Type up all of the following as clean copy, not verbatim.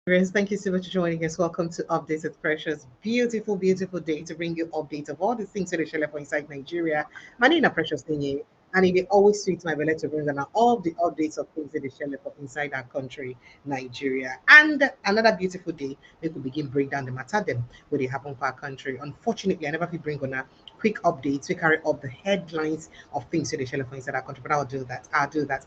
Nigerians, thank you so much for joining us. Welcome to Updates with Precious. Beautiful, beautiful day to bring you updates of all the things that they share for inside Nigeria. My name is Precious Ninye, and it is always sweet my belly to bring on all the updates of things that they share for inside our country, Nigeria. And another beautiful day, we could begin break down the matter them where they happen for our country. Unfortunately, I never feel bring on a quick updates. We carry up the headlines of things that they share for inside our country, but I'll do that. I'll do that.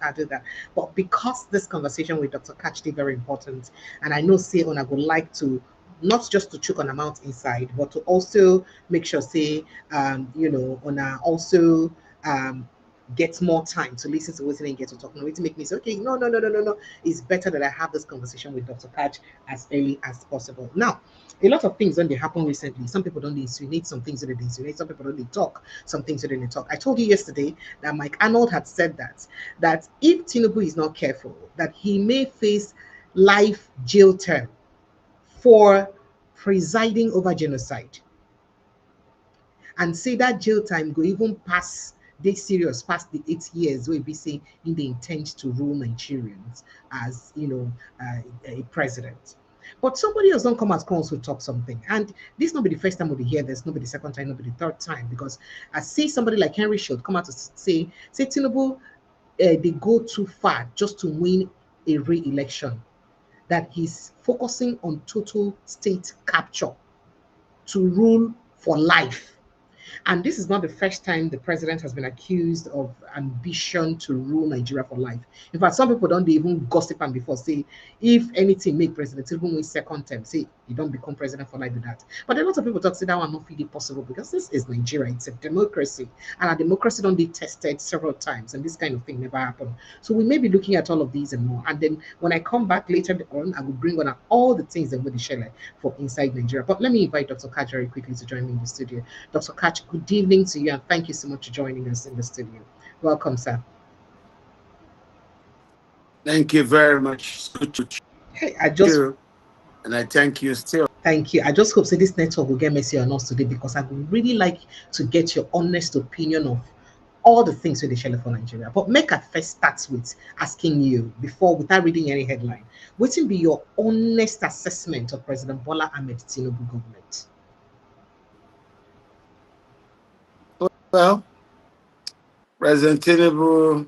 But because this conversation with Dr. Katch is very important, and I know say on I would like to not just to choke on amount inside, but to also make sure say on also um get more time to listen to what and get to talk. No, to make me say, okay, no. It's better that I have this conversation with Dr. Katch as early as possible. Now, a lot of things don't they happen recently. Some people don't insinuate some things that they insinuate, some people don't they talk, some things that they talk. I told you yesterday that Mike Arnold had said that if Tinubu is not careful, that he may face life jail term for presiding over genocide, and say that jail time go even pass dey serious past the 8 years wey be say in the intend to rule Nigerians as a president. But somebody else don't come out come also talk something. And this not be the first time we hear this, not be the second time, not be the third time, because I see somebody like Henry Schultz come out to say Tinubu they go too far just to win a re-election, that he's focusing on total state capture to rule for life. And this is not the first time the president has been accused of ambition to rule Nigeria for life. In fact, some people don't even gossip and before say, if anything make President Tinubu win second term, say you don't become president for life with that. But a lot of people talk say that one not really possible because this is Nigeria. It's a democracy. And a democracy don't be tested several times and this kind of thing never happened. So we may be looking at all of these and more. And then when I come back later on, I will bring on all the things that will share for inside Nigeria. But let me invite Dr. Katch very quickly to join me in the studio. Dr. Katch, good evening to you, and thank you so much for joining us in the studio. Welcome, sir. Thank you very much. It's good to Hey, I just you, and I thank you still. thank you. I just hope that this network will get messy on us today because I would really like to get your honest opinion of all the things with the share for Nigeria. But make I first start with asking you before, without reading any headline, what will be your honest assessment of President Bola Ahmed Tinubu government? Well, President Tinubu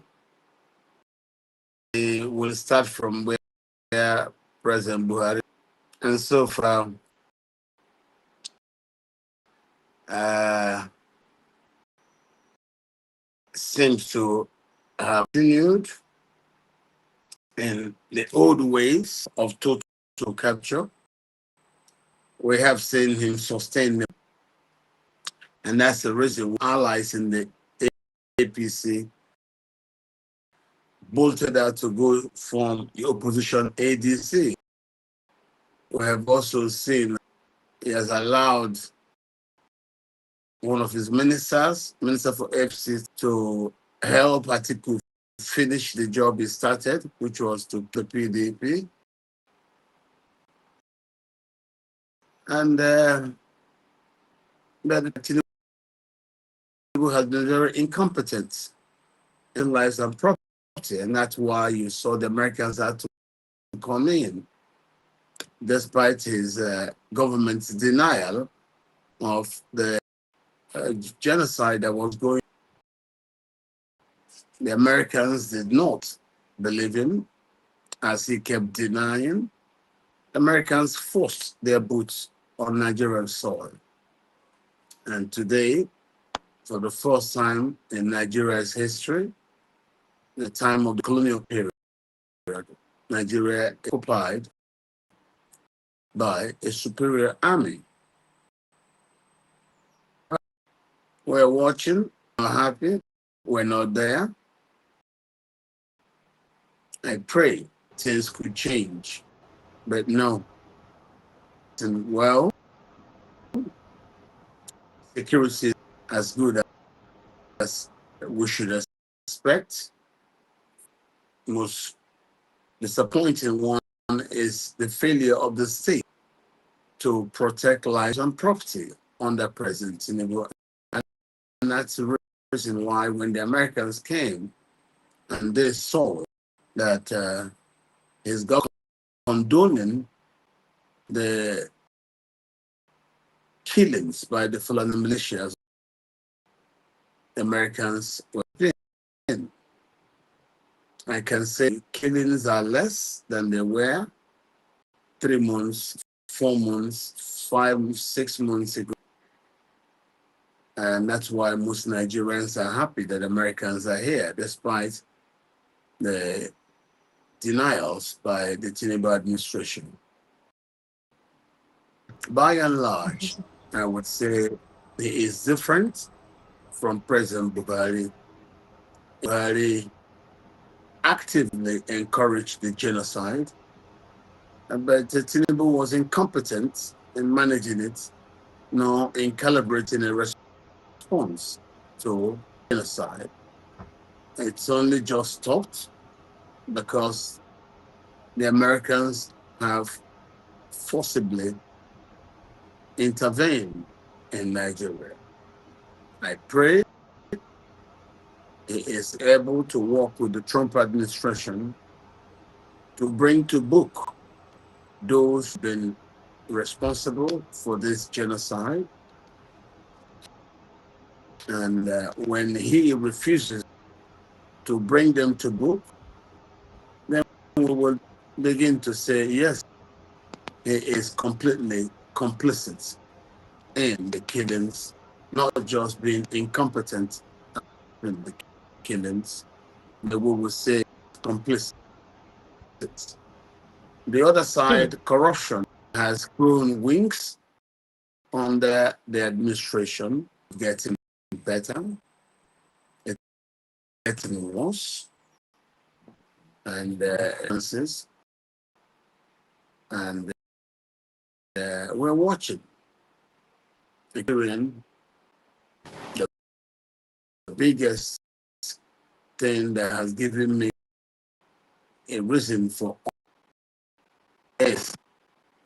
will start from where President Buhari, and so far, uh, seems to have continued in the old ways of total capture. We have seen him sustain them, and that's the reason allies in the APC bolted out to go form the opposition ADC. We have also seen he has allowed one of his ministers, Minister for FC, to help Atiku finish the job he started, which was to the PDP. And that Tinubu has been very incompetent in lives and property, and that's why you saw the Americans had to come in, despite his government's denial of the genocide that was going. The Americans did not believe him, as he kept denying. Americans forced their boots on Nigerian soil. And today, for the first time in Nigeria's history, the time of the colonial period, Nigeria is occupied by a superior army. We're watching, we're happy, we're not there. I pray things could change, but no. And well, security is as good as we should expect. Most disappointing one is the failure of the state to protect lives and property under President Tinubu. And that's the reason why when the Americans came and they saw that his government condoning the killings by the Fulani militias, the Americans were in. I can say killings are less than they were 3 months, 4 months, 5, 6 months ago. And that's why most Nigerians are happy that Americans are here, despite the denials by the Tinubu administration. By and large, I would say he is different from President Buhari. Buhari actively encouraged the genocide, but Tinubu was incompetent in managing it, nor in calibrating a response to genocide. It's only just stopped because the Americans have forcibly intervened in Nigeria. I pray he is able to work with the Trump administration to bring to book those who've been responsible for this genocide. And when he refuses to bring them to book, then we will begin to say, yes, he is completely complicit in the killings, not just being incompetent in the killings, but we will say complicit. The other side, corruption has grown wings under the administration, getting better, it's getting worse, and and we're watching. The biggest thing that has given me a reason for is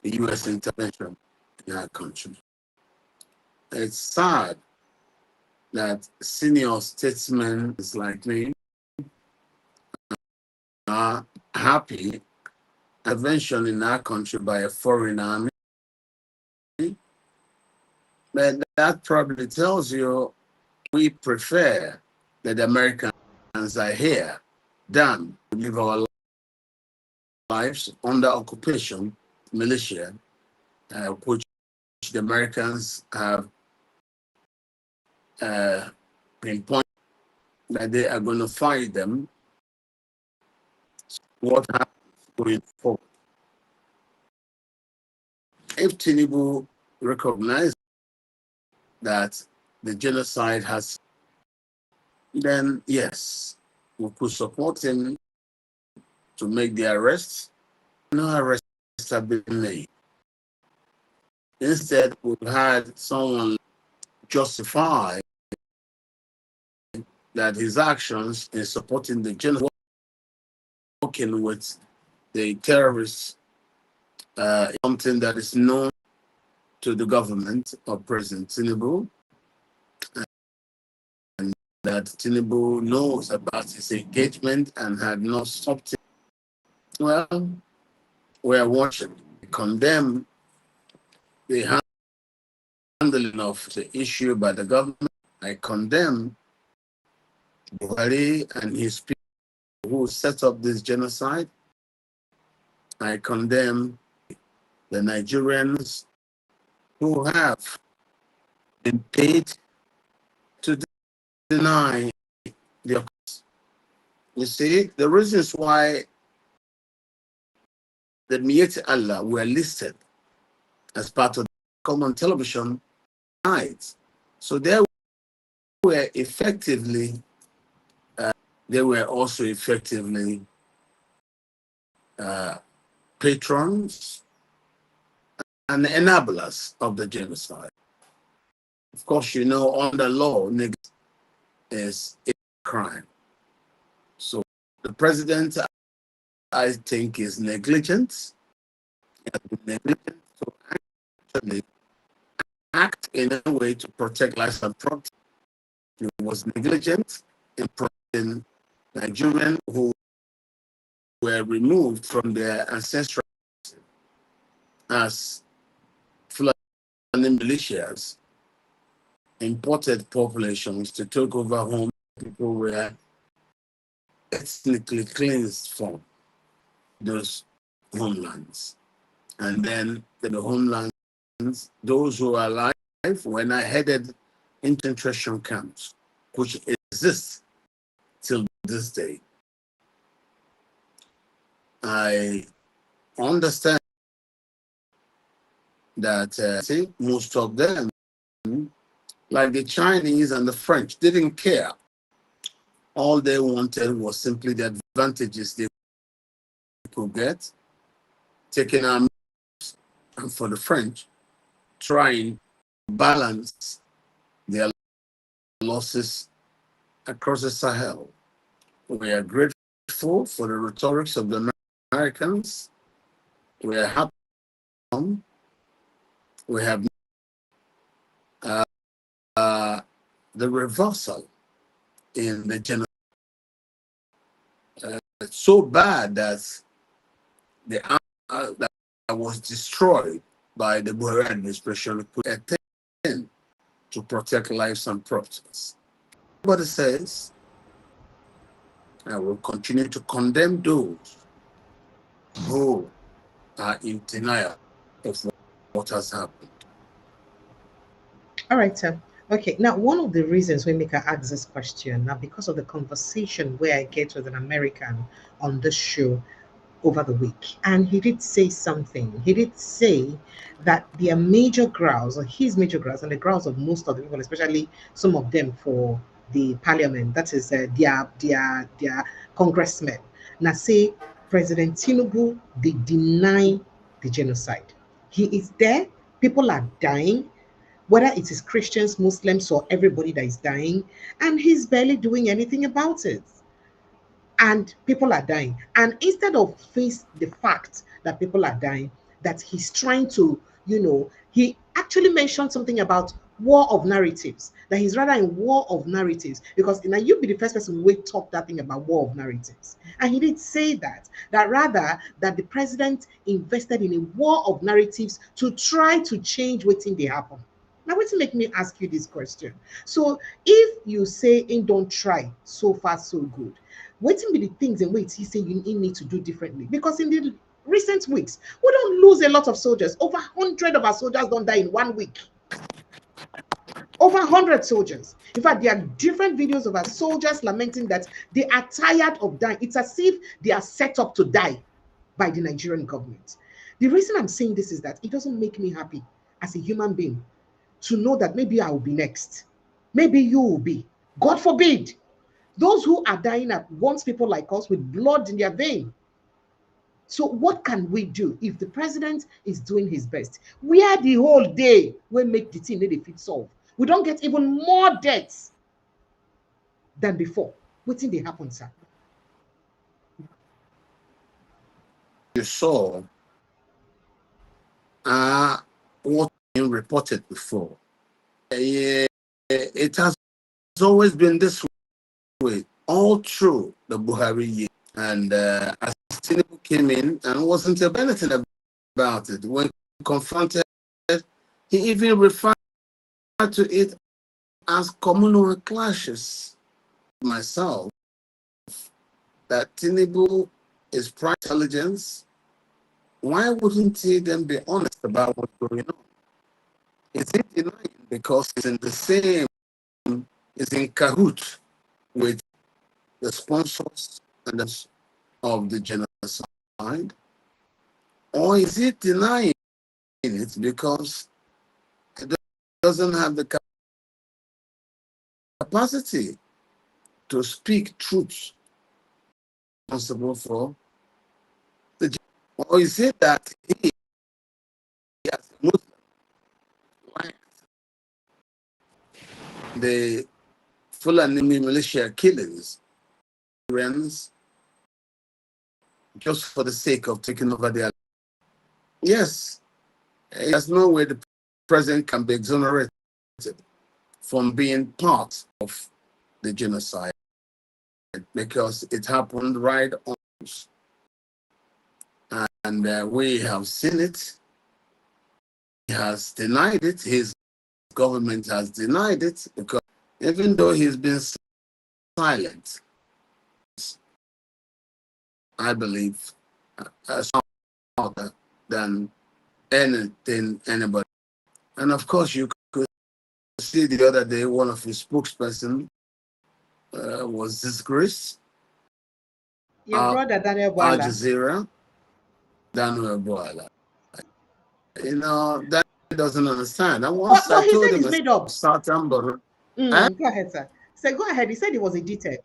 the U.S. intervention in our country. It's sad that senior statesmen like me are happy intervention in our country by a foreign army, but that probably tells you we prefer that the Americans are here than to live our lives under occupation, militia, which the Americans have pinpointed that they are going to fight them. What happens going forward? If Tinubu recognizes that the genocide has, then yes, we could support him to make the arrests. No arrests have been made. Instead, we've had someone justify that his actions in supporting the genocide, working with the terrorists, something that is known to the government of President Tinubu, and that Tinubu knows about his engagement and had not stopped it. Well, we are watching. We condemn the handling of the issue by the government. I condemn Buhari and his people who set up this genocide. I condemn the Nigerians who have been paid to deny their. You see, the reasons why the Miyeti Allah were listed as part of the common television nights. So they were effectively, they were also effectively patrons and enablers of the genocide. Of course, you know, under law, is a crime. So the president, I think, is negligent. He has been negligent to actually act in a way to protect lives and property. He was negligent in protecting Nigerians who were removed from their ancestral. as Fulani militias imported populations to take over home people were ethnically cleansed from those homelands. And then the homelands, those who are alive were not headed into concentration camps, which exist till this day. I understand that most of them, like the Chinese and the French, didn't care. All they wanted was simply the advantages they could get, taking our moves, and for the French, trying to balance their losses across the Sahel. We are grateful for the rhetorics of the Americans. We are happy. We have the reversal in the genocide. It's so bad that the that was destroyed by the Buhari administration put a thing to protect lives and properties. Everybody says, I will continue to condemn those who are in denial of what has happened. All right, sir. Okay, now one of the reasons we make her ask this question now because of the conversation where I get with an American on this show over the week. And he did say something. He did say that their major grounds, or his major grounds, and the grounds of most of the people, especially some of them for the parliament, that is their congressmen. Now say President Tinubu, they deny the genocide. He is there. People are dying, whether it is Christians, Muslims, or everybody that is dying, and he's barely doing anything about it, and people are dying. And instead of face the fact that people are dying, that he's trying to, he actually mentioned something about war of narratives, that he's rather in war of narratives, because now you be the first person who talk that thing about war of narratives. And he did say that rather that the president invested in a war of narratives to try to change what thing they happen. Now, wait to make me ask you this question. So, if you say in don't try, so far so good, waiting be the things and wait he say you need to do differently? Because in the recent weeks, we don't lose a lot of soldiers. Over 100 of our soldiers don't die in 1 week. Over 100 soldiers. In fact, there are different videos of our soldiers lamenting that they are tired of dying. It's as if they are set up to die by the Nigerian government. The reason I'm saying this is that it doesn't make me happy as a human being to know that maybe I will be next. Maybe you will be. God forbid. Those who are dying want people like us with blood in their vein. So what can we do if the president is doing his best? We are the whole day we make the thing they fit solve. We don't get even more deaths than before. What thing they happen, sir? You saw what being reported before. It has always been this way all through the Buhari year. And as Tinubu came in and wasn't anything about it, when confronted, he even referred to it as communal clashes. Myself, that Tinubu is prime intelligence. Why wouldn't he then be honest about what's going on? Is he denying because it's in the same, is in cahoot with the sponsors and of the genocide? Or is he denying it because it doesn't have the capacity to speak truth responsible for the genocide? Or is it that he, as a Muslim, liked the Fulani militia killings just for the sake of taking over their? Yes, there's no way the president can be exonerated from being part of the genocide because it happened right on us. And we have seen it. has denied it. His government has denied it because even though he's been silent, I believe, smarter than anything anybody. And of course, you could see the other day one of his spokesperson was disgraced. Your brother Daniel Al Boala. Jazeera, Daniel Boala. That doesn't understand. And once But I he told said him it's a made up. certain, but Go ahead, sir. So go ahead. He said he was edited.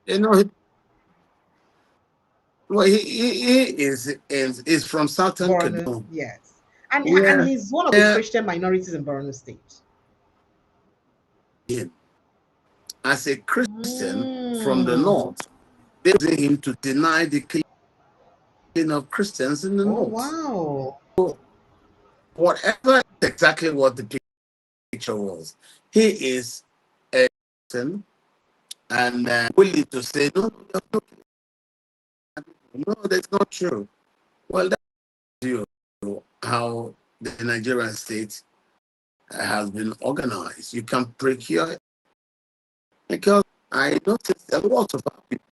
you know, well, he is from Southern Borno, Kaduna, yes. And where he's one of the Christian minorities in Borno State. as a Christian from the Mm. north, they want him to deny the killing of Christians in the Oh, north. wow. So whatever exactly what the picture was, he is a Christian and willing to say no, that's not true. Well, that's you how the Nigerian state has been organized. You can procure because I noticed a lot of our people.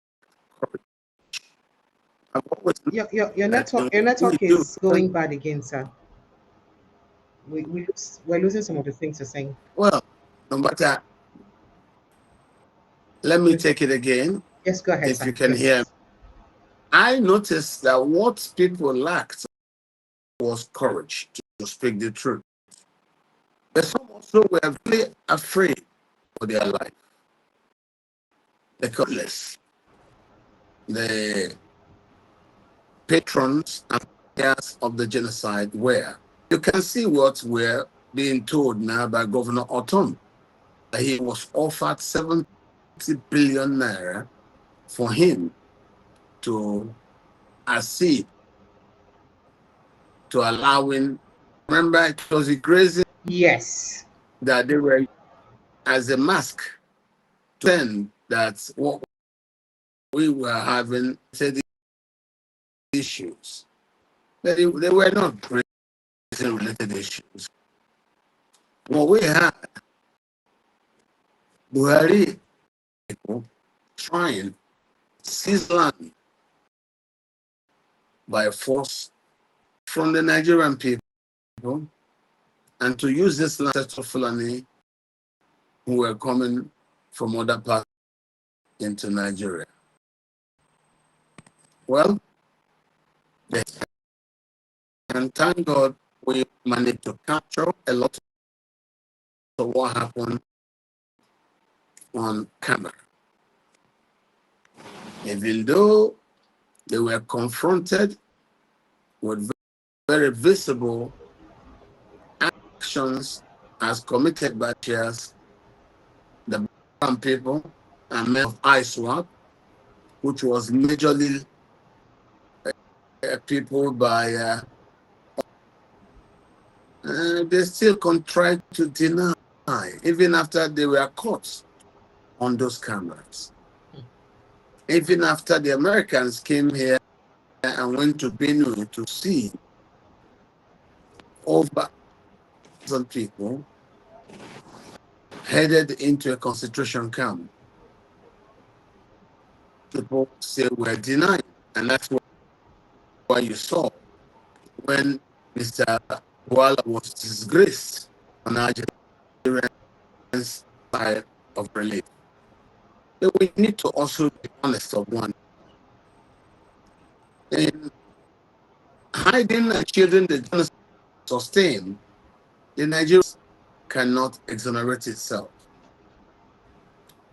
I've always Your that network we do. is going bad again, sir. We're losing some of the things you're saying. Well, no matter. Let me take it again. Yes, go ahead, If sir. you can hear me. Yes. I noticed that what people lacked was courage to speak the truth. But some also were really afraid for their life. The cutlass, the patrons and players of the genocide were. You can see what we're being told now by Governor Otom. He was offered 70 billion naira for him to accede to allowing. Remember, it was a grazing Yes. that they were as a mask to send that what we were having said issues. They were not grazing related issues. What we had, Buhari people trying to seize land by force from the Nigerian people and to use this land to Fulani who were coming from other parts into Nigeria. Well, and thank God we managed to capture a lot of what happened on camera. Even though they were confronted with very visible actions as committed by chairs, the brown people, and men of ISWAP, which was majorly people by, they still tried to deny, even after they were caught on those cameras. Even after the Americans came here and went to Benue to see over 1,000 people headed into a concentration camp, people say were denied. And that's why you saw when Mr. Wala was disgraced on Nigerian's side of relief. But we need to also be honest of one. In hiding and shielding the genocide sustained, the Nigerians cannot exonerate itself.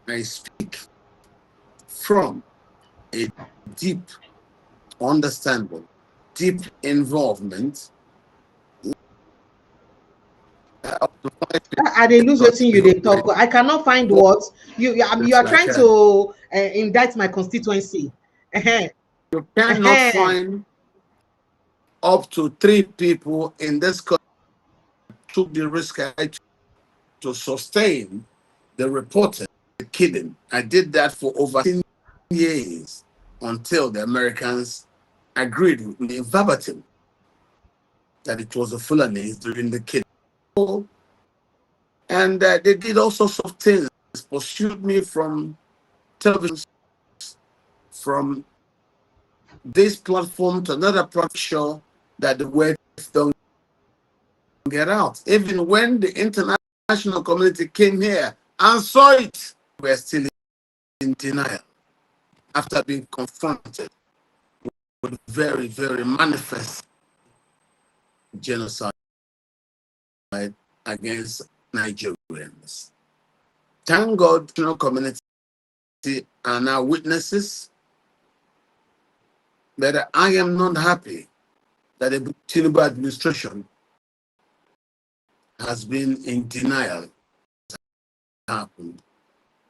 I speak from a deep understanding, deep involvement. I they lose waiting you they talk. I cannot find what you It's are like trying to indict my constituency. you cannot find up to 3 people in this country took the risk to sustain the reported killing. I did that for over 10 years until the Americans agreed with me verbatim. that it was the Fulanis during the kidnapping. And they did all sorts of things, pursued me from television, from this platform to another platform, sure that the word don't get out. Even when the international community came here and saw it, we were still in denial after being confronted with very, very manifest genocide against Nigerians. Thank God, the international community are now witnesses, that I am not happy that the Tinubu administration has been in denial. Happened.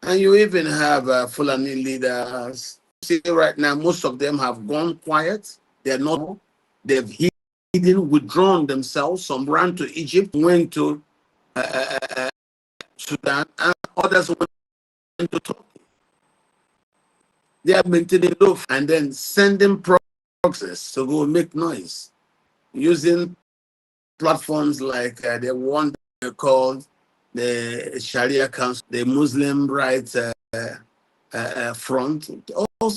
And you even have Fulani leaders. See, right now, most of them have gone quiet. They're not, they've hidden, withdrawn themselves. Some ran to Egypt, went to Sudan, and others went to Turkey. They are maintaining low and then sending proxies to go make noise using platforms like the one they called the Sharia Council, the Muslim Rights Front, all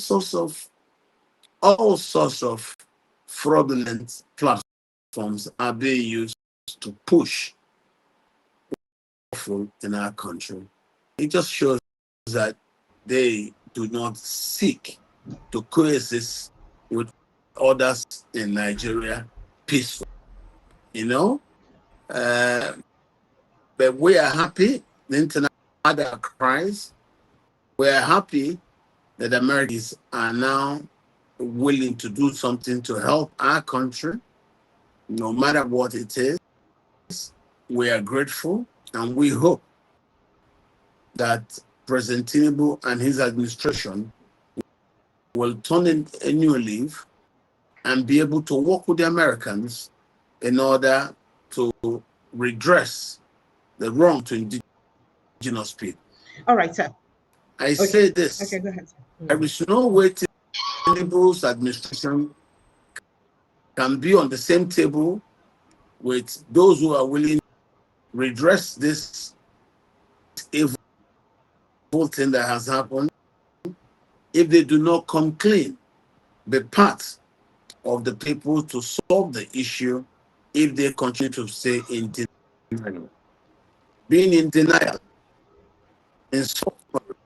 sorts of fraudulent platforms are being used to push in our country. It just shows that they do not seek to coexist with others in Nigeria peacefully. You know, but we are happy. The internet cries. We are happy that Americans are now willing to do something to help our country, no matter what it is. We are grateful, and we hope that President Tinubu and his administration will turn in a new leaf and be able to work with the Americans in order to redress the wrong to indigenous people. All right, sir. I Okay. say this, Okay, go ahead, sir. there is no way Tinubu's administration can be on the same table with those who are willing to redress this evil thing that has happened if they do not come clean, be part of the people to solve the issue if they continue to stay in denial. Being in denial in suffering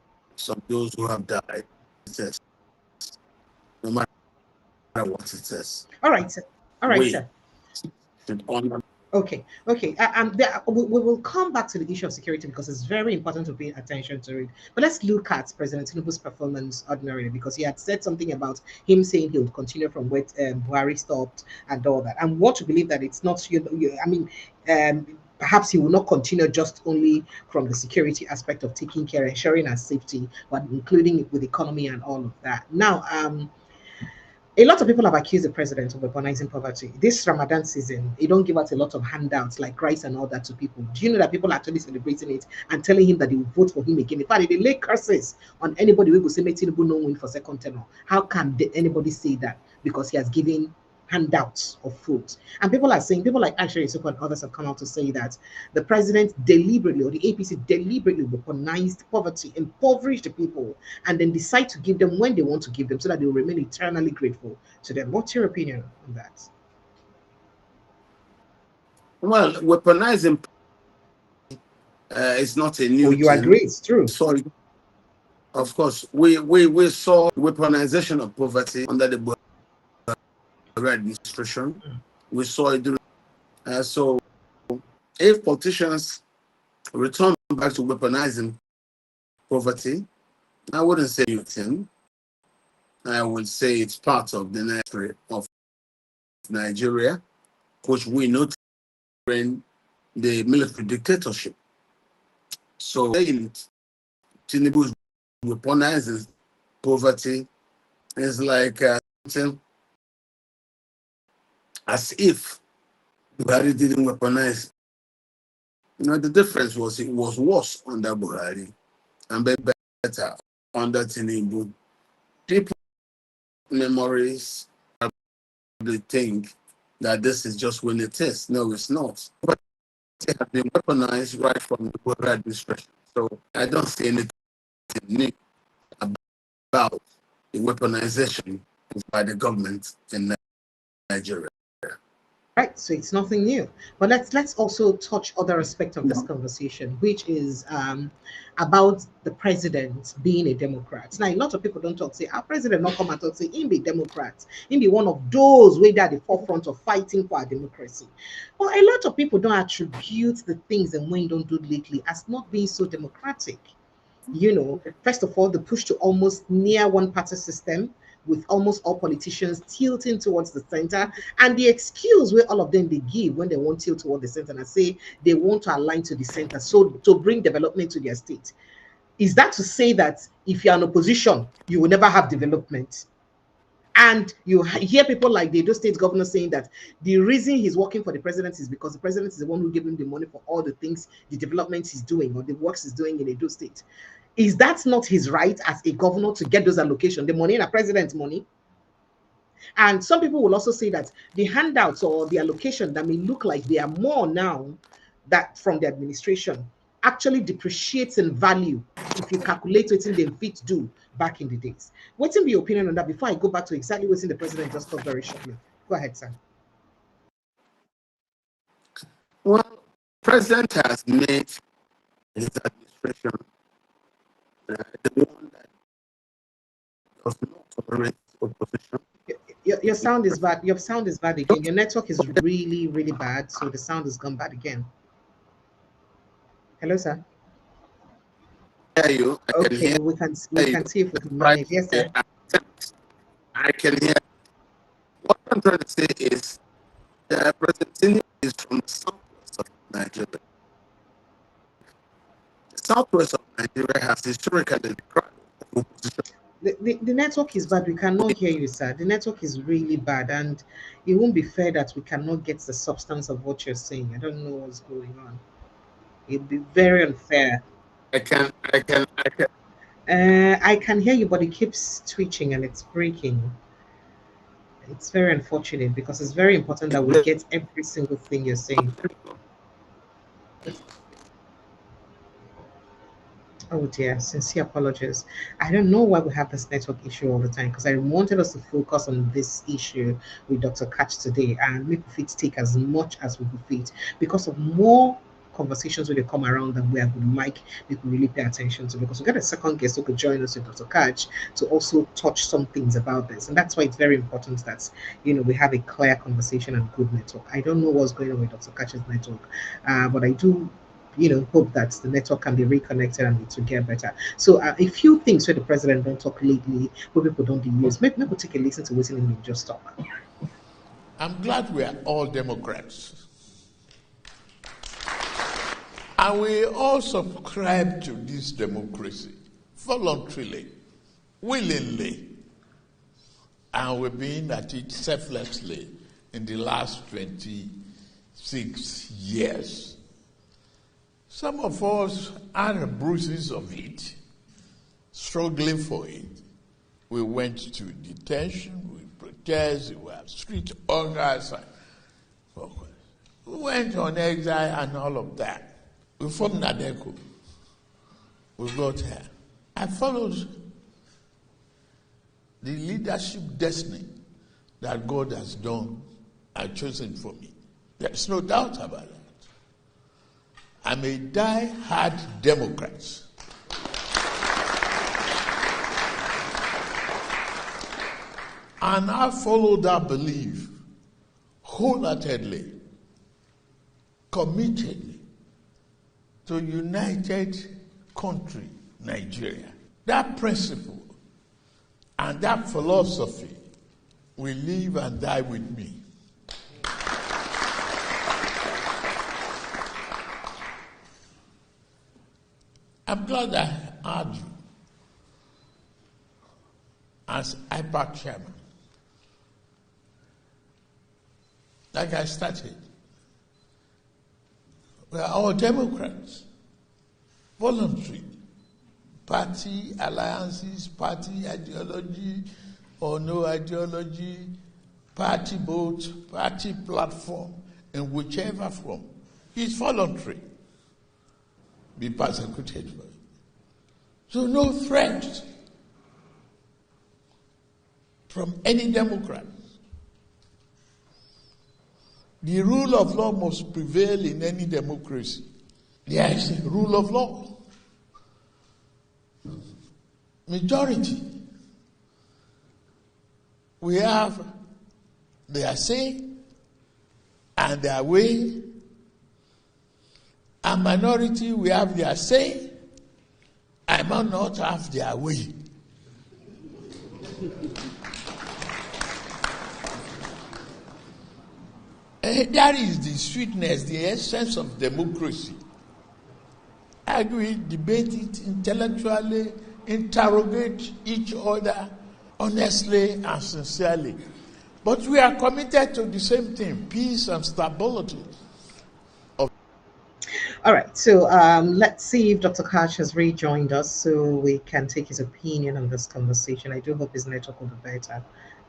of those who have died, no matter what it is. All right, sir. All right, We sir. should honor. Okay, okay. We will come back to the issue of security because it's very important to pay attention to it. But let's look at President Tinubu's performance ordinarily because he had said something about him saying he would continue from where Buhari stopped and all that. And what to believe that it's not, I mean, perhaps he will not continue just only from the security aspect of taking care, ensuring our safety, but including it with economy and all of that. Now, a lot of people have accused the president of weaponizing poverty. This Ramadan season, he don't give out a lot of handouts like rice and all that to people. Do you know that people are actually celebrating it and telling him that they will vote for him again? In fact, they lay curses on anybody who will say, make Tinubu no win for second tenure. How can anybody say that? Because he has given handouts of food. And people are saying, people like Asher Yusuf and others have come out to say that the president deliberately, or the APC deliberately weaponized poverty, impoverished the people, and then decide to give them when they want to give them so that they will remain eternally grateful to them. What's your opinion on that? Well, weaponizing is not a Oh, new you agree? thing. It's true. So, of course, we saw weaponization of poverty under the Buhari administration. We saw it during. So, if politicians return back to weaponizing poverty, I wouldn't say new thing. I would say it's part of the history of Nigeria, which we know during the military dictatorship. So, saying Tinubu weaponizes poverty is like something as if Buhari didn't weaponize. The difference was it was worse under Buhari and better under Tinubu. People memories probably think that this is just when it is. No, it's not. But it has been weaponized right from the Buhari administration. So I don't see anything new about the weaponization by the government in Nigeria. Right, so it's nothing new. But let's also touch other aspect of this conversation, which is about the president being a Democrat. Now, a lot of people don't talk, say, our president not come and talk, say, him be Democrat. Him be one of those way at the forefront of fighting for our democracy. But a lot of people don't attribute the things and when don't do lately as not being so democratic. First of all, the push to almost near one party system with almost all politicians tilting towards the center, and the excuse where all of them they give when they want tilt toward the center and say they want to align to the center, so to bring development to their state. Is that to say that if you're in opposition, you will never have development? And you hear people like the Edo State governor saying that the reason he's working for the president is because the president is the one who gave him the money for all the things, the developments he's doing or the works he's doing in Edo State. Is that not his right as a governor to get those allocations, the money in a president's money? And some people will also say that the handouts or the allocation that may look like they are more now that from the administration actually depreciates in value if you calculate what they fit do back in the days. What's your opinion on that before I go back to exactly what the president just talked very shortly? Go ahead, sir. Well, president has made his administration the one that does not tolerate opposition. Your sound is bad. Your sound is bad again. Your network is really, really bad. So the sound has gone bad again. Hello, sir. Hear you. I can Okay, hear we can you. see if we can Right. manage. Yes, sir. I can hear. What I'm trying to say is that President Tinubu is from the southwest of Nigeria. The southwest of Nigeria has historically been proud of opposition. The network is bad. We cannot hear you, sir. The network is really bad, and it won't be fair that we cannot get the substance of what you're saying. I don't know what's going on. It'd be very unfair. I can. I can hear you, but it keeps twitching and it's breaking. It's very unfortunate because it's very important that we get every single thing you're saying. Oh dear, sincere apologies. I don't know why we have this network issue all the time because I wanted us to focus on this issue with Dr. Katch today and make it take as much as we could fit because of more conversations when they come around that we would like people really pay attention to because we got a second guest who could join us with Dr. Katch to also touch some things about this. And that's why it's very important that we have a clear conversation and good network. I don't know what's going on with Dr. Katch's network, but I do hope that the network can be reconnected and it will get better. So a few things where the president don't talk lately, where people don't use. Maybe take a listen to what's in him just talk. I'm glad we are all Democrats. And we all subscribe to this democracy voluntarily, willingly. And we've been at it selflessly in the last 26 years. Some of us are bruises of it, struggling for it. We went to detention, we protested, we have street organs. We went on exile and all of that. We formed NADECO. We got here. I followed the leadership destiny that God has done and chosen for me. There's no doubt about it. I'm a die-hard Democrat. And I follow that belief wholeheartedly, committedly to united country, Nigeria. That principle and that philosophy will live and die with me. I'm glad I had you as IPAC chairman. Like I started, we are all Democrats, voluntary, party alliances, party ideology or no ideology, party vote, party platform, in whichever form, is voluntary. Be persecuted for it. So no threat from any Democrat. The rule of law must prevail in any democracy. There is a rule of law. Majority. We have their say and their way. A minority, we have their say and might not have their way. That is the sweetness, the essence of democracy. Argue, debate it intellectually, interrogate each other honestly and sincerely. But we are committed to the same thing, peace and stability. All right, so let's see if Dr. Katch has rejoined us so we can take his opinion on this conversation. I do hope his network will be better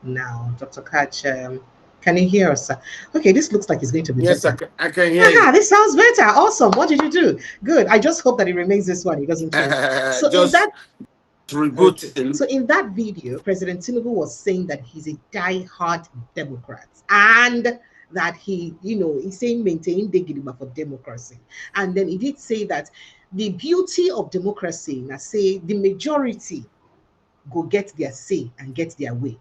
now. Dr. Katch, can you hear us? Okay, this looks like it's going to be Yes, better. I can hear you. This sounds better. Awesome. What did you do? Good. I just hope that it remains this one. It doesn't change. So Just in that reboot him. So in that video, President Tinubu was saying that he's a die-hard Democrat and that he's saying maintain Degidima for democracy. And then he did say that the beauty of democracy, now say the majority go get their say and get their way.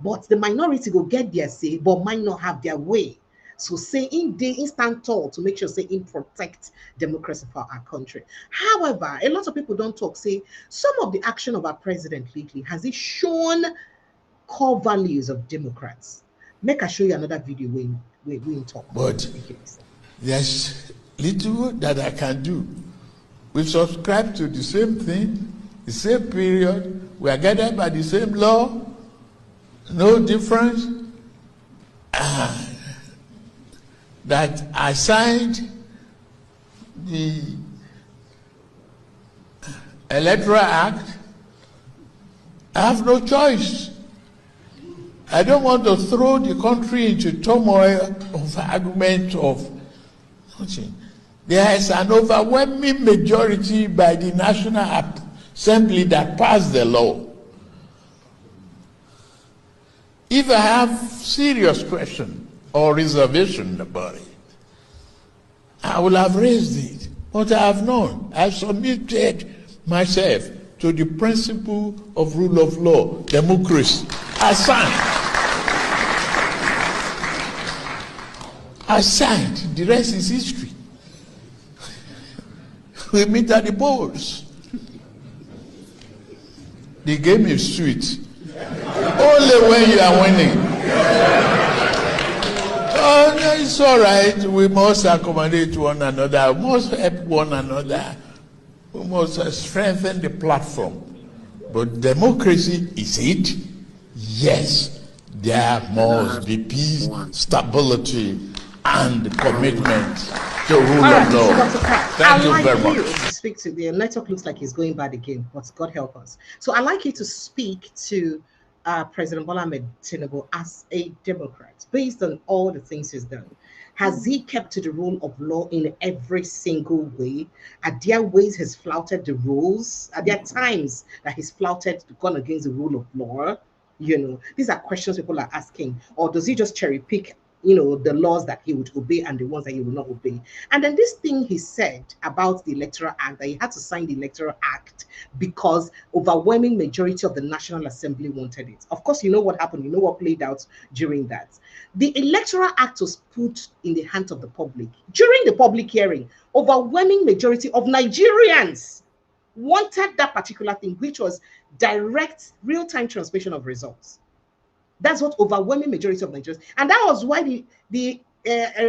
But the minority go get their say, but might not have their way. So say in the instant tall to make sure say in protect democracy for our country. However, a lot of people don't talk, say some of the action of our president lately, has it shown core values of Democrats? Make I show you another video when we talk. But there's little that I can do. We subscribe to the same thing, the same period, we are guided by the same law, no difference. That I signed the Electoral Act. I have no choice. I don't want to throw the country into turmoil of argument of nothing. There is an overwhelming majority by the National Assembly that passed the law. If I have serious question or reservation about it, I will have raised it, but I have not. I have submitted myself to the principle of rule of law, democracy. I signed. The rest is history. We meet at the polls. The game is sweet. Only when you are winning. Oh, no, it's all right. We must accommodate one another. We must help one another. We must strengthen the platform. But democracy, is it? Yes. There must be peace, stability, and commitment to rule of law. Thank you very much. To speak to the network looks like it's going bad again, but God help us. So I'd like you to speak to President Bola Ahmed Tinubu as a Democrat, based on all the things he's done. Has he kept to the rule of law in every single way? Are there ways he's flouted the rules? Are there times that he's flouted, gone against the rule of law? These are questions people are asking. Or does he just cherry pick the laws that he would obey and the ones that he will not obey? And then this thing he said about the Electoral Act, that he had to sign the Electoral Act because overwhelming majority of the National Assembly wanted it. Of course, you know what happened. You know what played out during that. The Electoral Act was put in the hands of the public. During the public hearing, overwhelming majority of Nigerians wanted that particular thing, which was direct real-time transmission of results. That's what overwhelming majority of Nigerians, and that was why the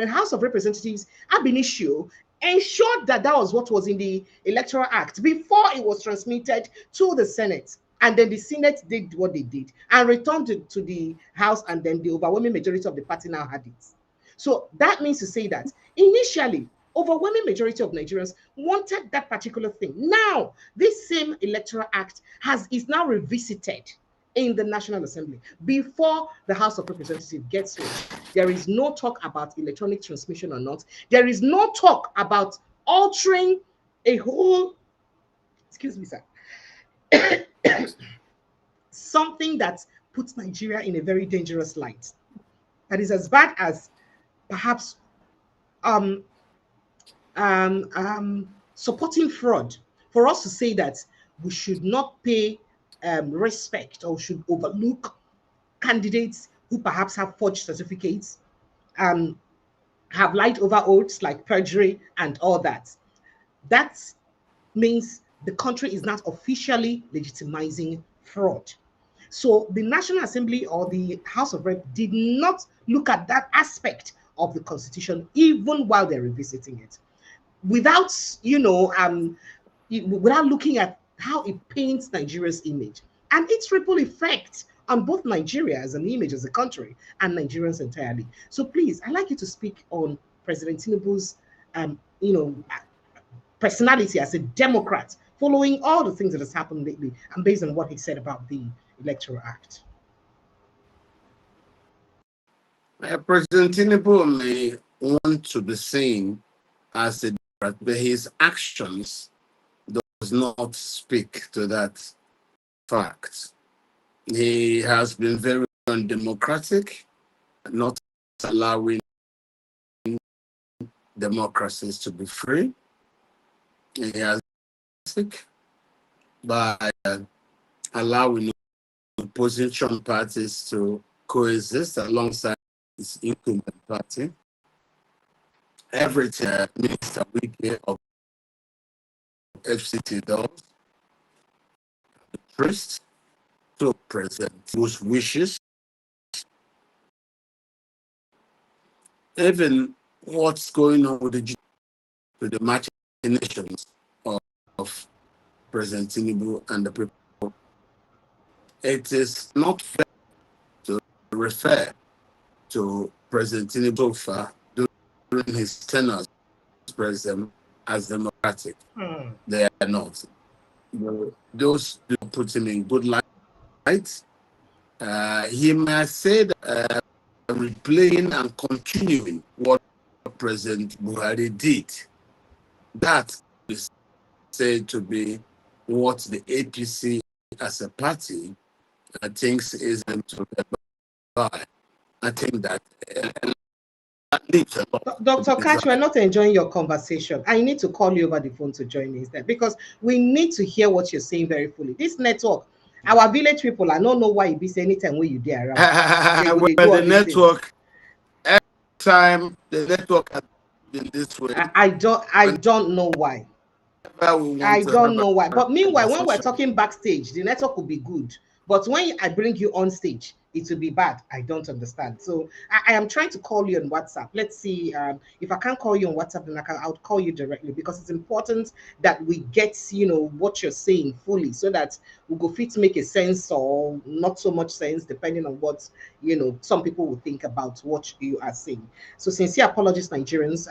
House of Representatives ab initio ensured that was what was in the Electoral Act before it was transmitted to the Senate. And then the Senate did what they did and returned to the House, and then the overwhelming majority of the party now had it. So that means to say that initially, overwhelming majority of Nigerians wanted that particular thing. Now, this same Electoral Act is now revisited in the National Assembly before the House of Representatives gets to it. There is no talk about electronic transmission or not. There is no talk about altering a whole, excuse me, sir, something that puts Nigeria in a very dangerous light. That is as bad as perhaps um, supporting fraud. For us to say that we should not pay respect or should overlook candidates who perhaps have forged certificates, um, have lied over oaths like perjury and all that. That means the country is not officially legitimizing fraud. So the National Assembly or the House of Rep did not look at that aspect of the Constitution even while they're revisiting it, without without looking at how it paints Nigeria's image and its ripple effect on both Nigeria as an image as a country and Nigerians entirely. So please, I'd like you to speak on President Tinubu's um, you know, personality as a Democrat, following all the things that has happened lately, and based on what he said about the Electoral Act. President Tinubu may want to be seen as a Democrat, but his actions does not speak to that fact. He has been very undemocratic, not allowing democracies to be free. He has by allowing opposition parties to coexist alongside his incumbent party. Everything Minister Wike of FCT does, the priest to present whose wishes, even what's going on with the machinations of President Tinubu and the people. It is not fair to refer to President Tinubu so far during his tenure as president as democratic. They are not. Those do put him in good light. He might say that replaying and continuing what President Buhari did, that is said to be what the APC as a party thinks is them to buy. I think that leaves a lot. Dr. Katch, we're not enjoying your conversation. I need to call you over the phone to join me instead, because we need to hear what you're saying very fully. This network, our village people, I don't know why you be saying anytime when you there around. Well, the network, every time the network has been this way. I don't know why. I don't know why. But meanwhile, when we're talking backstage, the network will be good. But when I bring you on stage, it will be bad. I don't understand. So I am trying to call you on WhatsApp. Let's see if I can't call you on WhatsApp, then I'll call you directly, because it's important that we get what you're saying fully, so that we go fit make a sense or not so much sense, depending on what some people will think about what you are saying. So sincere apologies, Nigerians.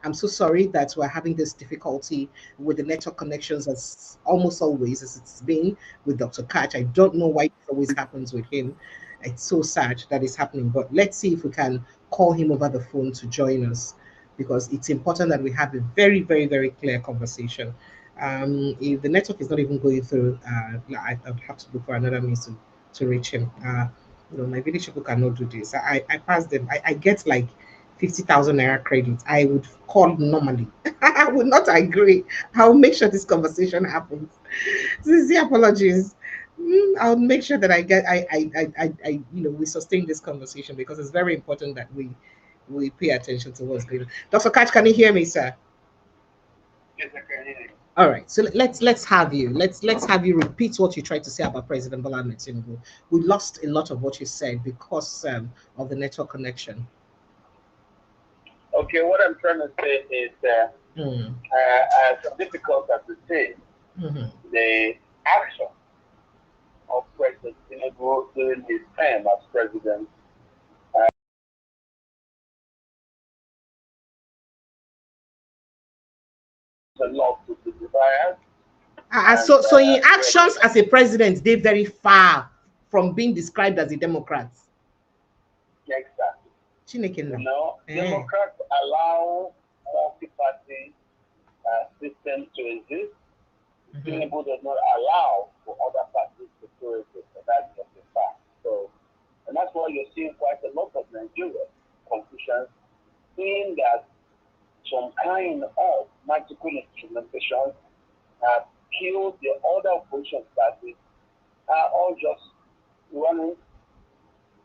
I'm so sorry that we're having this difficulty with the network connections, as almost always as it's been with Dr. Katch. I don't know why it always happens with him. It's so sad that it's happening, but let's see if we can call him over the phone to join us, because it's important that we have a very, very, very clear conversation. If the network is not even going through, I would have to look for another means to reach him. My village people cannot do this. I pass them. I get like 50,000 naira credit. I would call normally. I would not agree. I'll make sure this conversation happens. Sincere apologies. I'll make sure that we sustain this conversation, because it's very important that we pay attention to what's going on. Dr. Katch, can you hear me, sir? Yes, I can hear you. All right, so let's have you repeat what you tried to say about President Bola Ahmed Tinubu. We lost a lot of what you said because of the network connection. Okay, what I'm trying to say is as difficult as it is, the action of President Tinubu during his time as president a lot to be desired. So in actions as a president, they're very far from being described as a Democrat. Exactly. Chineke, Democrats allow multi-party systems to exist. Tinubu does not allow for other parties to coexist, and that's just a fact. So, and that's why you're seeing quite a lot of Nigerian politicians seeing that some kind of magical instrumentation have killed the other opposition parties, are all just running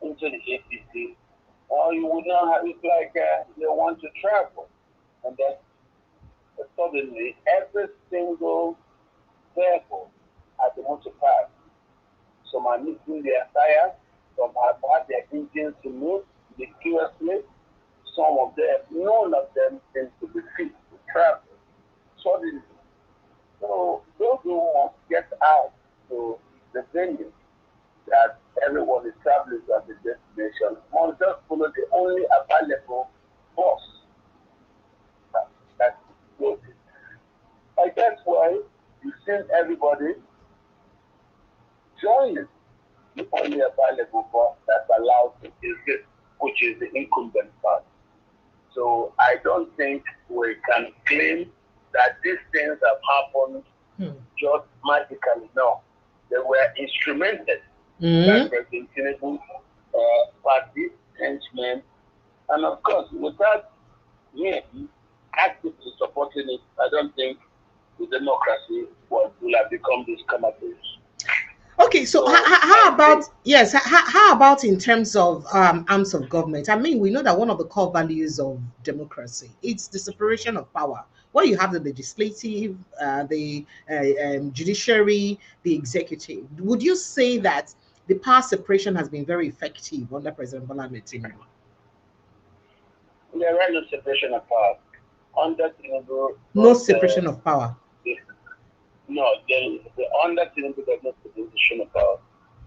into the APC. Or you would not have it like they want to travel. And then suddenly every single vehicle at the motor park, some are missing their tires, some have had their engines removed mysteriously, some of them, none of them seem to be fit to travel. Suddenly, so those who want to get out to the venue that everyone is traveling to at the destination must just follow the only available bus that's good. I guess why you see everybody joining the only available bus that's allowed to exist, which is the incumbent party. So I don't think we can claim that these things have happened just magically. No, they were instrumented by President Tinubu, party, henchmen, and of course, without him actively supporting it, I don't think the democracy will have become this comatose. Okay, so how about, yes, how about in terms of arms of government? I mean, we know that one of the core values of democracy, it's the separation of power. Well, you have the legislative, the judiciary, the executive. Would you say that the power separation has been very effective under President Bola Ahmed Tinubu? There is no separation of power. Under Tinubu, no separation of power. No, the under Tinubu there's no separation of power.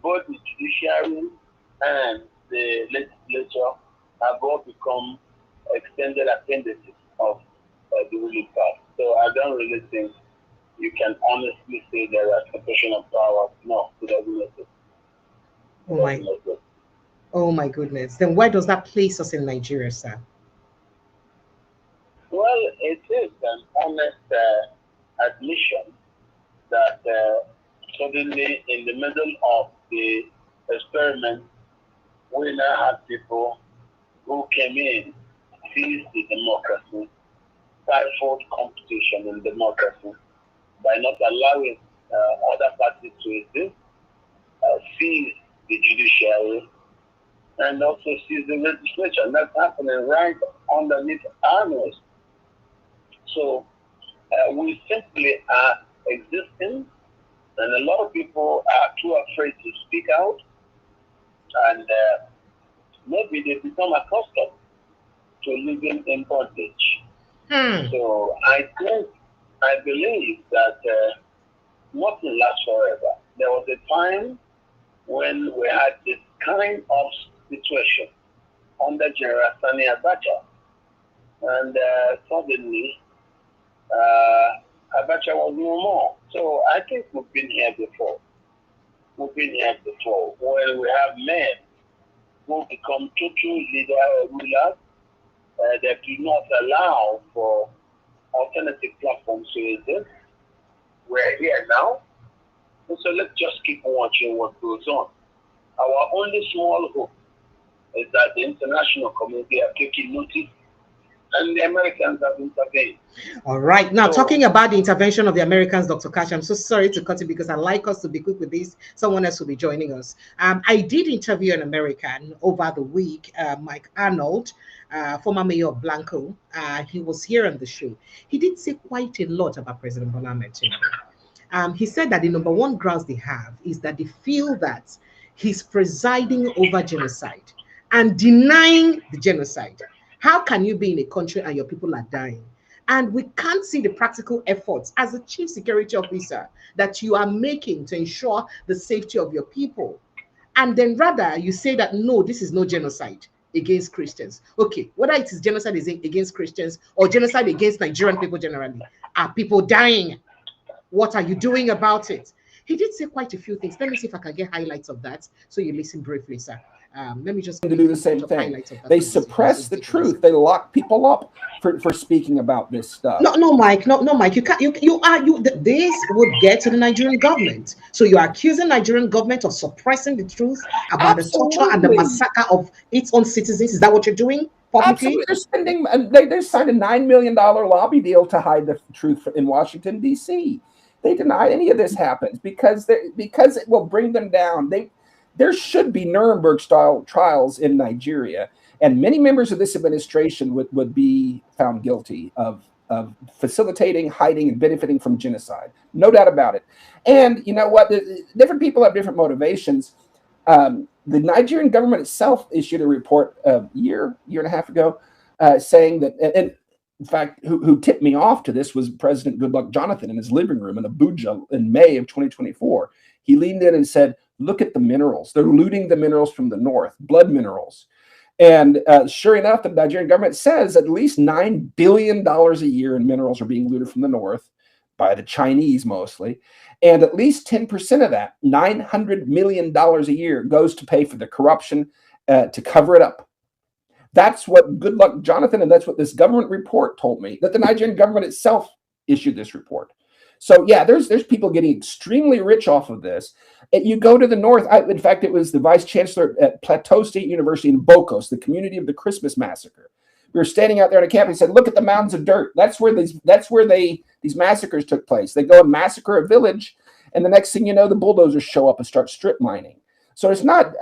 Both the judiciary and the legislature have all become extended appendages of the ruling party. So I don't really think you can honestly say there is separation of power. No, it doesn't make it. Oh my goodness. Then why does that place us in Nigeria, sir? Well, it is an honest admission that suddenly in the middle of the experiment, we now have people who came in, seized the democracy, stifled competition in democracy by not allowing other parties to exist, seize the judiciary, and also seize the legislature. And that's happening right underneath our nose. So we simply are existing, and a lot of people are too afraid to speak out, and maybe they become accustomed to living in bondage. So I believe that nothing lasts forever. There was a time when we had this kind of situation under General Sani Abacha, and suddenly Abacha was no more. So I think we've been here before. When we have men who become total rulers that do not allow for alternative platforms to exist. We're here now. And so let's just keep watching what goes on. Our only small hope is that the international community are taking notice and the Americans have intervened. All right. Now, talking about the intervention of the Americans, Dr. Katch, I'm so sorry to cut you because I like us to be quick with this. Someone else will be joining us. I did interview an American over the week, Mike Arnold, former mayor of Blanco. He was here on the show. He did say quite a lot about President Bola Ahmed Tinubu. He said that the number one grounds they have is that they feel that he's presiding over genocide and denying the genocide. How can you be in a country and your people are dying? And we can't see the practical efforts as a chief security officer that you are making to ensure the safety of your people. And then rather you say that, no, this is no genocide against Christians. Okay, whether it is genocide against Christians or genocide against Nigerian people generally, are people dying? What are you doing about it? he did say quite a few things. Let me see if I can get highlights of that so you listen briefly, sir. Let me just to do the same thing. highlights of that. They suppress the truth. They lock people up for speaking about this stuff. No, Mike. No, Mike. You can't. This would get to the Nigerian government. So you are accusing Nigerian government of suppressing the truth about the torture and the massacre of its own citizens. Is that what you're doing publicly? Absolutely. They're spending. They signed a $9 million lobby deal to hide the truth in Washington D.C. They deny any of this happens because it will bring them down. There should be Nuremberg-style trials in Nigeria, and many members of this administration would be found guilty of facilitating, hiding, and benefiting from genocide. No doubt about it. And you know what? Different people have different motivations. The Nigerian government itself issued a report a year and a half ago saying that, and in fact, who tipped me off to this was President Goodluck Jonathan in his living room in Abuja in May of 2024. He leaned in and said, look at the minerals. They're looting the minerals from the north, blood minerals. And sure enough, the Nigerian government says at least $9 billion a year in minerals are being looted from the north by the Chinese mostly. And at least 10% of that, $900 million a year, goes to pay for the corruption to cover it up. That's what Goodluck Jonathan, and that's what this government report told me, that the Nigerian government itself issued this report. So yeah, there's people getting extremely rich off of this. And you go to the north. In fact, it was the vice chancellor at Plateau State University in Bokos, the community of the Christmas massacre. We were standing out there on a campus and said, "Look at the mounds of dirt. That's where these massacres took place. They go and massacre a village, and the next thing you know, the bulldozers show up and start strip mining." So it's not.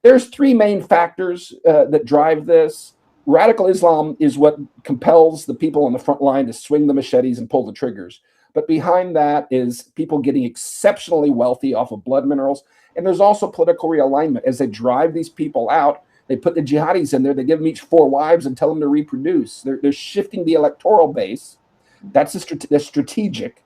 There's three main factors that drive this. Radical Islam is what compels the people on the front line to swing the machetes and pull the triggers. But behind that is people getting exceptionally wealthy off of blood minerals. And there's also political realignment. As they drive these people out, they put the jihadis in there. They give them each 4 wives and tell them to reproduce. They're shifting the electoral base. That's strategic.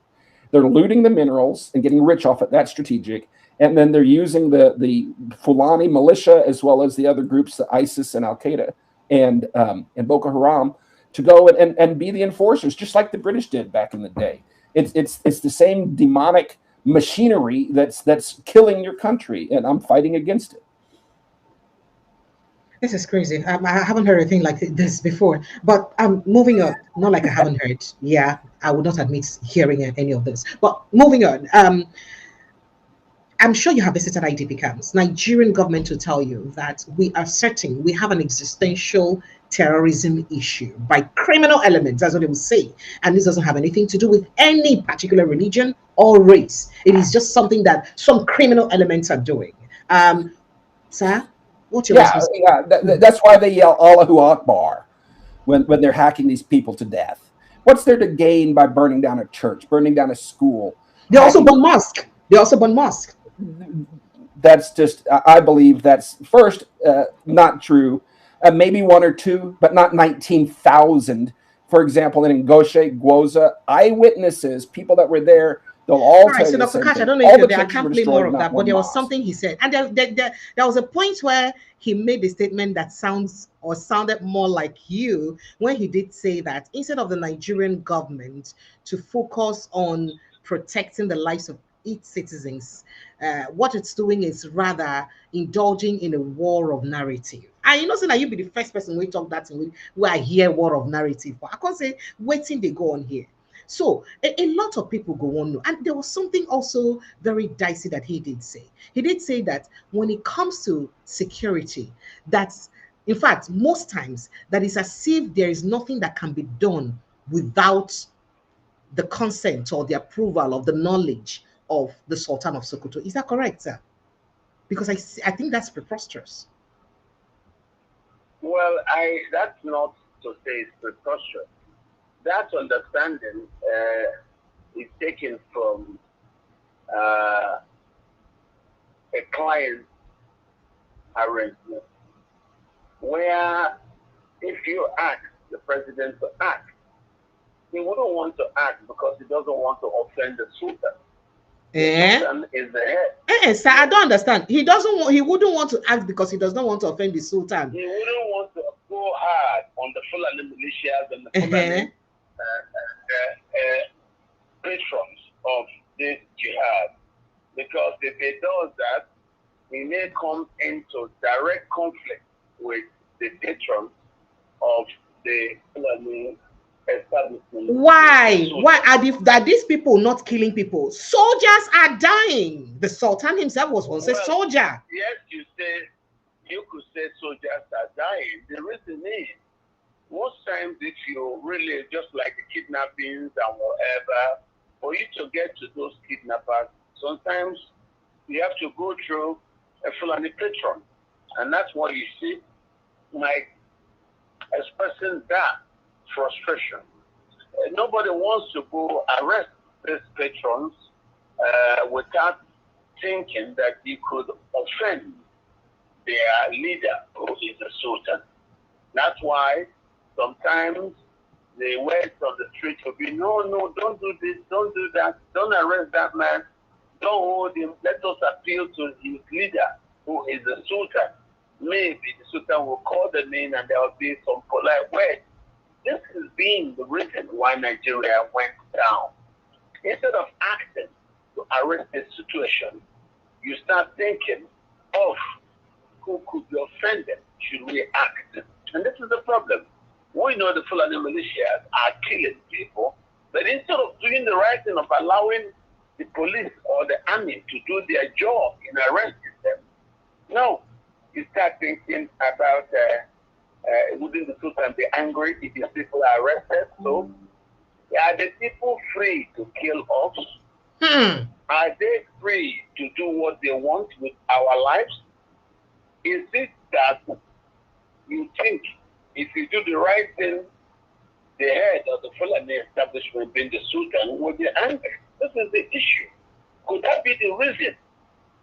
They're looting the minerals and getting rich off it. That's strategic. And then they're using the Fulani militia as well as the other groups, the ISIS and Al-Qaeda and Boko Haram, to go and be the enforcers, just like the British did back in the day. It's the same demonic machinery that's killing your country, and I'm fighting against it. This is crazy. I haven't heard anything like this before. But moving on. Not like I haven't heard. Yeah, I would not admit hearing any of this. But moving on. I'm sure you have visited IDP camps. Nigerian government will tell you that we are certain we have an existential terrorism issue by criminal elements. That's what they will say. And this doesn't have anything to do with any particular religion or race. It is just something that some criminal elements are doing. Sir, what's your response? That's why they yell Allahu Akbar when they're hacking these people to death. What's there to gain by burning down a church, burning down a school? They also burn mosque. That's just, I believe that's first, not true. Maybe 1 or 2, but not 19,000. For example, in Ngoshe, Gwoza, eyewitnesses, people that were there, they'll all tell you. So Dr. Katch, I don't know if you're there. I can't play more of that, but there was something he said. And there was a point where he made a statement that sounded more like you when he did say that instead of the Nigerian government to focus on protecting the lives of its citizens, what it's doing is rather indulging in a war of narrative. And you know, so that you be the first person we talk that where I hear war of narrative. But I can't say waiting they go on here. So a lot of people go on. And there was something also very dicey that he did say. He did say that when it comes to security, that's in fact most times that is as if there is nothing that can be done without the consent or the approval of the knowledge of the Sultan of Sokoto. Is that correct, sir? Because I think that's preposterous. Well, that's not to say it's preposterous. That understanding is taken from a client arrangement, where if you ask the president to act, he wouldn't want to act because he doesn't want to offend the Sultan. Sultan is the head. Sir, I don't understand. He wouldn't want to act because he does not want to offend the Sultan. He wouldn't want to go hard on the Fulani militias and the Fulani patrons of this jihad. because if he does that, he may come into direct conflict with the patrons of the Fulani establishment. Why? Why are these people not killing people? Soldiers are dying. The Sultan himself was once a soldier. Yes, you could say soldiers are dying. The reason is, most times if you really, just like the kidnappings and whatever, for you to get to those kidnappers, sometimes you have to go through a Fulani patron. And that's why you see, like, expressing that frustration. Nobody wants to go arrest these patrons without thinking that he could offend their leader, who is the Sultan. That's why sometimes the words on the street will be, no, don't do this, don't do that, don't arrest that man, don't hold him, let us appeal to his leader, who is the Sultan. Maybe the Sultan will call the name and there will be some polite words. This has been the reason why Nigeria went down. Instead of acting to arrest the situation, you start thinking of who could be offended. Should we act? And this is the problem. We know the Fulani militias are killing people, but instead of doing the right thing of allowing the police or the army to do their job in arresting them, no, you start thinking about wouldn't the Sultan be angry if his people are arrested? So, are the people free to kill us? Are they free to do what they want with our lives? Is it that you think if you do the right thing, the head of the Fulani establishment, being the Sultan, will be angry? This is the issue. Could that be the reason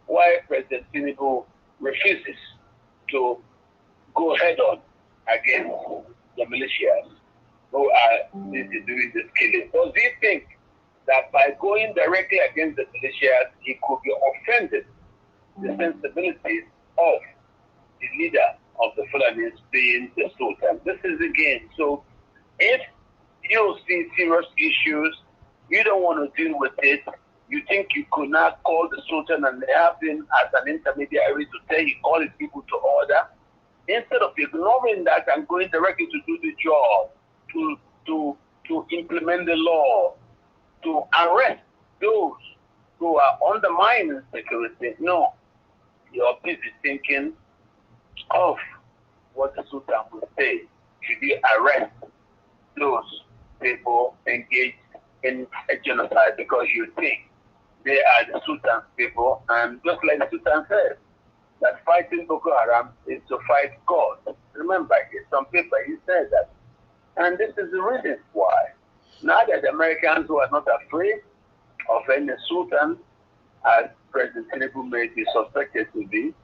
why President Tinubu refuses to go head on against the militias who are doing this killing? Does he think that by going directly against the militias, he could be offended the sensibilities of the leader of the Fulanis being the Sultan? This is the game. So if you see serious issues, you don't want to deal with it, you think you could not call the Sultan and have him as an intermediary to say he call his people to order, instead of ignoring that and going directly to do the job, to implement the law, to arrest those who are undermining security. No, you're busy thinking of what the Sultan would say. Should you arrest those people engaged in a genocide because you think they are the Sultan's people? And just like the Sultan said, that fighting Boko Haram is to fight God. Remember, it's on paper, he said that. And this is the reason why. Now that the Americans, who are not afraid of any Sultan, as President Tinubu may be suspected to be,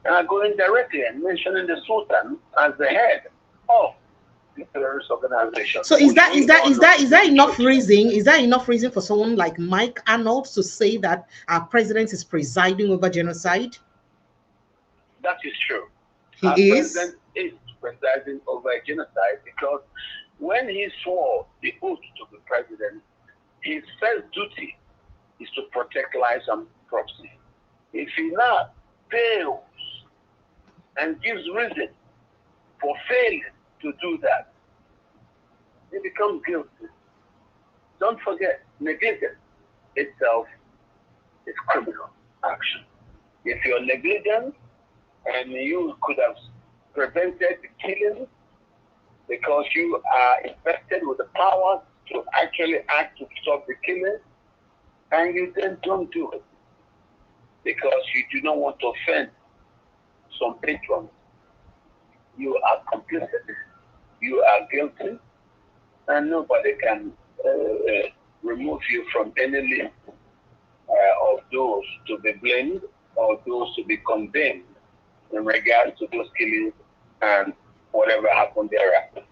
are going directly and mentioning the Sultan as the head of the terrorist organization. So is that enough reason? Is that enough reason for someone like Mike Arnold to say that our president is presiding over genocide? That is true. He our is. President is presiding over a genocide because when he swore the oath to be president, his first duty is to protect lives and property. If he now fails and gives reason for failing to do that, he becomes guilty. Don't forget, negligence itself is criminal action. If you're negligent and you could have prevented the killing because you are invested with the power to actually act to stop the killing, and you then don't do it because you do not want to offend some patrons, you are complicit, you are guilty, and nobody can remove you from any list of those to be blamed or those to be condemned in regards to those killings and whatever happened thereafter.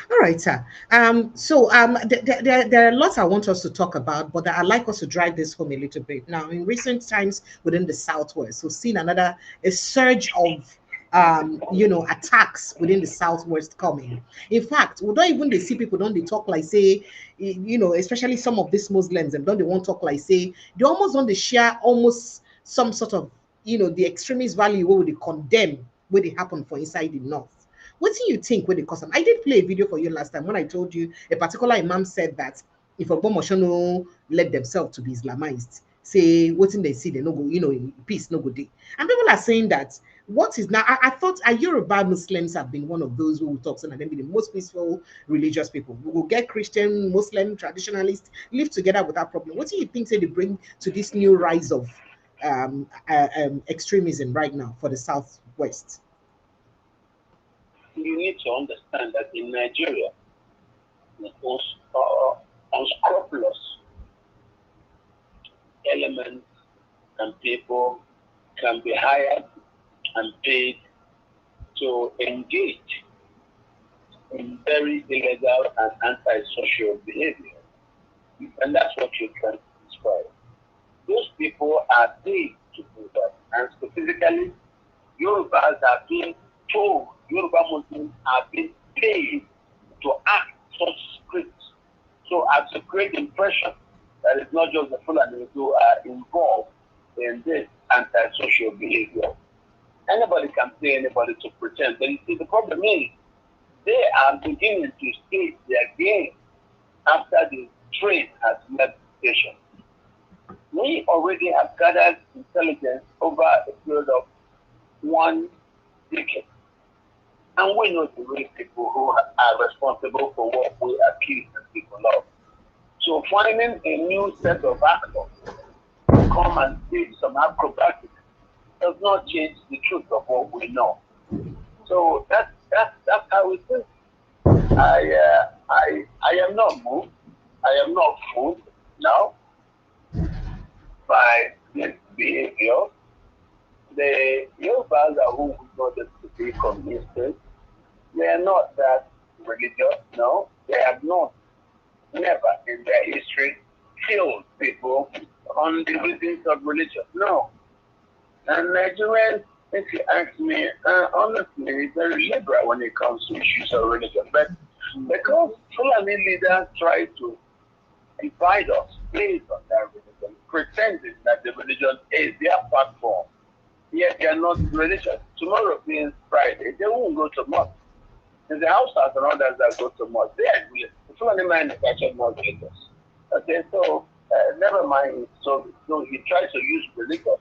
All right, sir. There are lots I want us to talk about, but I'd like us to drive this home a little bit. Now, in recent times within the Southwest, we've seen a surge of attacks within the southwest coming. In fact, we don't even they see people don't they talk like say, especially some of these Muslims and don't they want to talk like say they almost don't they share almost some sort of the extremist value where they condemn where they happen for inside the north. What do you think when they cause them? I did play a video for you last time when I told you a particular imam said that if a Moshano let themselves to be Islamized, say what in they see, they no go, peace no go day. And people are saying that what is now, I thought Yoruba Muslims have been one of those who will talk and then be the most peaceful religious people. We will get Christian, Muslim, traditionalists, live together without problem. What do you think say they bring to this new rise of extremism right now for the Southwest? You need to understand that in Nigeria, the most unscrupulous elements and people can be hired and paid to engage in very illegal and antisocial behavior. And that's what you're trying to describe. Those people are paid to do that. And specifically, Yorubas are being told, Yoruba Muslims are being paid to act such scripts so as to create the impression that it's not just the Fulani who are involved in this antisocial behavior. Anybody can pay anybody to pretend. But you see, the problem is they are beginning to stage their game after the train has left the station. We already have gathered intelligence over a period of 1 decade. And we know the real people who are responsible for what we accuse the people of. So finding a new set of actors to come and do some acrobatics does not change the truth of what we know. So that's how it is. I am not moved. I am not fooled now by this behavior. The Yorubas are who we know them to be communistas. They are not that religious, no. They have not, never in their history, killed people on the reasons of religion, no. And Nigerians, if you ask me, honestly, very liberal when it comes to issues of religion. But because Fulani leaders try to divide us based on that religion, pretending that the religion is their platform, yet they are not religious. Tomorrow being Friday, they won't go to mosque. In the houses and others that go to mosque, they are religious. The Fulani manufactured mosques. Okay, so never mind. So he tries to use religion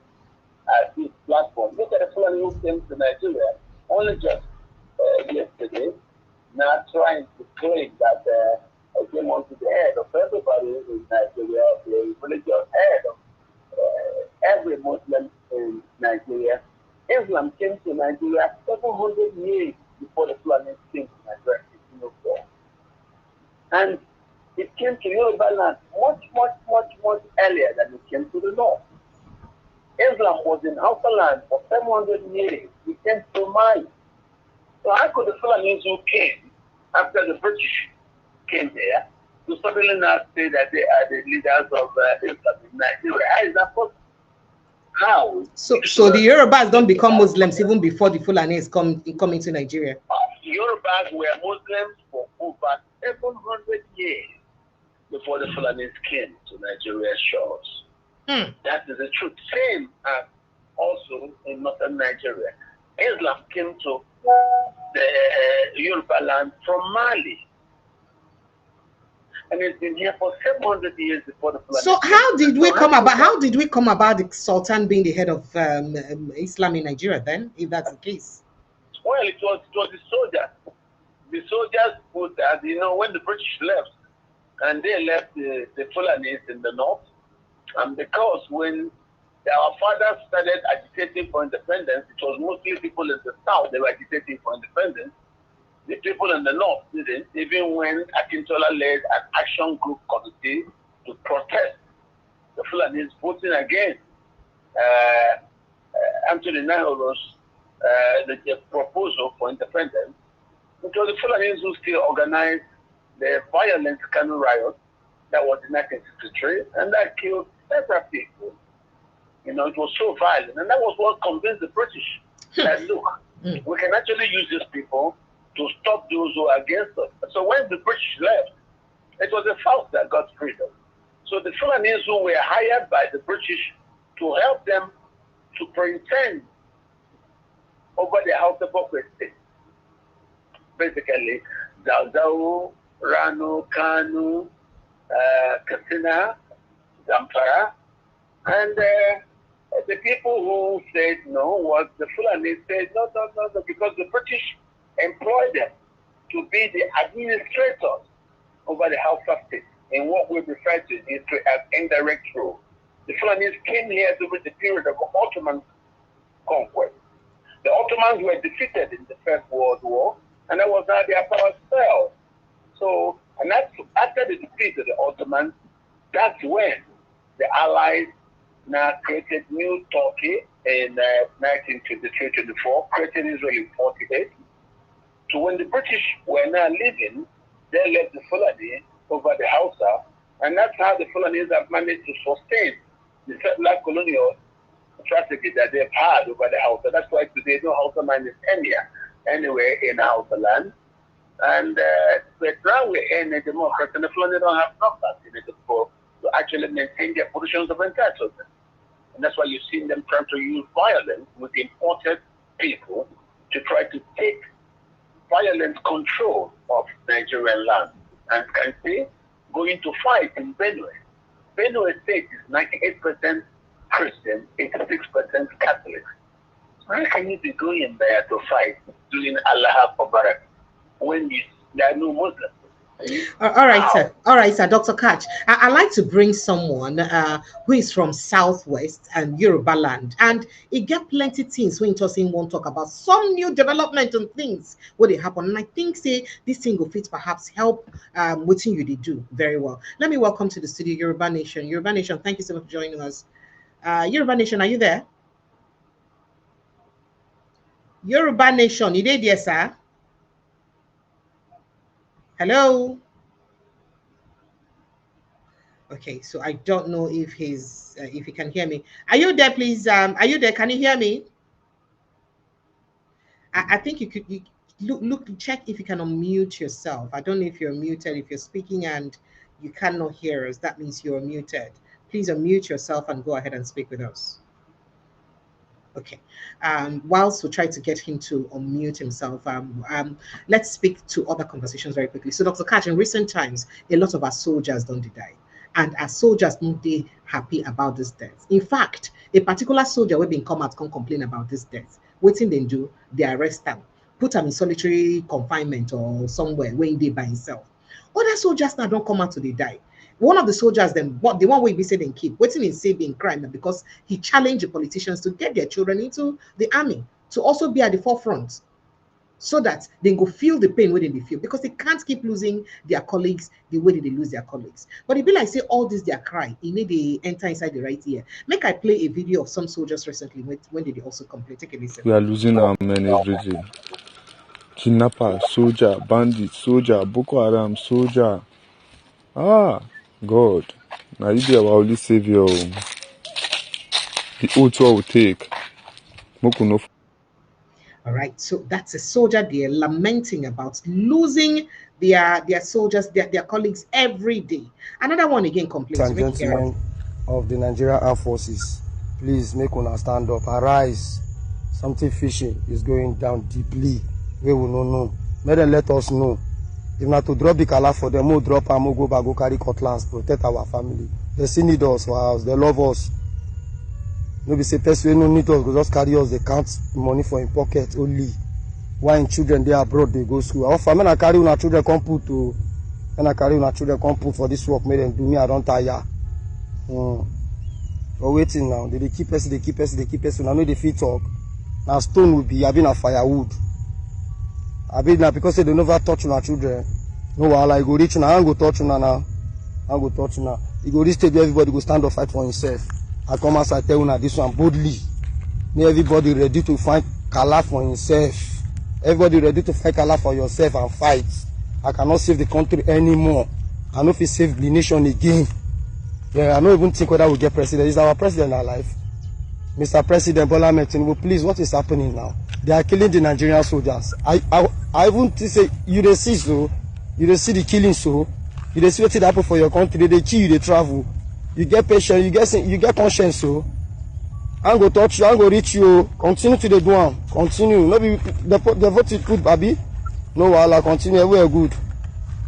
as his platform. Look at the Fulani who came to Nigeria only just yesterday, now trying to claim that came onto the head of everybody in Nigeria, the religious head of every Muslim in Nigeria. Islam came to Nigeria 700 years before the Fulani came to Nigeria in 1804. And it came to Yoruba land much earlier than it came to the north. Islam was in Hausa land for 700 years. It came to Mali. So how could the Fulanis who came after the British came there to suddenly not say that they are the leaders of Islam in Nigeria? How is that possible? How? So the Yorubas don't become Muslims even before the Fulanis come into Nigeria? Yorubas were Muslims for over 700 years before the Fulanis came to Nigeria's shores. That is the truth. Same as also in northern Nigeria. Islam came to the Yoruba land from Mali. And it's been here for 700 years before the Fulani. So how did we come about the Sultan being the head of Islam in Nigeria then, if that's the case? Well, it was the soldiers. The soldiers put that, when the British left, and they left the Fulanis in the north, and because when our fathers started agitating for independence, it was mostly people in the south that were agitating for independence. The people in the north didn't, even when Akintola led an action group committee to protest the Fulanis voting against Anthony Nairo's the proposal for independence. It was the Fulanis who still organized the violent Kanu riot that was in 1963, and that killed several people. It was so violent, and that was what convinced the British that, look, We can actually use these people to stop those who are against us. So when the British left, it was the South that got freedom. So the Fulanese who were hired by the British to help them to pretend over the House of State. Basically, Zauzau, Rano, Kanu, Katsina, Zamfara, and the people who said no was the Fulani said no, because the British employed them to be the administrators over the House of State in what we refer to in history as indirect rule. The Fulanis came here during the period of Ottoman conquest. The Ottomans were defeated in the First World War, and that was how their power fell. So, and that's after the defeat of the Ottomans, that's when the Allies now created New Turkey in 1923-24, created Israel in 48. So when the British were now leaving, they left the Fulani over the Hausa, and that's how the Fulanis have managed to sustain the settler colonial strategy that they've had over the Hausa. That's why today no Hausa man is anywhere in Hausa land. And but now we're in a democracy, and the Fulani don't have numbers in it to actually maintain their positions of entitlement. And that's why you've seen them trying to use violence with imported people to try to take violent control of Nigerian land. And can see going to fight in Benue. Benue State is 98% Christian, 86% Catholic. Why can you be going there to fight doing Allah Akbar when there are no Muslims? All right, sir. All right, sir. Dr. Katch, I'd like to bring someone who is from Southwest and Yoruba land, and it get plenty things when Tosin won't talk about some new development and things what they happen. And I think say this thing will fit perhaps help what you they do very well. Let me welcome to the studio Yoruba Nation. Yoruba Nation, thank you so much for joining us. Yoruba Nation, are you there? Yoruba Nation, you there, sir? Hello. Okay, so I don't know if if he can hear me. Are you there, please? Are you there? Can you hear me? I think you could check if you can unmute yourself. I don't know if you're muted. If you're speaking and you cannot hear us, that means you're muted. Please unmute yourself and go ahead and speak with us. Okay. Whilst we try to get him to unmute himself, let's speak to other conversations very quickly. So, Dr. Katch, in recent times, a lot of our soldiers don't die. And our soldiers not they happy about this death. In fact, a particular soldier will be come out can complain about this death. Waiting they do, they arrest him, put him in solitary confinement or somewhere when they by himself. Other soldiers now don't come out till they die. One of the soldiers, then what the one way we say they keep waiting in saving crime because he challenged the politicians to get their children into the army to also be at the forefront, so that they go feel the pain within they feel, because they can't keep losing their colleagues the way they lose their colleagues. But it be like say all this their cry, it need they enter inside the right ear. Make I play a video of some soldiers recently when did they also complain. Take a listen. We are losing our men every day. Kidnapper, soldier, bandit, soldier, Boko Haram, soldier. Ah, God. Now you be our only savior. The oath will take. All right, so that's a soldier they're lamenting about losing their soldiers, their colleagues every day. Another one again complains. Gentlemen of the Nigerian Armed Forces, please make una stand up, arise. Something fishy is going down deeply. We will not know. May them let us know. If not to drop the kala for them, we'll drop and we'll go back, go carry cutlass, protect our family. They still need us for us. They love us. Nobody say person no need us, go just carry us. They count money for in pocket only. Why in children they abroad they go school? Our family carry una children come put to, and I carry una children come put for this work. Make them do me. I don't tire. We're waiting now. They keep us. They keep us. They keep us. I know they fit talk. Now stone will be having a firewood. I be now because they never touch una children. No, I go reach now. I go touch una now. I go touch now. You go this stage everybody go stand up fight for himself. I come as I tell you this one boldly. Everybody ready to fight Kala for himself. Everybody ready to fight Kala for yourself and fight. I cannot save the country anymore. I know if we save the nation again. Yeah, I don't even think whether we get president. Is our president alive? Mr. President Bola Ahmed Tinubu, please, what is happening now? They are killing the Nigerian soldiers. I won't say you dey see so, you dey see the killing so, you dey see what happen for your country. They kill you, they travel. You get patience, you get conscience so. I'm go touch you, I'm go reach you. Continue to the do am. Continue. No be the vote is good, baby. No wahala. Continue. Everywhere good.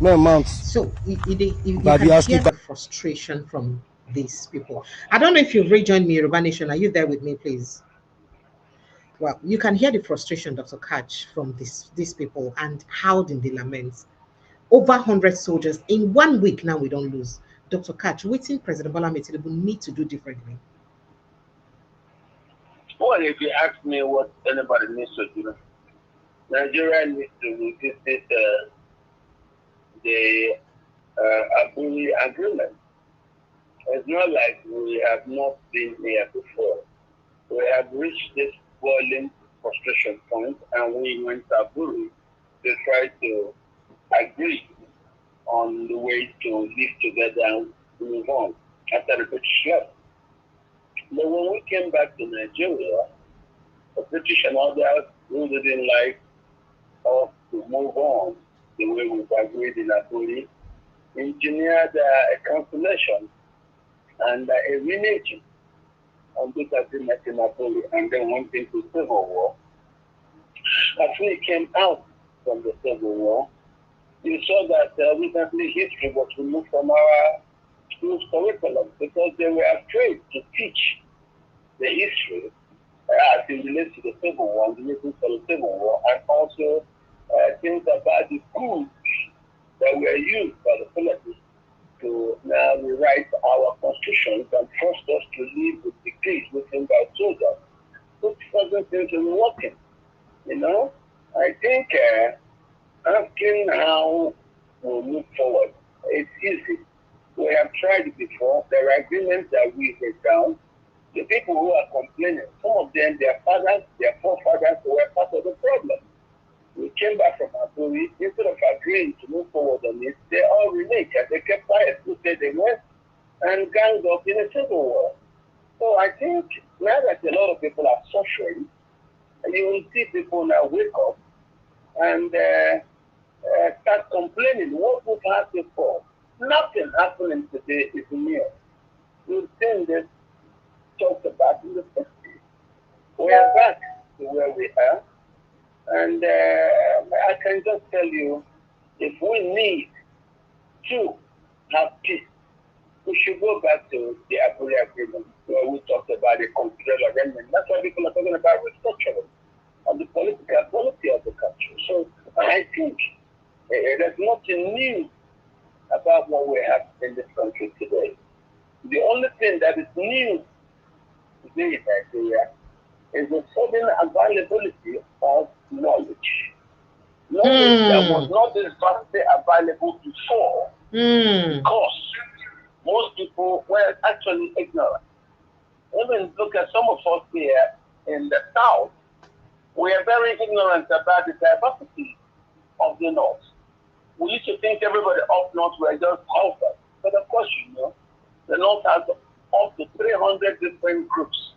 No months. So you can hear the frustration from these people. I don't know if you've rejoined me, Yoruba Nation. Are you there with me, please? Well, you can hear the frustration, Dr. Katch, from these people and howling the laments. Over 100 soldiers in 1 week now we don't lose. Dr. Katch, waiting President Bola Ahmed Tinubu need to do differently. Well, if you ask me what anybody needs to do, Nigeria needs to revisit the Aburi agreement. It's not like we have not been here before. We have reached this boiling frustration point, and we went to Aburi to try to agree on the way to live together and move on after the British left. But when we came back to Nigeria, the British and others who didn't like us to move on the way we've agreed in Aburi engineered a cancellation and a reneging on this agreement in Aburi, and then went into civil war. As we came out from the civil war, you saw that recently history was removed from our school's curriculum because they were afraid to teach the history as it relates to the Civil War, the reasons for the Civil War, and also things about the tools that were used by the Philippines to now rewrite our constitutions and force us to live with decrees written by soldiers, which doesn't seem to be working. You know, I think asking how we'll move forward, it's easy. We have tried it before. There are agreements that we break down. The people who are complaining, some of them, their fathers, their forefathers were part of the problem. We came back from Aburi, instead of agreeing to move forward on it, they all reneged and they kept quiet, who said they went and ganged up in a civil war. So I think now that a lot of people are suffering, you will see people now wake up and start complaining. What would happen for? Nothing happening today is new. We've seen this talked about in the 60s. We are back to where we are. And I can just tell you, if we need to have peace, we should go back to the Aburi Agreement, where we talked about the confederal arrangement. That's why people are talking about restructuring of the political quality of the country. So I think there's nothing new about what we have in this country today. The only thing that is new today in Nigeria is the sudden availability of knowledge. Knowledge that was not this vastly available before because most people were actually ignorant. Even look at some of us here in the South, we are very ignorant about the diversity of the North. We used to think everybody up north were just cultures. But of course, you know, the North has up to 300 different groups,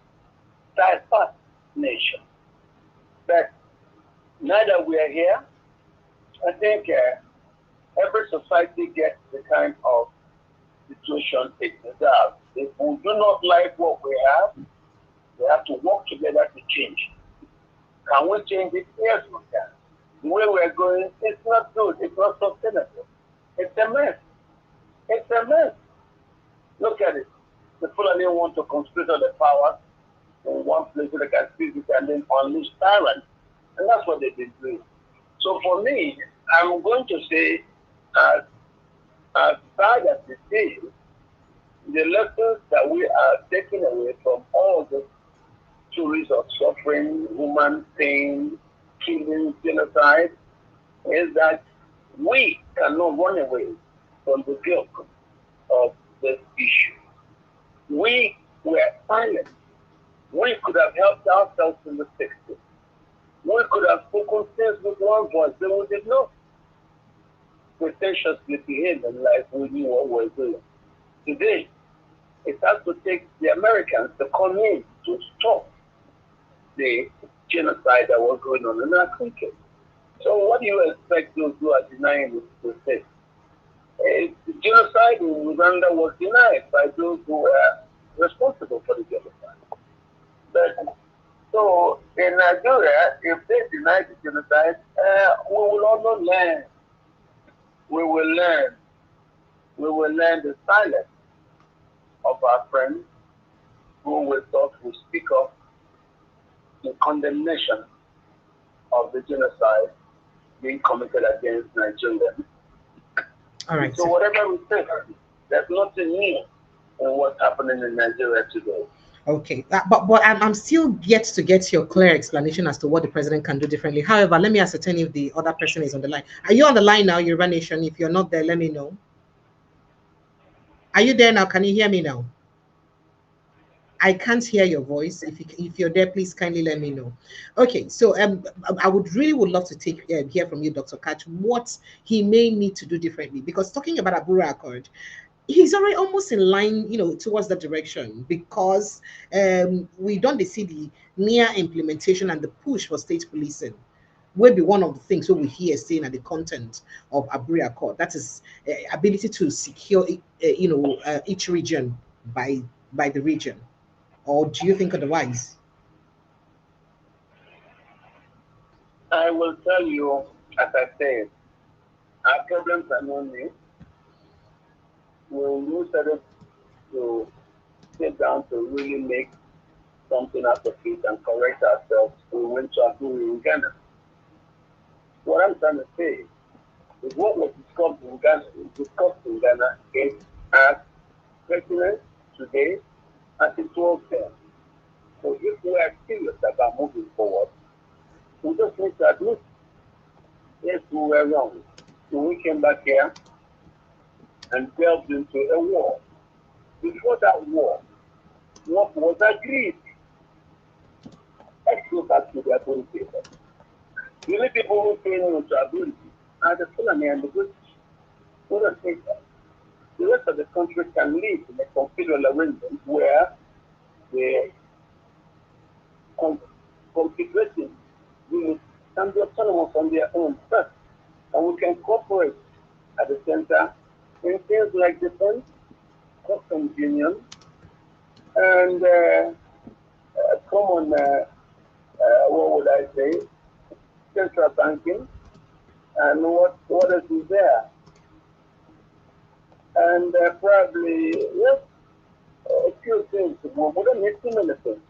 diverse nations. But now that we are here, I think every society gets the kind of situation it deserves. If we do not like what we have to work together to change. Can we change it? Yes, we can. The way we're going, it's not good. It's not sustainable. It's a mess. It's a mess. Look at it. The Fulani want to concentrate on the power in one place so they can seize it and then unleash tyrants. And that's what they've been doing. So for me, I'm going to say, as bad as it is, the lessons that we are taking away from all the stories of suffering, human pain, killing, genocide, is that we cannot run away from the guilt of this issue. We were silent. We could have helped ourselves in the 60s. We could have spoken things with one voice, but we did not. Pretentiously behaving like we knew what we were doing. Today, it has to take the Americans to come in to stop the genocide that was going on in our country. So what do you expect those who are denying it to say? The genocide in Uganda was denied by those who were responsible for the genocide. But so in Nigeria, if they deny the genocide, we will also learn. We will learn. We will learn the silence of our friends who will talk, will speak up in condemnation of the genocide being committed against Nigerians. All right. So whatever we say, there's nothing new in what's happening in Nigeria today. Okay, but I'm still yet to get your clear explanation as to what the president can do differently. However, let me ascertain if the other person is on the line. Are you on the line now, Yoruba Nation? If you're not there, let me know. Are you there now? Can you hear me now? I can't hear your voice. If you're there, please kindly let me know. Okay, so I would love to hear from you, Dr. Katch, what he may need to do differently, because talking about Abura Accord, he's already almost in line, towards that direction, because we don't see the near implementation and the push for state policing will be one of the things we hear saying at the content of Abura Accord. That is ability to secure, each region by the region. Or do you think otherwise? I will tell you, as I said, our problems are not new. When we started to sit down to really make something out of it and correct ourselves, we went to Abu in Ghana. What I'm trying to say is what was discussed in Ghana is as pertinent today as it was then. So if we are serious about moving forward, we just need to admit, yes, we were wrong. So we came back here and delved into a war. Before that war, what was agreed? Let's go back to the Aburi paper. The only people who say no to Aburi are the Fulani and the British. We don't think that. The rest of the country can live in a confederal arrangement where the confederating units can be autonomous on their own first, and we can cooperate at the center in things like defense, customs union, and common, what would I say, central banking, and what else is there? And probably, yes, a few things. We don't need too many things.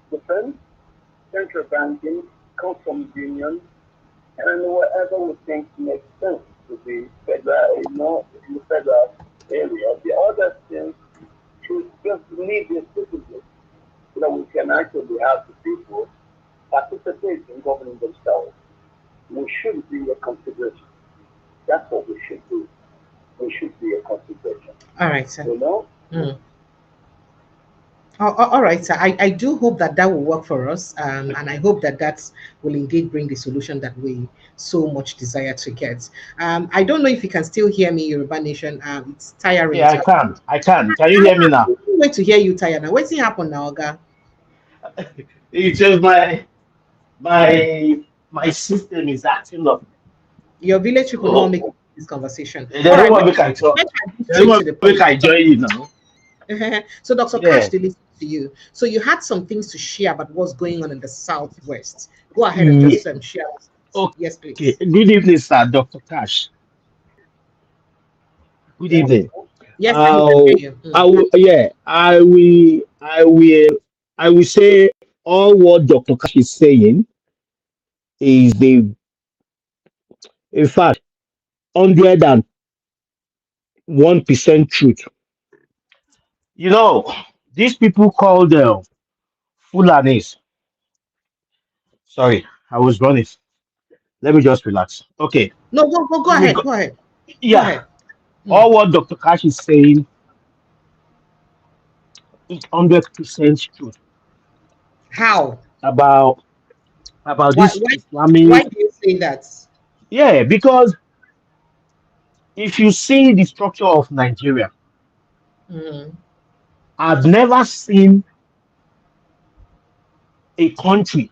Defense, central banking, customs union, and whatever we think makes sense to be federal, in the federal area. The other things should just leave the citizens so that we can actually have the people participate in governing themselves. We should be a consideration. That's what we should do. We should be a consideration. All right, sir. Mm. All right, sir. I do hope that will work for us, and I hope that will indeed bring the solution that we so much desire to get. I don't know if you can still hear me, Yoruba Nation. It's tiring. Yeah, I can. I can. Can you hear me now? Wait to hear you tired now. What's happened now, Oga? It's just my system is acting up. Your village people don't make Oh, this conversation. they All don't right, want me to talk. They don't straight to want the me point. to join you now. So, Dr. Yeah. Katch, to listen to you. So, you had some things to share about what's going on in the Southwest. Go ahead and Yeah. just share. Yes, Okay. please. Good evening, sir, Dr. Cash. Good evening. Yes, sir, he can hear you. Yeah, I will say all what Dr. Cash is saying is in fact, 101% truth. You know, these people called Fulanis. Sorry, I was running. Let me just relax. Okay. No, go We ahead. got, Go ahead. Go yeah, ahead. Hmm. all what Dr. Cash is saying is 100% truth How? about Why? this Why? Why Islamic. do you say that? Yeah, because if you see the structure of Nigeria, Hmm. I've never seen a country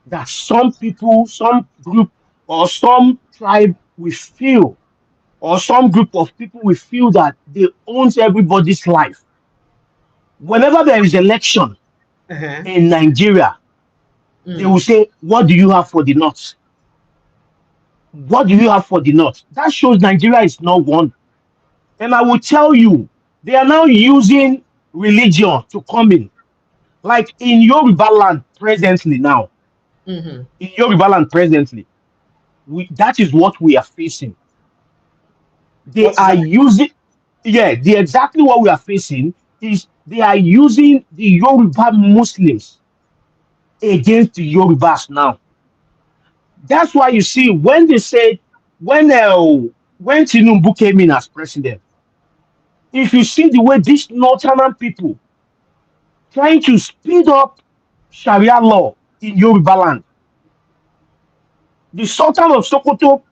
that some people, some group, or some tribe will feel, or some group of people will feel that they owns everybody's life. Whenever there is election Uh-huh. in Nigeria, they will Mm. say, "What do you have for the North? What do you have for the North?" That shows Nigeria is not one. And I will tell you, they are now using religion to come in. Like in Yoruba land presently now, Mm-hmm. in Yoruba land presently, that is what we are facing. They What is are that? using, yeah, the exactly what we are facing is they are using the Yoruba Muslims against the Yorubas now. That's why you see when they said when Tinubu came in as president, if you see the way these northern people trying to speed up Sharia law in Yoruba land, the Sultan of Sokoto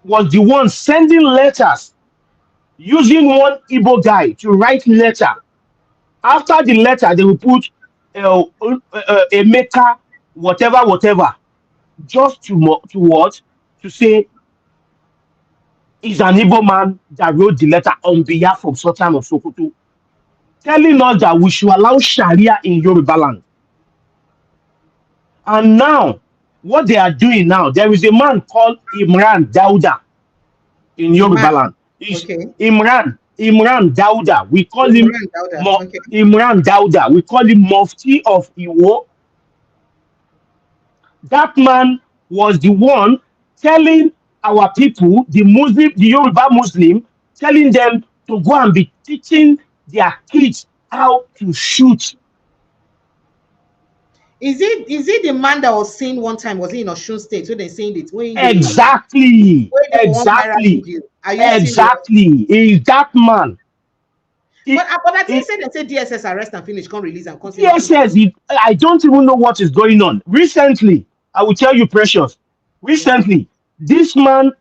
was the one sending letters using one Igbo guy to write letter. After the letter, they will put Emeka, whatever, whatever, just to what? To say is an Igbo man that wrote the letter on behalf of Sultan of Sokoto, telling us that we should allow Sharia in Yoruba land. And now, what they are doing now, there is a man called Imran Dauda in Yoruba Imam. land. Is Okay. Imran Dauda. We call him Imran Dauda. Okay. Imran Dauda. We call him Mufti of Iwo. That man was the one telling our people, the Yoruba Muslim, telling them to go and be teaching their kids how to shoot. Is it the man that was seen one time? Was he in Osun State? So they saying it Exactly, when they want viral exactly, video. Are you serious? exactly. Is that man? But I think It, say they say DSS arrest and finish, can't release and can't say nothing DSS, happen. I don't even know what is going on. Recently, I will tell you, Precious. Okay. Recently, this man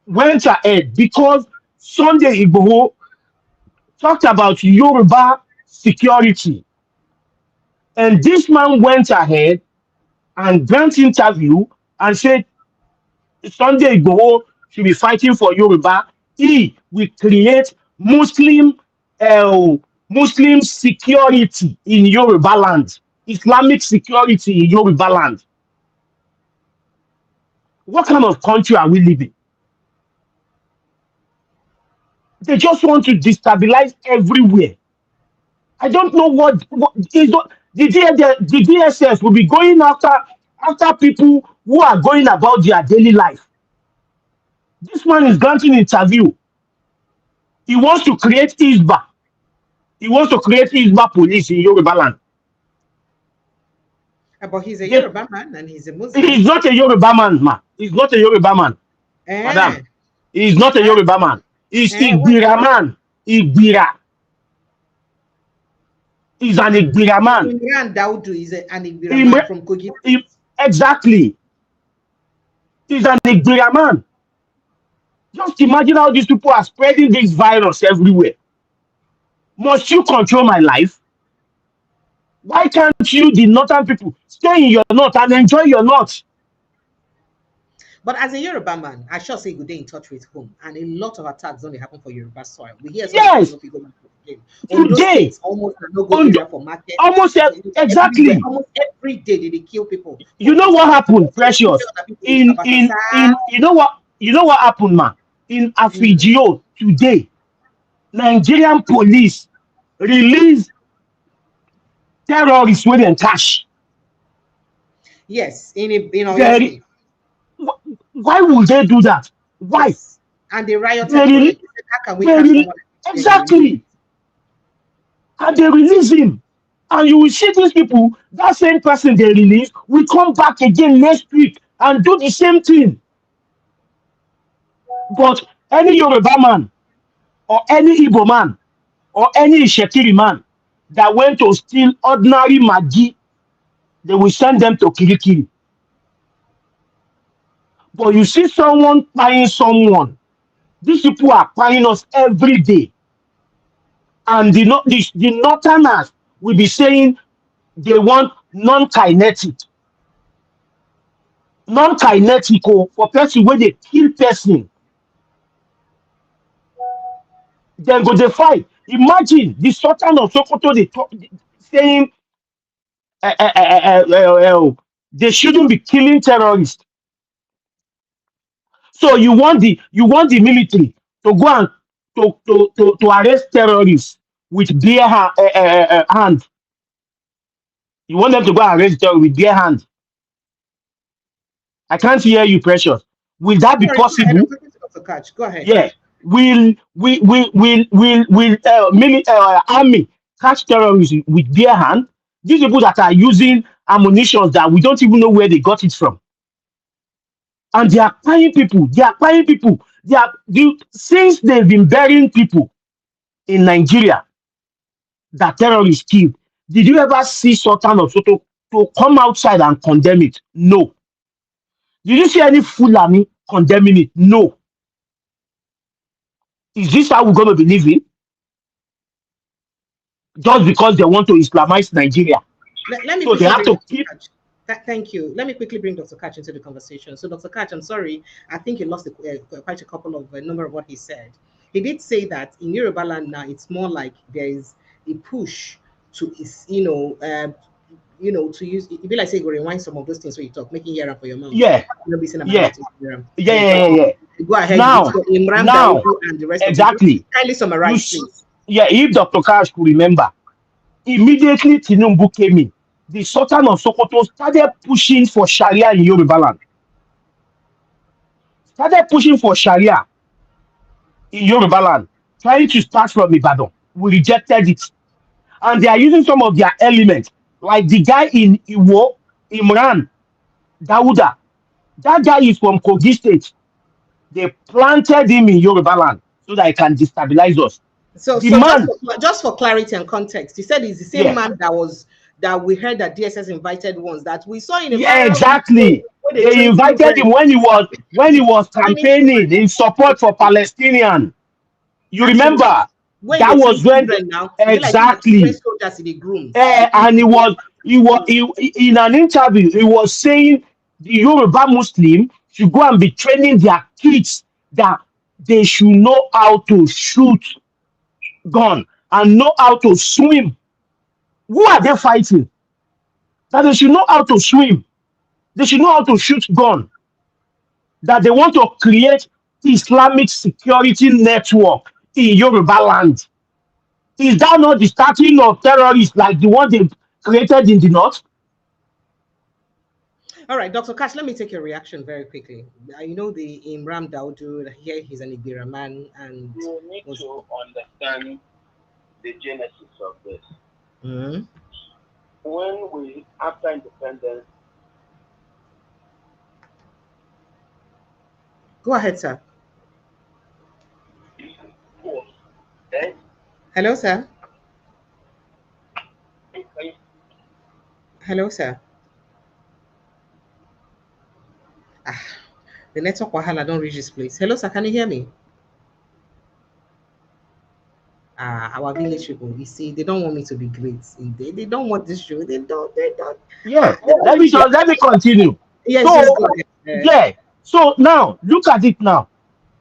went ahead because Sunday Igboho talked about Yoruba security. And this man went ahead and grant interview and said Sunday Igboho should be fighting for Yoruba. He will create uh, Muslim security in Yoruba land, Islamic security in Yoruba land. What kind of country are we living? They just want to destabilize everywhere. I don't know what is the DSS will be going after people who are going about their daily life. This man is granting interview. He wants to create ISBA. He wants to create ISBA police in Yoruba land. But he's a Yes, Yoruba man and he's a Muslim. he's not a Yoruba man, man. He's not a Yoruba man, Eh, madam. He's not a eh, Yoruba man. He's Igbira what? man. Igbira. He's an Igbira man. Imran Daudu is an Igbira man Imre- from Kogi. exactly. He's an Igbira man. Just imagine how these people are spreading this virus everywhere. Must you control my life? Why can't you, the northern people, stay in your north and enjoy your north? But as a Yoruba man, I shall say good day in touch with home. And a lot of attacks only happen for Yoruba soil. We hear some Yes, of people complain. On those today, states, almost a no-go on area for market. almost Everywhere, exactly. almost every day they kill people. You know what happened, Precious? People In you know what happened, man? In Mm. Afigio today, Nigerian police release terrorists with them cash. Yes, in Oyo They, State. why would they do that? Why? Yes. And they They, rioted for rele- it. They said, how can we they catch rele- someone and they release him? exactly, and they release him. And you will see these people, that same person they release, will come back again next week and do the same thing. But any Yoruba man or any Igbo man or any Ishekiri man that went to steal ordinary Maggi, they will send them to Kirikiri. But you see someone buying someone, these people are buying us every day. And the Northerners will be saying they want non-kinetic. Non-kinetic for person wey dey kill person. Then go dey fight. Imagine the Sultan of Sokoto dey talk, saying they shouldn't be killing terrorists. So you want the military to go and to arrest terrorists with bare hand. You want them to go and arrest terrorists with bare hand. I can't hear you, Precious. Will that be Sorry, go ahead. I'm possible? talking to Dr. Katch. Go ahead. Yeah. Will army catch terrorists with bare hand? These people that are using ammunition that we don't even know where they got it from, and they are buying people. They are buying people. Since they've been burying people in Nigeria that terrorists killed. Did you ever see Sultan of Soto to come outside and condemn it? No. Did you see any Fulani condemning it? No. Is this how we're going to be living? Just because they want to Islamize Nigeria. Let me So they have to keep. Thank you. Let me quickly bring Dr. Katch into the conversation. So, Dr. Katch, I'm sorry, I think you lost quite a couple of number of what he said. He did say that in Yoruba land now, it's more like there is a push to, to use. It be like say go rewind some of those things where you talk, making hearing for your mouth. Yeah. Yeah. Go ahead. Now, and the rest exactly. Of kindly summarize, please. Yeah, if Dr. Katch could remember, immediately Tinubu came in, the Sultan of Sokoto started pushing for Sharia in Yoruba land. Started pushing for Sharia in Yoruba land, trying to start from Ibadan. We rejected it. And they are using some of their elements, like the guy in Iwo, Imran Dauda. That guy is from Kogi State. They planted him in Yoruba land so that he can destabilize us. So just for clarity and context, he said he's the same man that we heard that DSS invited once that we saw in a exactly. They invited him when he was campaigning in support for Palestinian. You remember? That was when exactly. And he was in an interview. He was saying the Yoruba Muslim should go and be training their kids that they should know how to shoot gun and know how to swim. Who are they fighting? That they should know how to swim. They should know how to shoot gun. That they want to create Islamic security network in Yoruba land. Is that not the starting of terrorists like the one they created in the north? All right, Dr. Katch, let me take your reaction very quickly. You know the Imran Daudu, here he's an Ibira man, and you need to understand the genesis of this. Mm-hmm. When we, after independence, go ahead, sir. Okay. Hello, sir. Hello, sir. The network wahala don't reach this place. Hello, sir. Can you hear me? Our village people, you see, they don't want me to be great. They don't want this show. They don't. Yeah. Let me continue. Yes. Yeah. So now look at it now.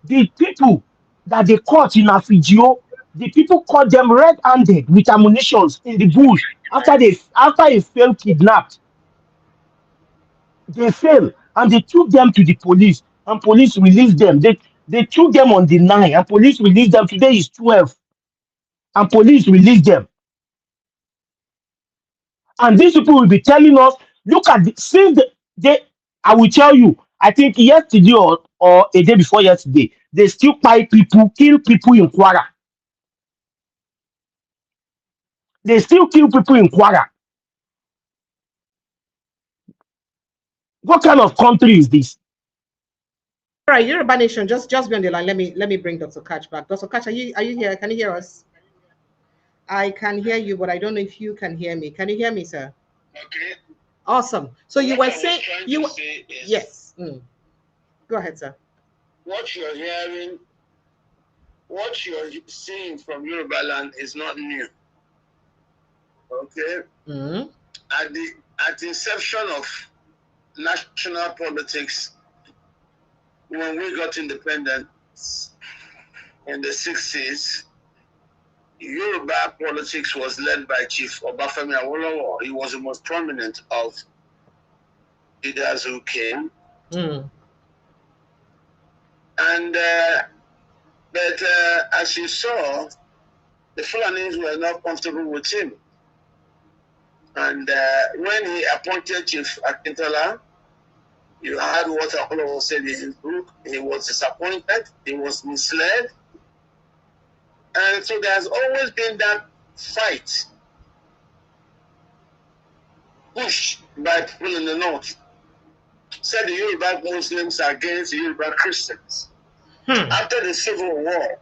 The people that they caught in Afigio, the people caught them red-handed with ammunition in the bush after a failed kidnapped. They failed and they took them to the police and police released them. They took them on the 9 and police released them. Today is 12 and police released them. And these people will be telling us, look at I will tell you, I think yesterday or a day before yesterday, they still kill people in Kwara. They still kill people in Kwara. What kind of country is this? All right, Yoruba Nation, just be on the line. Let me bring Dr. Katch back. Dr. Katch, are you here? Can you hear us? I can hear you, but I don't know if you can hear me. Can you hear me, sir? Okay. Awesome. So you were saying yes. Go ahead, sir. What you're hearing, what you're seeing from Yoruba land is not new. Okay. Mm-hmm. At the at the inception of national politics, when we got independence in the 60s, Yoruba politics was led by Chief Obafemi Awolowo. He was the most prominent of leaders who came. Mm. And but as you saw, the Fulanis were not comfortable with him. And when he appointed Chief Akintola, you heard what Awolowo said in his book. He was disappointed. He was misled. And so there's always been that fight pushed by people in the north. Said the Yoruba Muslims against the Yoruba Christians. After the Civil War,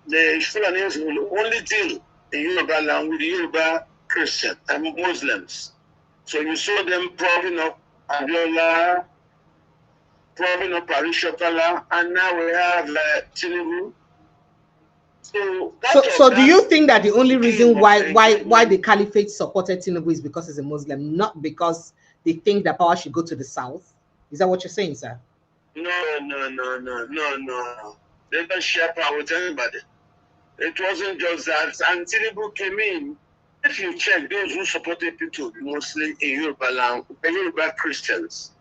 the Fulanis will only deal in Yoruba land with the Yoruba Christians and Muslims. So you saw them propping up Abiola, propping up Arishokala, and now we have Tinubu. So do you think that the only reason why the caliphate supported Tinubu is because he's a Muslim, not because they think that power should go to the south? Is that what you're saying, sir? No. They don't share power with anybody. It wasn't just that. And Tinubu came in. If you check, those who supported People mostly in Yoruba land, Yoruba Christians,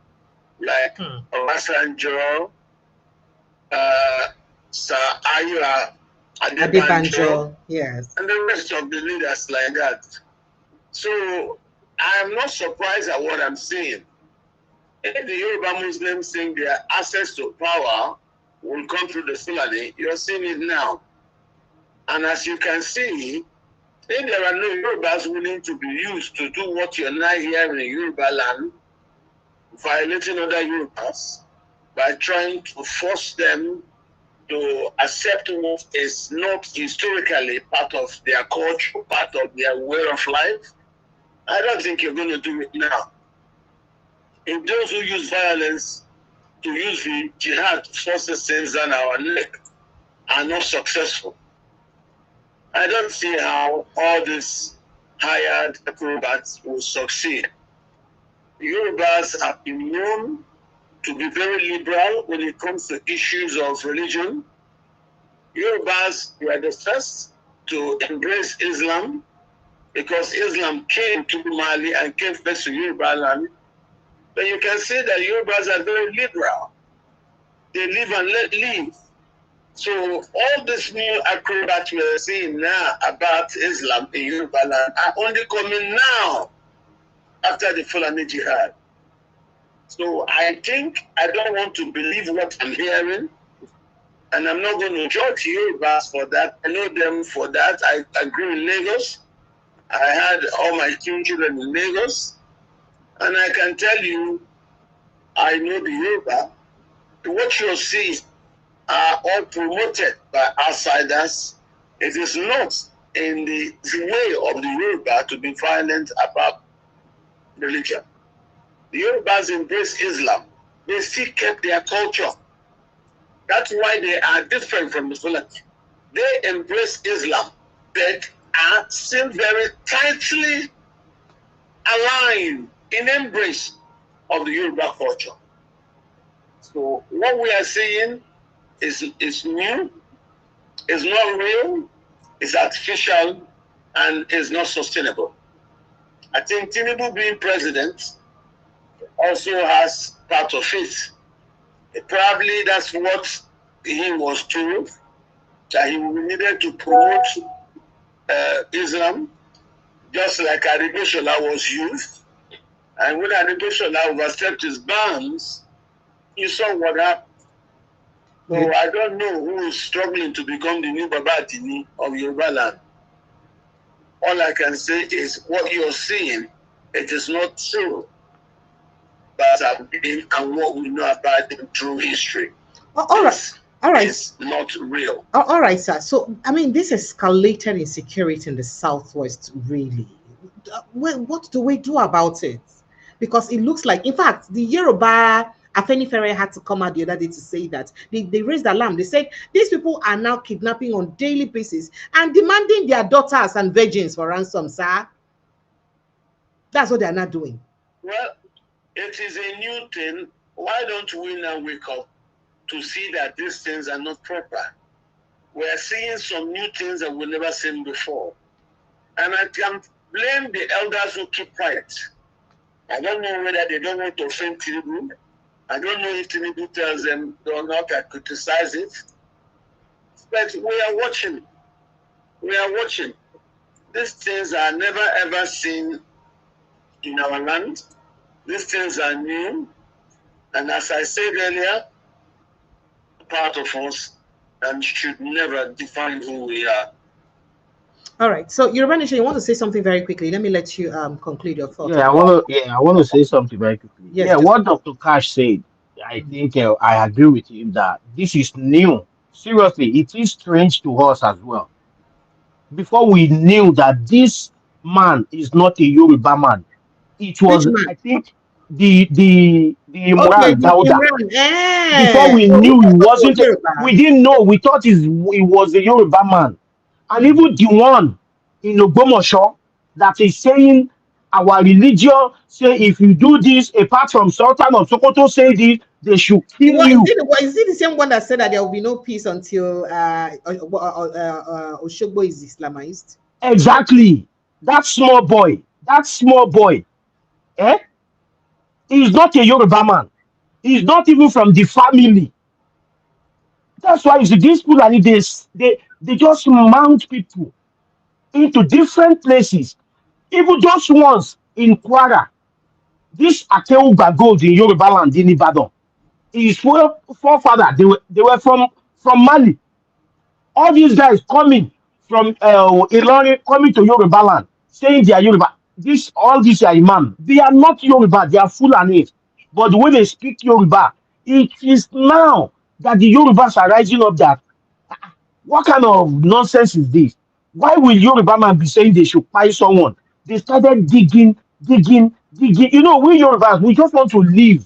like Obasanjo, Sir Ayo Adebanjo, yes, and the rest of the leaders like that. So I'm not surprised at what I'm seeing. If the Yoruba Muslims think their access to power will come through the Fulani, you're seeing it now. And as you can see, if there are no Yorubas willing to be used to do what you're now hearing in Yoruba land, violating other Yorubas by trying to force them to accept what is not historically part of their culture, part of their way of life, I don't think you're going to do it now. If those who use violence to use the jihad to force the things on our neck are not successful, I don't see how all these hired acrobats will succeed. The Yorubas have been known to be very liberal when it comes to issues of religion. Yorubas were the first to embrace Islam because Islam came to Mali and came first to Yoruba land. But you can see that Yorubas are very liberal. They live and let live. So all this new acrobats we're seeing now about Islam in Yoruba land are only coming now after the Fulani Jihad. So I think I don't want to believe what I'm hearing, and I'm not going to judge Yorubas for that. I know them for that. I grew in Lagos. I had all my children in Lagos, and I can tell you, I know the Yoruba. What you're seeing are all promoted by outsiders. It is not in the way of the Yoruba to be violent about religion. The Yorubas embrace Islam. They still kept their culture. That's why they are different from the Fulani. They embrace Islam, but are still very tightly aligned in embrace of the Yoruba culture. So what we are seeing is new, is not real, is artificial, and is not sustainable. I think Tinubu being president also has part of it. Probably that's what he was told, that he needed to promote Islam, just like Adebanjo was used. And when Adebanjo overstepped his bounds, you saw what happened. So I don't know who is struggling to become the new Baba Atini of Yoruba land. All I can say is what you're seeing, it is not true. But and what we know about them through history. All right. It's not real. All right, sir. So, I mean, this escalated insecurity in the Southwest, really. What do we do about it? Because it looks like, in fact, the Yoruba Afenifere had to come out the other day to say that. They raised alarm. They said these people are now kidnapping on daily basis and demanding their daughters and virgins for ransom, sir. That's what they're not doing. Well, it is a new thing. Why don't we now wake up to see that these things are not proper? We are seeing some new things that we've never seen before. And I can blame the elders who keep quiet. I don't know whether they don't want to offend Tinubu. I don't know if Tinubu tells them or not. I criticize it. But we are watching. We are watching. These things are never ever seen in our land. These things are new. And as I said earlier, part of us and should never define who we are. All right. So, Yoruba Nation, you want to say something very quickly? Let me let you conclude your thoughts. Yeah, I want to say something very quickly. Yes, Yeah, just what Dr. Cash said, I think I agree with him that this is new. Seriously, it is strange to us as well. Before we knew that this man is not a Yoruba man, it which was, man? I think, the Okay, Imran the Dauda. Imran. Before Eh. we So he knew he was not wasn't, Yoruba. we didn't know. We thought he was a Yoruba man. And even the one in Ogbomoso that is saying our religion say if you do this, apart from Sultan of Sokoto say this, they should kill you. Is it the same one that said that there will be no peace until Oshogbo is Islamized? Exactly. That small boy, eh? He's not a Yoruba man. He's not even from the family. That's why you see these people and they just mount people into different places. Even just once in Kwara, this Akeugba gold in Yoruba land in Ibadan, his forefather, they were from Mali. All these guys coming from Ilorin, coming to Yoruba land, saying they are Yoruba. All these are Imam. They are not Yoruba, they are Fulani. But the way they speak Yoruba, it is now that the Yorubas are rising up that what kind of nonsense is this? Why will Yoruba man be saying they should buy someone? They started digging. You know, we Yorubas, we just want to live.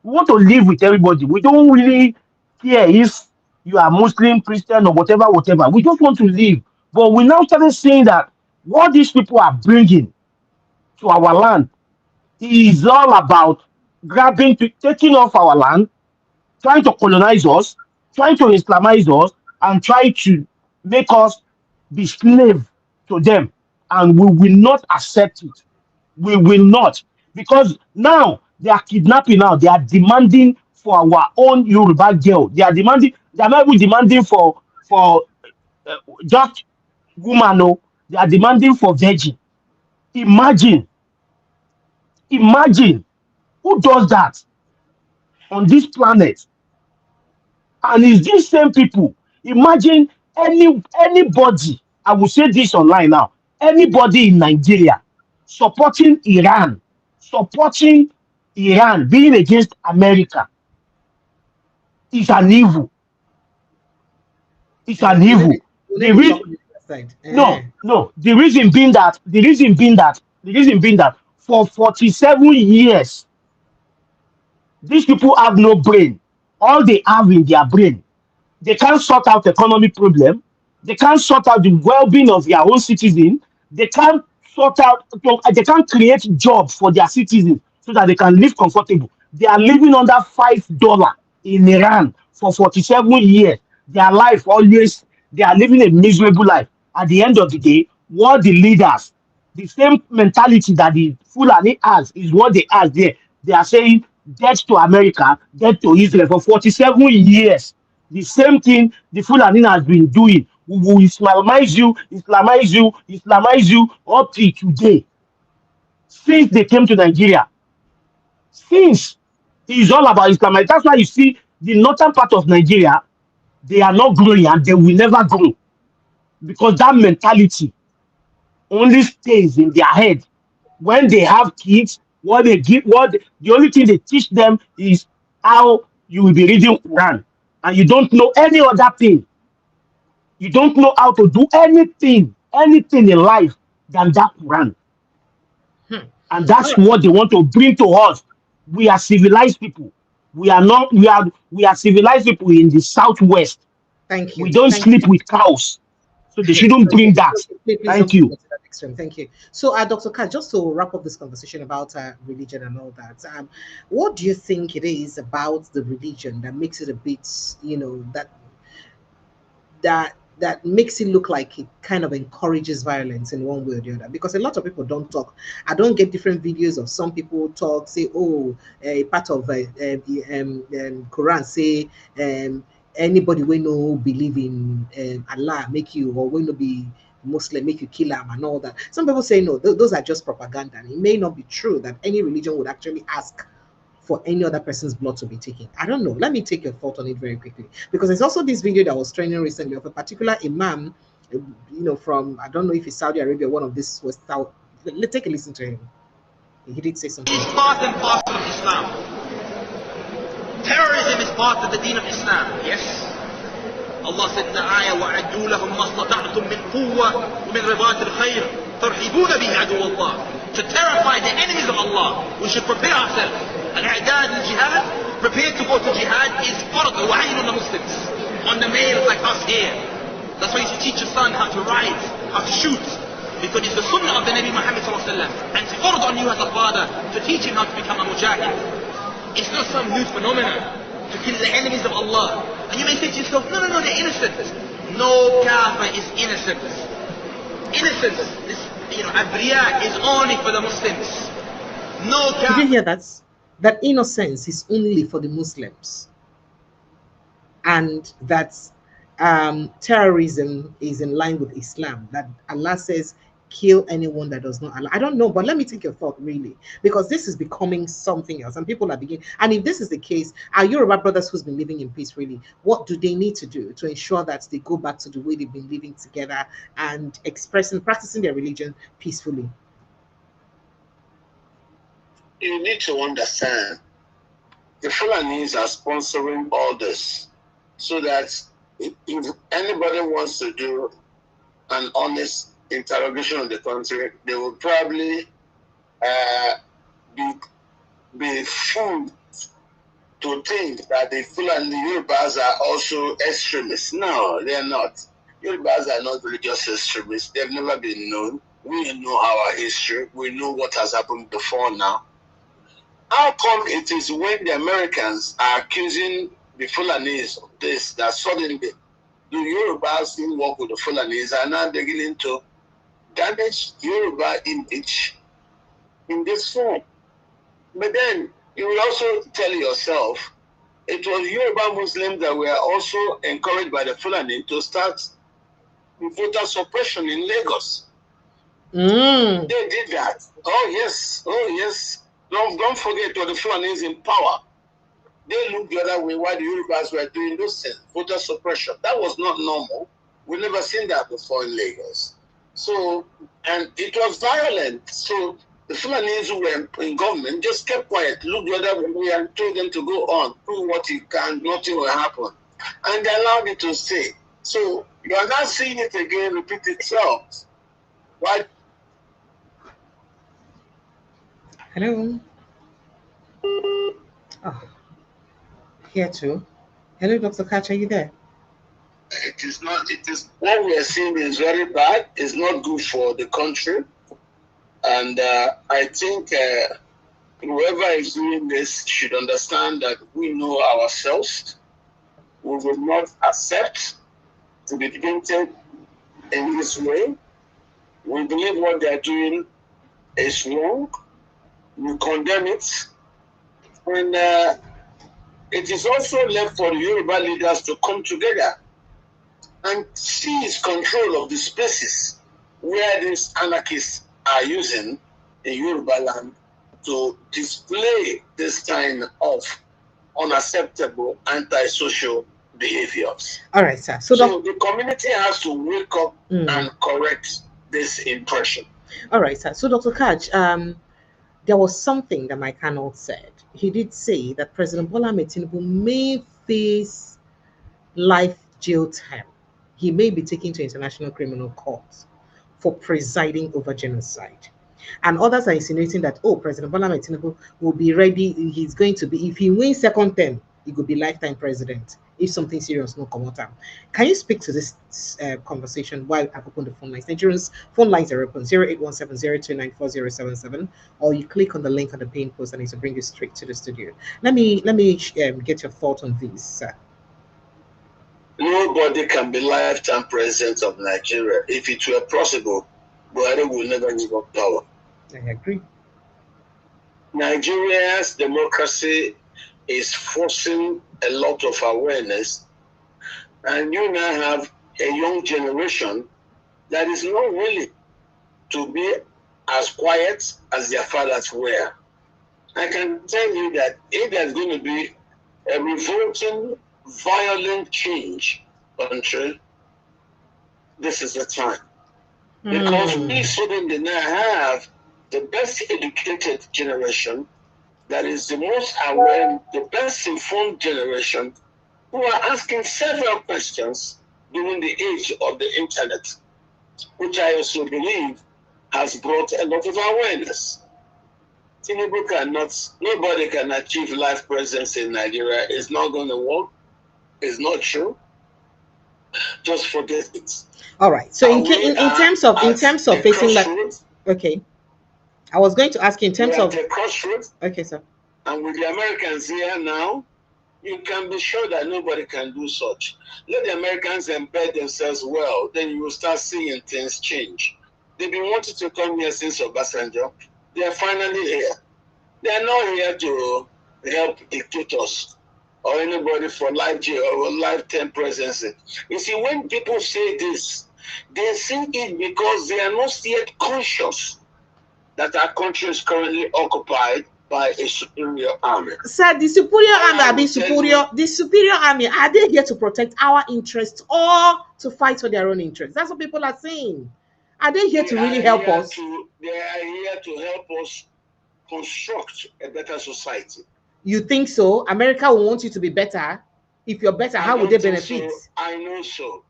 We want to live with everybody. We don't really care if you are Muslim, Christian, or whatever. We just want to live. But we now started saying that what these people are bringing to our land is all about taking off our land, trying to colonize us, trying to Islamize us, and try to make us be slave to them. And we will not accept it. We will not. Because now they are kidnapping now. They are demanding for our own Yoruba girl. They are not even demanding for just woman. No, they are demanding for virgin. Imagine, imagine who does that on this planet. And it's these same people. Imagine anybody, I will say this online now, anybody in Nigeria supporting Iran being against America is an evil. It's an evil. The reason, no, no, the reason being that for 47 years, these people have no brain. All they have in their brain, they can't sort out economic problem. They can't sort out the well-being of their own citizens. They can't they can't create jobs for their citizens so that they can live comfortable. They are living under $5 in Iran for 47 years. Their life always, they are living a miserable life. At the end of the day, what the leaders, the same mentality that the Fulani has is what they have there. They are saying death to America, death to Israel for 47 years. The same thing the Fulani has been doing. We will Islamize you up to today. Since they came to Nigeria, since it's all about Islam. That's why you see the northern part of Nigeria, they are not growing and they will never grow because that mentality only stays in their head. When they have kids, the only thing they teach them is how you will be reading Quran, and you don't know any other thing. You don't know how to do anything in life than that Quran. And that's what they want to bring to us. We are civilized people. We are not, we are civilized people in the southwest. Thank you. We don't sleep with cows. So they shouldn't bring that. Thank you. Excellent, thank you. So, Dr. Katch, just to wrap up this conversation about religion and all that, what do you think it is about the religion that makes it a bit, that makes it look like it kind of encourages violence in one way or the other? Because a lot of people don't talk. I don't get different videos of some people talk, say, oh, a part of the Quran say, anybody we know believe in Allah make you, or we know be Muslim make you kill them and all that. Some people say no, those are just propaganda. And it may not be true that any religion would actually ask for any other person's blood to be taken. I don't know. Let me take your thought on it very quickly, because there's also this video that was trending recently of a particular imam, from, I don't know if it's Saudi Arabia, one of this was South. Let's take a listen to him. He did say something. It's part and parcel of Islam. Terrorism is part of the deen of Islam. Yes. Allah said in the ayah, وَعَدُّوا لَهُمْ مَا اسْتَطَعْتُم مِّن قُوَّةٍ وَمِنْ رِبَاطِ الْخَيْرِ تَرْهِبُونَ بِهِ عَدُوَّ اللَّهِ. To terrify the enemies of Allah, we should prepare ourselves. Al-i'dad al-jihad, prepared to go to jihad, is fard wa ayn on the Muslims, on the males like us here. That's why you should teach your son how to ride, how to shoot, because it's the sunnah of the Nabi Muhammad sallallahu alaihi wasallam, and it's fard on you as a father to teach him how to become a mujahid. It's not some new phenomenon to kill the enemies of Allah. And you may say to yourself, no, they're innocent. No kafir is innocent. Innocence, this, abriya is only for the Muslims. No kafir. Did you hear that? That innocence is only for the Muslims, and that terrorism is in line with Islam. That Allah says, kill anyone that does not allow. I don't know, but let me take your thought really, because this is becoming something else, and people are beginning. And if this is the case, our Yoruba brothers who's been living in peace, really, what do they need to do to ensure that they go back to the way they've been living together and practicing their religion peacefully? You need to understand the Fulanis are sponsoring all this, so that if anybody wants to do an honest interrogation of the country, they will probably be fooled to think that the Fulani Yorubas are also extremists. No, they are not. Yorubas are not religious extremists. They've never been known. We know our history. We know what has happened before now. How come it is when the Americans are accusing the Fulanis of this, that suddenly the Yorubas didn't work with the Fulanis and now beginning to damage Yoruba image in this form? But then you will also tell yourself, it was Yoruba Muslims that were also encouraged by the Fulani to start voter suppression in Lagos. They did that. Oh yes. Don't forget, what the Fulanis in power, they looked the other way while the Yorubas were doing those things, voter suppression. That was not normal. We've never seen that before in Lagos. So, and it was violent. So the Fulanis who were in government just kept quiet, looked the other way and told them to go on, do what you can, nothing will happen. And they allowed it to stay. So you are now seeing it again repeat itself. Why? Hello. Oh, here too. Hello, Dr. Katch, are you there? It is not. It is what we are seeing is very bad. It's not good for the country, and I think whoever is doing this should understand that we know ourselves. We will not accept to be painted in this way. We believe what they are doing is wrong. We condemn it, and it is also left for the Yoruba leaders to come together and seize control of the spaces where these anarchists are using in Yoruba land to display this kind of unacceptable antisocial behaviors. All right, sir. So the community has to wake up and correct this impression. All right, sir. So Dr. Katch, there was something that Mike Arnold said. He did say that President Bola Ahmed Tinubu may face life jail time. He may be taken to International Criminal Court for presiding over genocide. And others are insinuating that, oh, President Bola Ahmed Tinubu will be ready. He's going to be, if he wins second term, he could be lifetime president if something serious no come out. Can you speak to this conversation while I've opened the phone lines? Nigerians phone lines are open 0817029477, or you click on the link on the pin post and it will bring you straight to the studio. Let me get your thought on this, sir. Nobody can be lifetime president of Nigeria. If it were possible, Buhari will never give up power. I agree. Nigeria's democracy is forcing a lot of awareness, and you now have a young generation that is not willing to be as quiet as their fathers were. I can tell you that if there's going to be a revolting, violent change country, this is the time. Because we suddenly now have the best educated generation, that is the most aware, the best informed generation, who are asking several questions during the age of the internet, which I also believe has brought a lot of awareness. Tinubu nobody can achieve life presidency in Nigeria. It's not going to work. It's not true. Just forget it. All right. So in terms of facing that, okay. I was going to ask you in terms of the crossroads. Okay, sir. And with the Americans here now, you can be sure that nobody can do such. Let the Americans embed themselves well, then you will start seeing things change. They've been wanting to come here since Obasanjo. They are finally here. They are not here to help dictators or anybody for life or lifetime presidency. You see, when people say this, they say it because they are not yet conscious that our country is currently occupied by a superior army. Sir, the superior army are being superior. The superior army, are they here to protect our interests or to fight for their own interests? That's what people are saying. Are they here to really help us? They are here to help us construct a better society. You think so? America will want you to be better. If you're better, how would they benefit? So. I know so.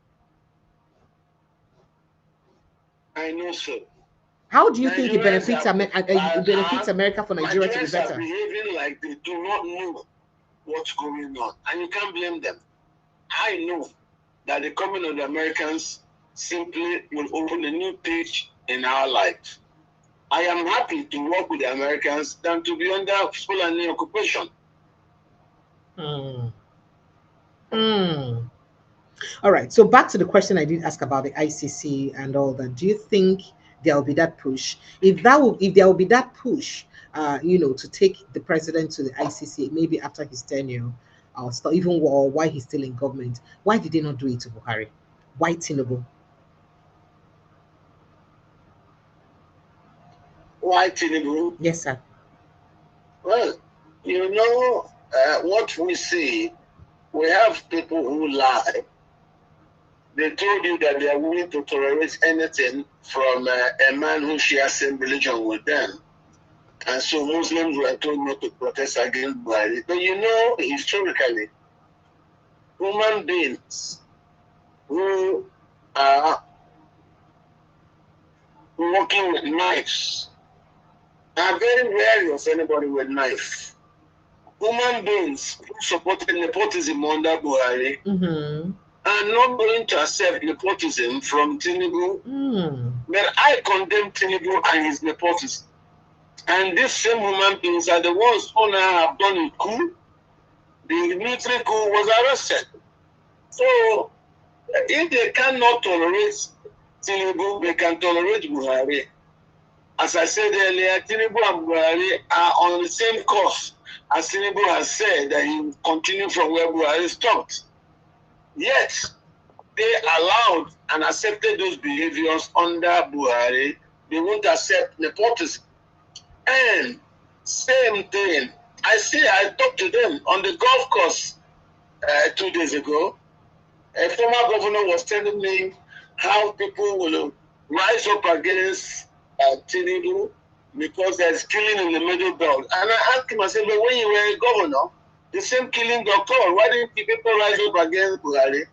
I know so. How do you think it benefits America for Nigeria to be better? Are behaving like they do not know what's going on, and you can't blame them. I know that the coming of the Americans simply will open a new page in our life. I am happy to work with the Americans than to be under Fulani occupation. All right. So back to the question I did ask about the ICC and all that. Do you think there will be that push? If there will be that push, to take the president to the ICC, maybe after his tenure, or even while he's still in government, why did they not do it to Buhari? Why Tinubu? Why Tinubu? Yes, sir. Well, what we see, we have people who lie. They told you that they are willing to tolerate anything from a man who shares same religion with them. And so Muslims were told not to protest against Buhari. But historically, human beings who are working with knives are very wary of anybody with knife. Human beings who supported nepotism under Buhari are not going to accept nepotism from Tinubu. But I condemn Tinubu and his nepotism. And these same human beings are the ones who now have done a coup. The military coup was arrested. So if they cannot tolerate Tinubu, they can tolerate Buhari. As I said earlier, Tinubu and Buhari are on the same course, as Tinubu has said that he will continue from where Buhari stopped. Yet, they allowed and accepted those behaviors under Buhari. They won't accept nepotism. And same thing, I talked to them on the golf course 2 days ago. A former governor was telling me how people will rise up against Tinubu because there's killing in the middle belt. And I asked him, I said, but when you were a governor, the same killing occurred. Why didn't people rise up against Buhari?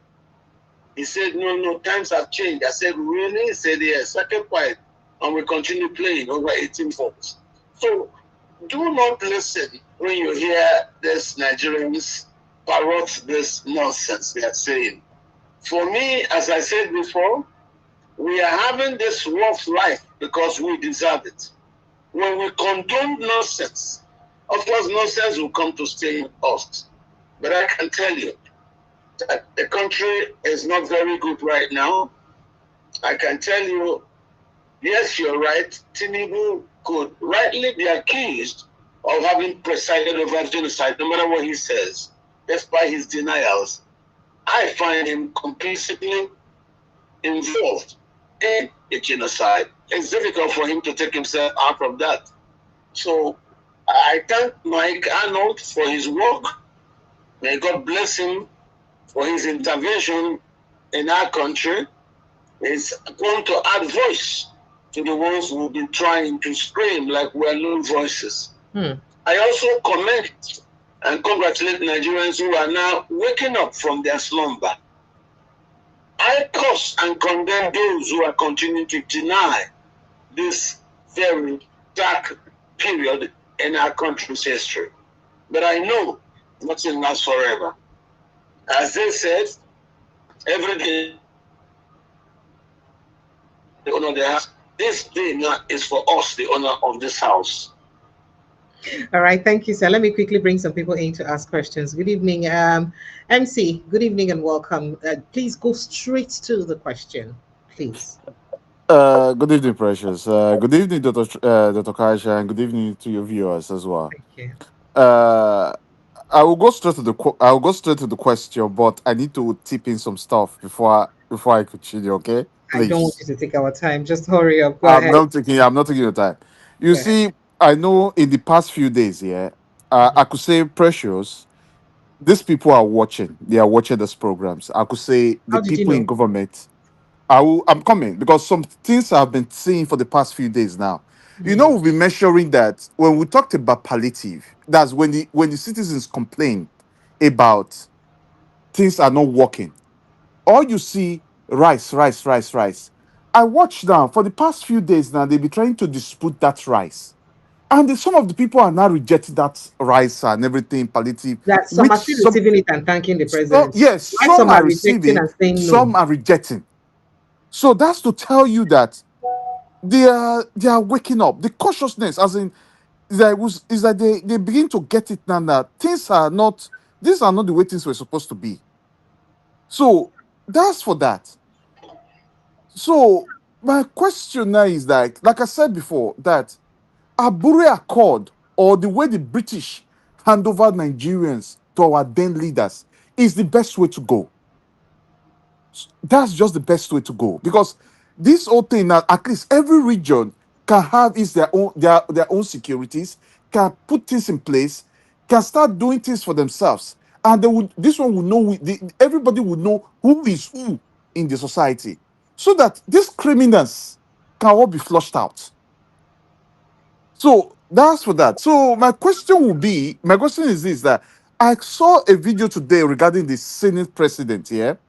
He said, no, times have changed. I said, really? He said, yes. I kept quiet. And we continue playing over 18 votes. So do not listen when you hear these Nigerians parrot this nonsense they are saying. For me, as I said before, we are having this rough life because we deserve it. When we condone nonsense, of course, nonsense will come to stay in us. But I can tell you that the country is not very good right now. I can tell you, yes, you're right. Tinubu could rightly be accused of having presided over genocide, no matter what he says, despite his denials. I find him complicitly involved in a genocide. It's difficult for him to take himself out of that. So I thank Mike Arnold for his work. May God bless him for his intervention in our country. He's going to add voice to the ones who've been trying to scream like we're lone voices. I also commend and congratulate Nigerians who are now waking up from their slumber. I curse and condemn those who are continuing to deny this very dark period in our country's history. But I know nothing lasts forever. As they said, every day the owner of the house, this day now is for us, the owner of this house. All right, thank you, sir. Let me quickly bring some people in to ask questions. Good evening, MC. Good evening and welcome. Please go straight to the question, please. Good evening, Precious. Good evening, Dr. Kaisha, and good evening to your viewers as well. Thank you. Uh, I will go straight to I will go straight to the question, but I need to tip in some stuff before I continue. Okay, I don't want please. you to take our time. Just hurry up. Go ahead. I'm not taking your time. You Go ahead. see, I know in the past few days, yeah, I could say, Precious, these people are watching. They are watching these programs. I could say the How did you people in know? government. I'm coming because some things I've been seeing for the past few days now. You know, Mm. we've been measuring that when we talked about palliative. That's when the citizens complain about things are not working. All you see, rice, rice, rice, rice. I watched now for the past few days now. They've been trying to dispute that rice, and some of the people are now rejecting that rice and everything palliative, That some which are still some, receiving it and thanking the oh, president. yes, Why some some are are rejecting receiving, and saying no? some are rejecting. So that's to tell you that they are waking up. The consciousness, as in, is that they begin to get it now that these are not the way things were supposed to be. So that's for that. So my question now is that, like I said before, that Abure Accord or the way the British hand over Nigerians to our then leaders is the best way to go. That's just the best way to go because this whole thing now, at least every region can have is their own securities, can put things in place, can start doing things for themselves, and they would this one will know everybody would know who is who in the society, so that these criminals can all be flushed out. So that's for that. So my question is this: that I saw a video today regarding the Senate president here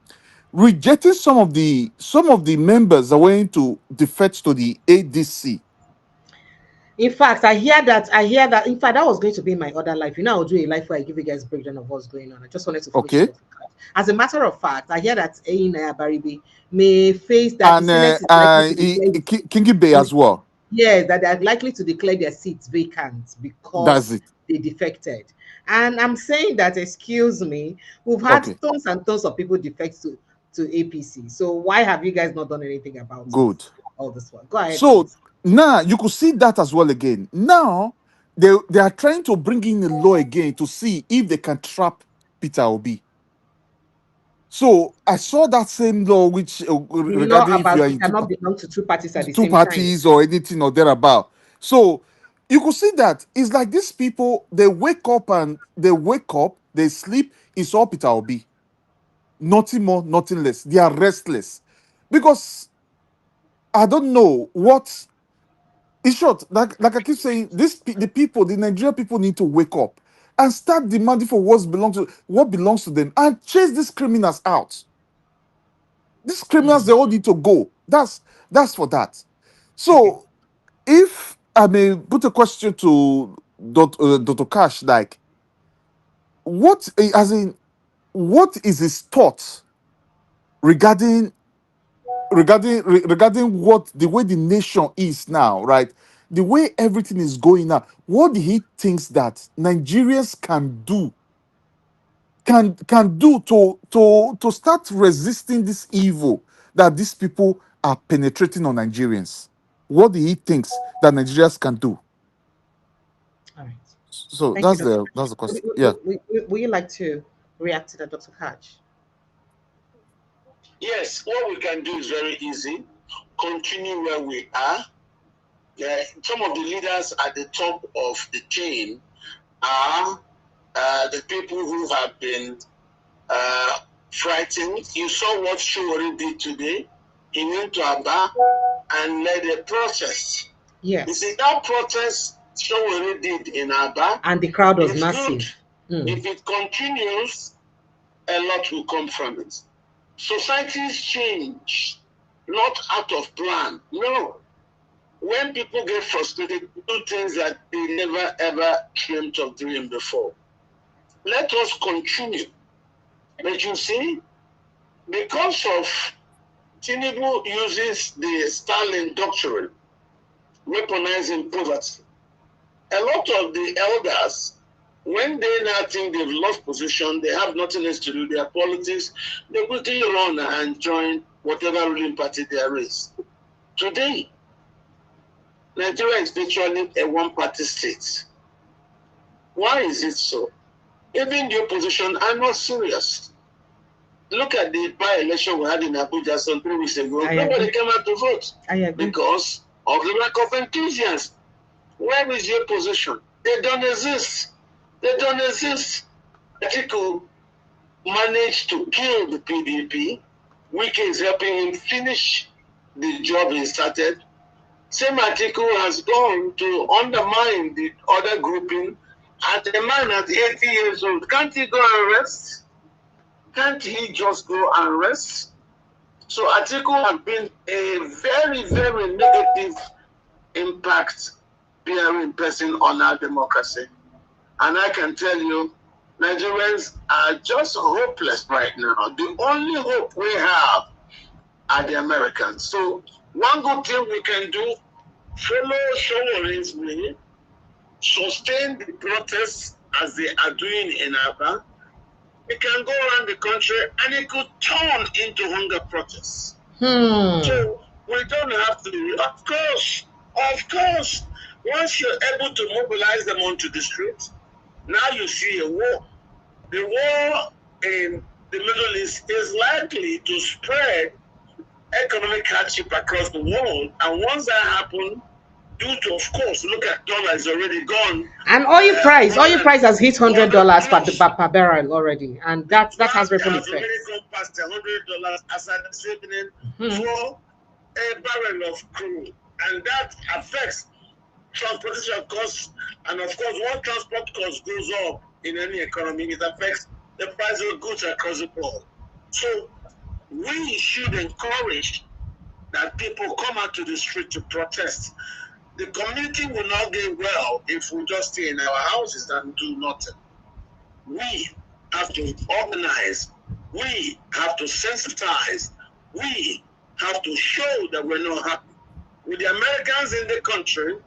rejecting some of the members that went to defect to the ADC. In fact, I hear that. I hear that. In fact, that was going to be my other life. You know, I'll do a life where I give you guys breakdown of what's going on. I just wanted to finish it Okay, off. As a matter of fact, I hear that in Baribi may face that the and Senate is likely to declare. Kingi Bay as well. Yes, that they are likely to declare their seats vacant That's because it. they defected. And I'm saying that, excuse me, we've had Okay, tons and tons of people defect to APC. So why have you guys not done anything about it? good. All this one. Go ahead, So please. now you could see that as well again. Now they are trying to bring in a law again to see if they can trap Peter Obi. So I saw that same law which Not regarding if you about are you into cannot belong to two parties at the two same time. parties or anything or thereabout. So you could see that it's like these people, they sleep, it's all Peter Obi. Nothing more, nothing less. They are restless. Because I don't know what, in short, like I keep saying, the Nigerian people need to wake up and start demanding for what belongs to them and chase these criminals out. These criminals, they all need to go. That's for that. Okay. So if I may put a question to Dr. Cash, like, what, as in, what is his thought regarding regarding what the way the nation is now, right? The way everything is going now, what he thinks that Nigerians can do to start resisting this evil that these people are penetrating on Nigerians. What he thinks that Nigerians can do. All right. So Thank you, Dr. that's the Would, question. Yeah. would you like to react to that, Dr. Katch? Yes, what we can do is very easy. Continue where we are. Some of the leaders at the top of the chain are the people who have been frightened. You saw what Showore did today. He went to Aba and led a protest. Yes. You see, that protest Showore did in Aba, and the crowd was is massive. good. If it continues, a lot will come from it. Societies change, not out of plan. No. When people get frustrated, do things that they never ever dreamt of doing before. Let us continue. But you see, because of Tinubu uses the Stalin doctrine, weaponizing poverty, a lot of the elders, when they now think they've lost position, they have nothing else to do, their politics, they quickly run and join whatever ruling party there is. Today, Nigeria is virtually a one-party state. Why is it so? Even the opposition are not serious. Look at the by-election we had in Abuja some 3 weeks ago. Nobody came out to vote because of the lack of enthusiasm. Where is your opposition? They don't exist. They don't exist. Atiku managed to kill the PDP. Wike is helping him finish the job he started. Same Atiku has gone to undermine the other grouping. And a man at 80 years old, can't he go and rest? Can't he just go and rest? So Atiku has been a very, very negative impact bearing person on our democracy. And I can tell you, Nigerians are just hopeless right now. The only hope we have are the Americans. So one good thing we can do, follow Showore's way, sustain the protests as they are doing in Aba. It can go around the country and it could turn into hunger protests. So we don't have to, of course, once you're able to mobilize them onto the streets, now you see a war. The war in the Middle East is likely to spread economic hardship across the world. And once that happens, due to, of course, look at dollar is already gone. And oil price has hit $100 per barrel already, and that has ripple effects. Already gone past $100 as at this evening for a barrel of crude, and that affects transportation costs. And of course, when transport cost goes up in any economy, it affects the price of goods across the board. So we should encourage that people come out to the street to protest. The community will not get well if we just stay in our houses and do nothing. We have to organize. We have to sensitize. We have to show that we're not happy. With the Americans in the country,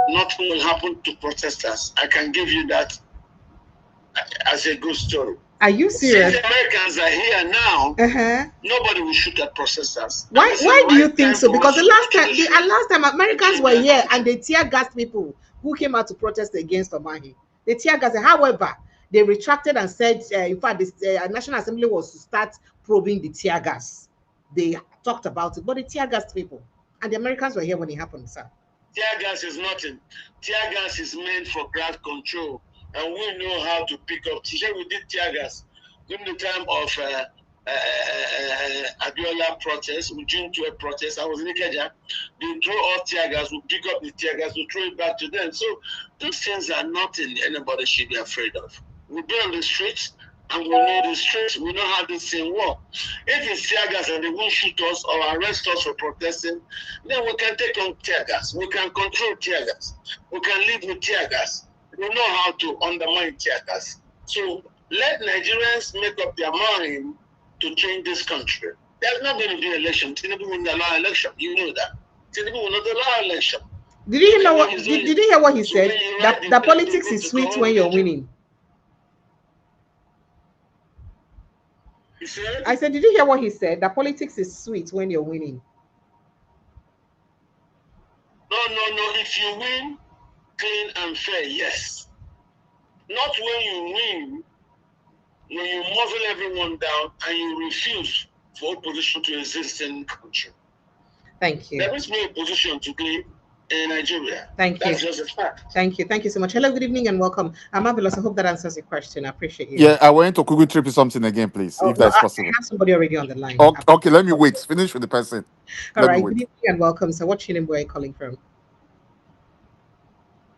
nothing will happen to protesters. I can give you that as a good story. Are you serious? Since the Americans are here now, nobody will shoot at protesters. Why do you think so? Because the last time Americans were here and they tear gassed people who came out to protest against Omahi. They tear gassed. However, they retracted and said, in fact, the National Assembly was to start probing the tear gas. They talked about it, but they tear gassed people. And the Americans were here when it happened, sir. Tear gas is nothing. Tear gas is meant for crowd control. And we know how to pick up. Today we did tear gas during the time of Abiola protest, June 12 protest. I was in Ikeja. They throw off tear gas, we pick up the tear gas, we throw it back to them. So those things are nothing anybody should be afraid of. We'll be on the streets and we know the streets, we know how this thing works. If it's tear gas and they won't shoot us or arrest us for protesting, then we can take on tear gas. We can control tear gas. We can live with tear gas. We know how to undermine tear gas. So let Nigerians make up their mind to change this country. There's not going to be election. Tinubu will not allow election. You know that. Tinubu will not allow election. Did you know what? Did you hear what he said? That politics is sweet when you're winning. He said, I said, did you hear what he said? That politics is sweet when you're winning. no. If you win, clean and fair, yes. Not when you win, when you muzzle everyone down and you refuse for opposition to exist in the country. Thank you. There is no opposition today in Nigeria. Thank you. That's just a fact. Thank you. Thank you so much. Hello, good evening and welcome. I'm Marvelous. I hope that answers your question. I appreciate you. Yeah, I want to quickly trip something again, please, if that's possible. I have somebody already on the line. Okay, let me wait. Finish with the person. All right. Good evening and welcome. So, what's your name? Where are you calling from?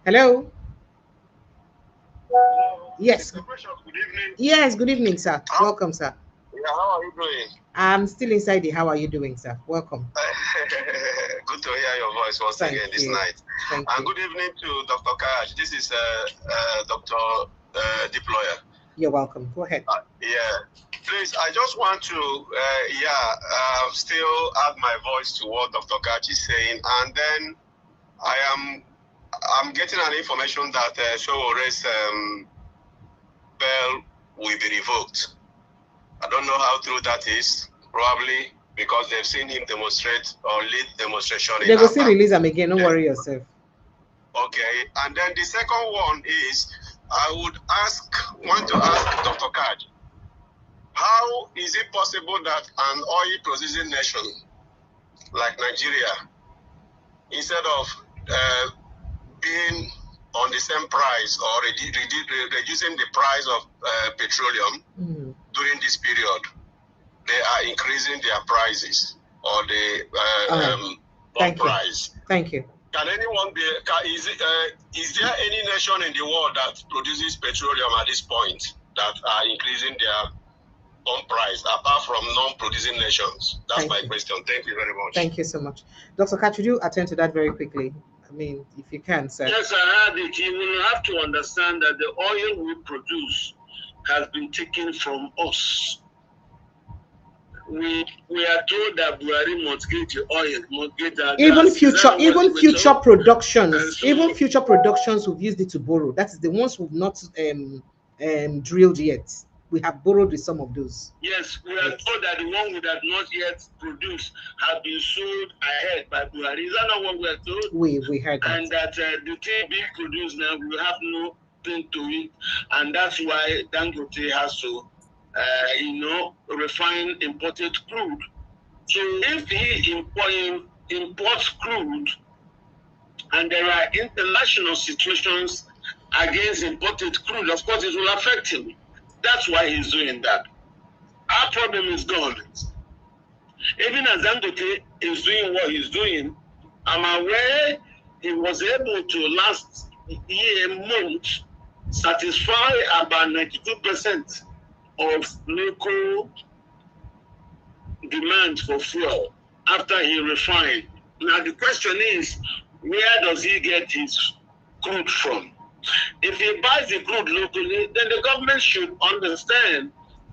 Hello. Yes. Good evening. Yes. Good evening, sir. Welcome, sir. Yeah, how are you doing? I'm still inside the. How are you doing, sir? Welcome. Good to hear your voice once again this night. Thank and you. good evening to Dr. Katch. This is Dr. Deployer. You're welcome. Go ahead. Yeah. Please, I just want to, still add my voice to what Dr. Katch is saying. And then I'm getting an information that Showore's bail will be revoked. I don't know how true that is. Probably because they've seen him demonstrate or lead demonstration. They will still release him again. Don't worry yourself. Okay. And then the second one is, I would want to ask Dr. Katch, how is it possible that an oil producing nation like Nigeria, instead of being on the same price or reducing the price of petroleum during this period, they are increasing their prices or the price? Thank you. Can anyone be? Is there any nation in the world that produces petroleum at this point that are increasing their own price apart from non-producing nations? That's my question. Thank you very much. Thank you so much, Dr. Katch. Would you attend to that very quickly? I mean, if you can, sir. Yes, I heard it. You will have to understand that the oil we produce has been taken from us. We are told that Buhari must get the oil, must get the even future productions we've used it to borrow. That is the ones we've not drilled yet. We have borrowed with some of those. Yes, we are told that the one we have not yet produced have been sold ahead by Buhari. Is that not what we are told? We heard that. And that the thing being produced now, we have nothing to it, and that's why Dangote has to refine imported crude. So if he imports crude and there are international situations against imported crude, of course it will affect him. That's why he's doing that. Our problem is gone. Even as Dangote is doing what he's doing, I'm aware he was able to last month satisfy about 92% of local demand for fuel after he refined. Now the question is, where does he get his crude from? If he buys the crude locally, then the government should understand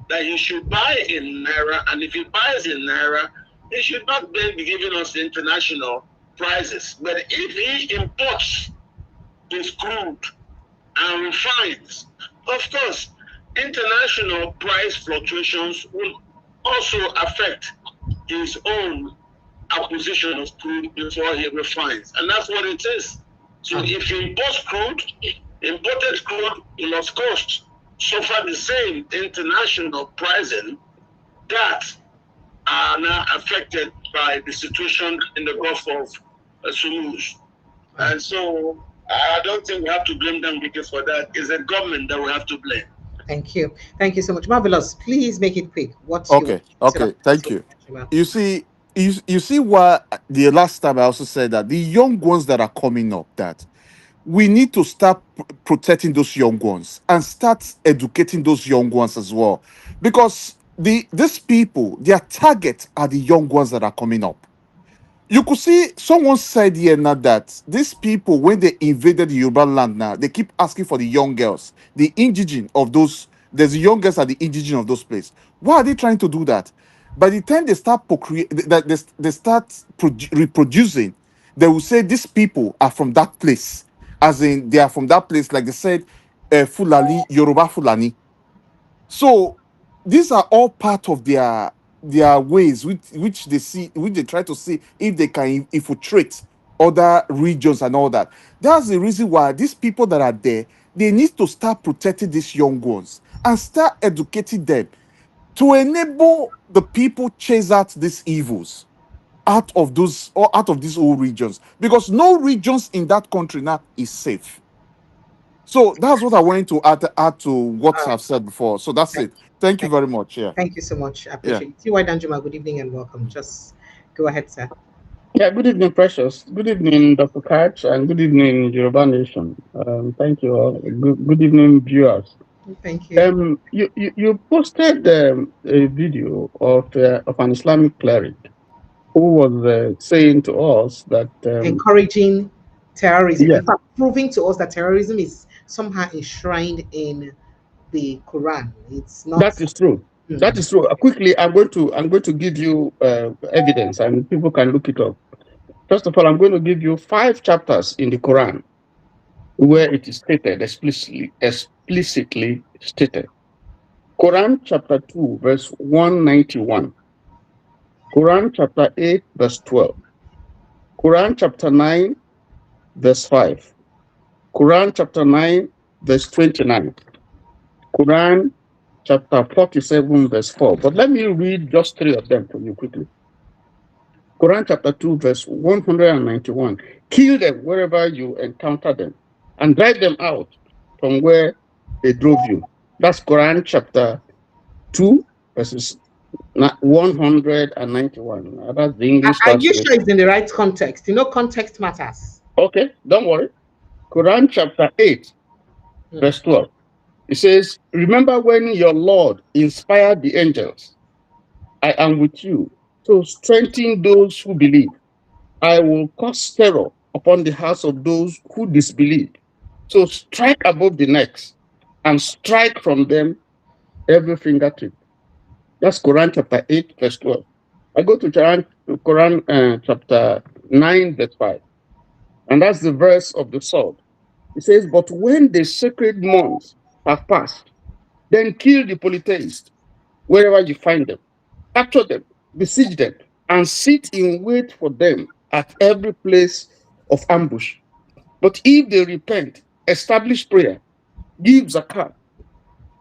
that he should buy in Naira, and if he buys in Naira, he should not then be giving us the international prices. But if he imports his crude and refines, of course, international price fluctuations will also affect his own acquisition of crude before he refines. And that's what it is. So if he imports crude, imported crude will of course suffer the same international pricing that are now affected by the situation in the Gulf of Suez. And so I don't think we have to blame them because for that. It's the government that we have to blame. Thank you. Thank you so much. Marvelous. Please make it quick. Okay, thank you. You see what the last time I also said that the young ones that are coming up, that we need to start protecting those young ones and start educating those young ones as well. Because these people, their target are the young ones that are coming up. You could see someone said here now that these people, when they invaded the Yoruba land now, they keep asking for the young girls, the indigenous of those there's young girls at the indigenous of those places. Why are they trying to do that? By the time they start that they start reproducing, they will say these people are from that place, as in they are from that place, like they said, Fulani, Yoruba Fulani. So these are all part of their ways, which they see, which they try to see if they can infiltrate other regions and all that. That's the reason why these people that are there, they need to start protecting these young ones and start educating them to enable the people chase out these evils out of those or out of these old regions, because no regions in that country now is safe. So that's what I wanted to add to what Uh, I've said before. So that's thank, it. Thank you thank, very much. Yeah. thank you so much. I Yeah. appreciate it. T.Y. Danjuma, good evening and welcome. Just go ahead, sir. Yeah, good evening, Precious. Good evening, Dr. Katch, and good evening, Yoruba Nation. Thank you all. Good evening, viewers. Thank you. You posted a video of an Islamic cleric who was saying to us that Encouraging terrorism. yeah, In fact, proving to us that terrorism is somehow enshrined in the Quran. It's not. that is true. That Hmm. is true. Quickly, I'm going to give you evidence, and people can look it up. First of all, I'm going to give you 5 chapters in the Quran where it is stated explicitly stated. Quran chapter 2, verse 191. Quran chapter 8, verse 12. Quran chapter 9, verse 5. Quran chapter 9, verse 29. Quran chapter 47, verse 4. But let me read just 3 of them for you quickly. Quran chapter 2, verse 191. Kill them wherever you encounter them and drive them out from where they drove you. That's Quran chapter 2, verses 191. That's the English Are you translation. sure it's in the right context? You know, context matters. Okay, don't worry. Quran chapter 8, Hmm. verse 12. It says, remember when your Lord inspired the angels, I am with you. So strengthen those who believe. I will cause terror upon the hearts of those who disbelieve. So strike above the necks and strike from them every fingertip. That's Quran chapter 8, verse 12. I go to Quran chapter 9, verse 5. And that's the verse of the sword. It says, but when the sacred months have passed, then kill the polytheists wherever you find them. Capture them, besiege them, and sit in wait for them at every place of ambush. But if they repent, establish prayer, give zakat,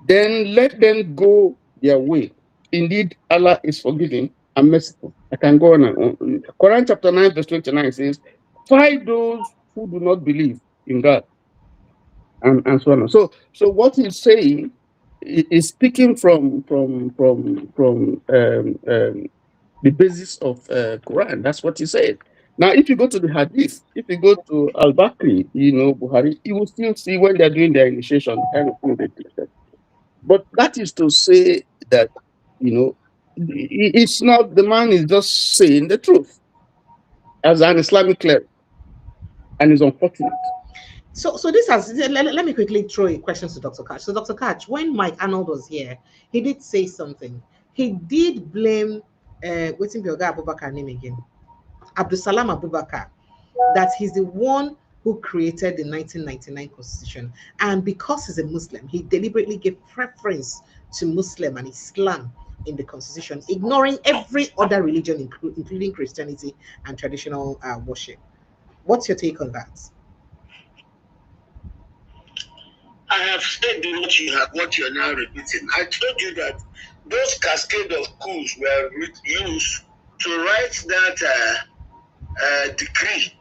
then let them go their way. Indeed, Allah is forgiving and merciful. I can go on and on. Quran chapter 9, verse 29 says, fight those who do not believe in God, and so on. So what he's saying is speaking from the basis of Quran. That's what he said. Now, if you go to the Hadith, if you go to Al Bakri, Buhari, you will still see when they're doing their initiation, the kind of thing they teach. But that is to say that, it's not, the man is just saying the truth as an Islamic cleric, and it's unfortunate. So this has let me quickly throw a question to Dr. Katch. So Dr. Katch, when Mike Arnold was here, he did say something. He did blame waiting Bioga Abubakar name again. Abdusalam Abubakar, that he's the one who created the 1999 constitution. And because he's a Muslim, he deliberately gave preference to Muslim and Islam in the constitution, ignoring every other religion, including Christianity and traditional worship. What's your take on that? I have said what you're now repeating. I told you that those cascade of coups were used to write that decree,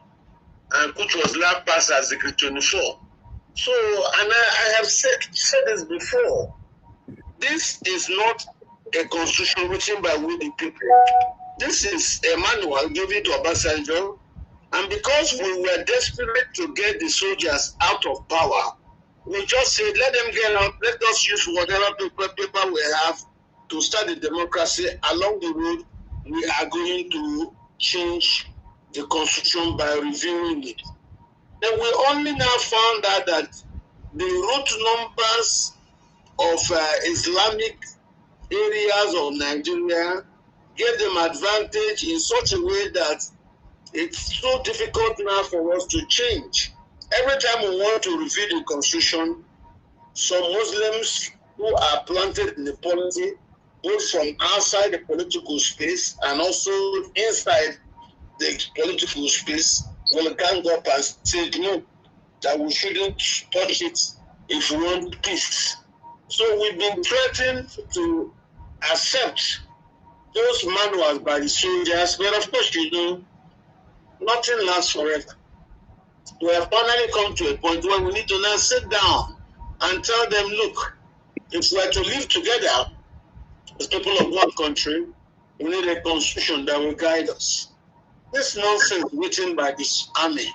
which was last passed as Decree 24. So, and I have said this before. This is not a constitution written by we the people. This is a manual given to Obasanjo, and because we were desperate to get the soldiers out of power, we just said, let them get out, let us use whatever paper we have to start the democracy. Along the road, we are going to change the constitution by reviewing it. Then we only now found out that the root numbers of Islamic areas of Nigeria, gave them advantage in such a way that it's so difficult now for us to change. Every time we want to review the constitution, some Muslims who are planted in the polity, both from outside the political space and also inside the political space, will gang up and say, no, that we shouldn't touch it if we want peace. So we've been threatened to accept those manuals by the soldiers, but of course, nothing lasts forever. We have finally come to a point where we need to now sit down and tell them, look, if we are to live together as people of one country, we need a constitution that will guide us. This nonsense written by this army,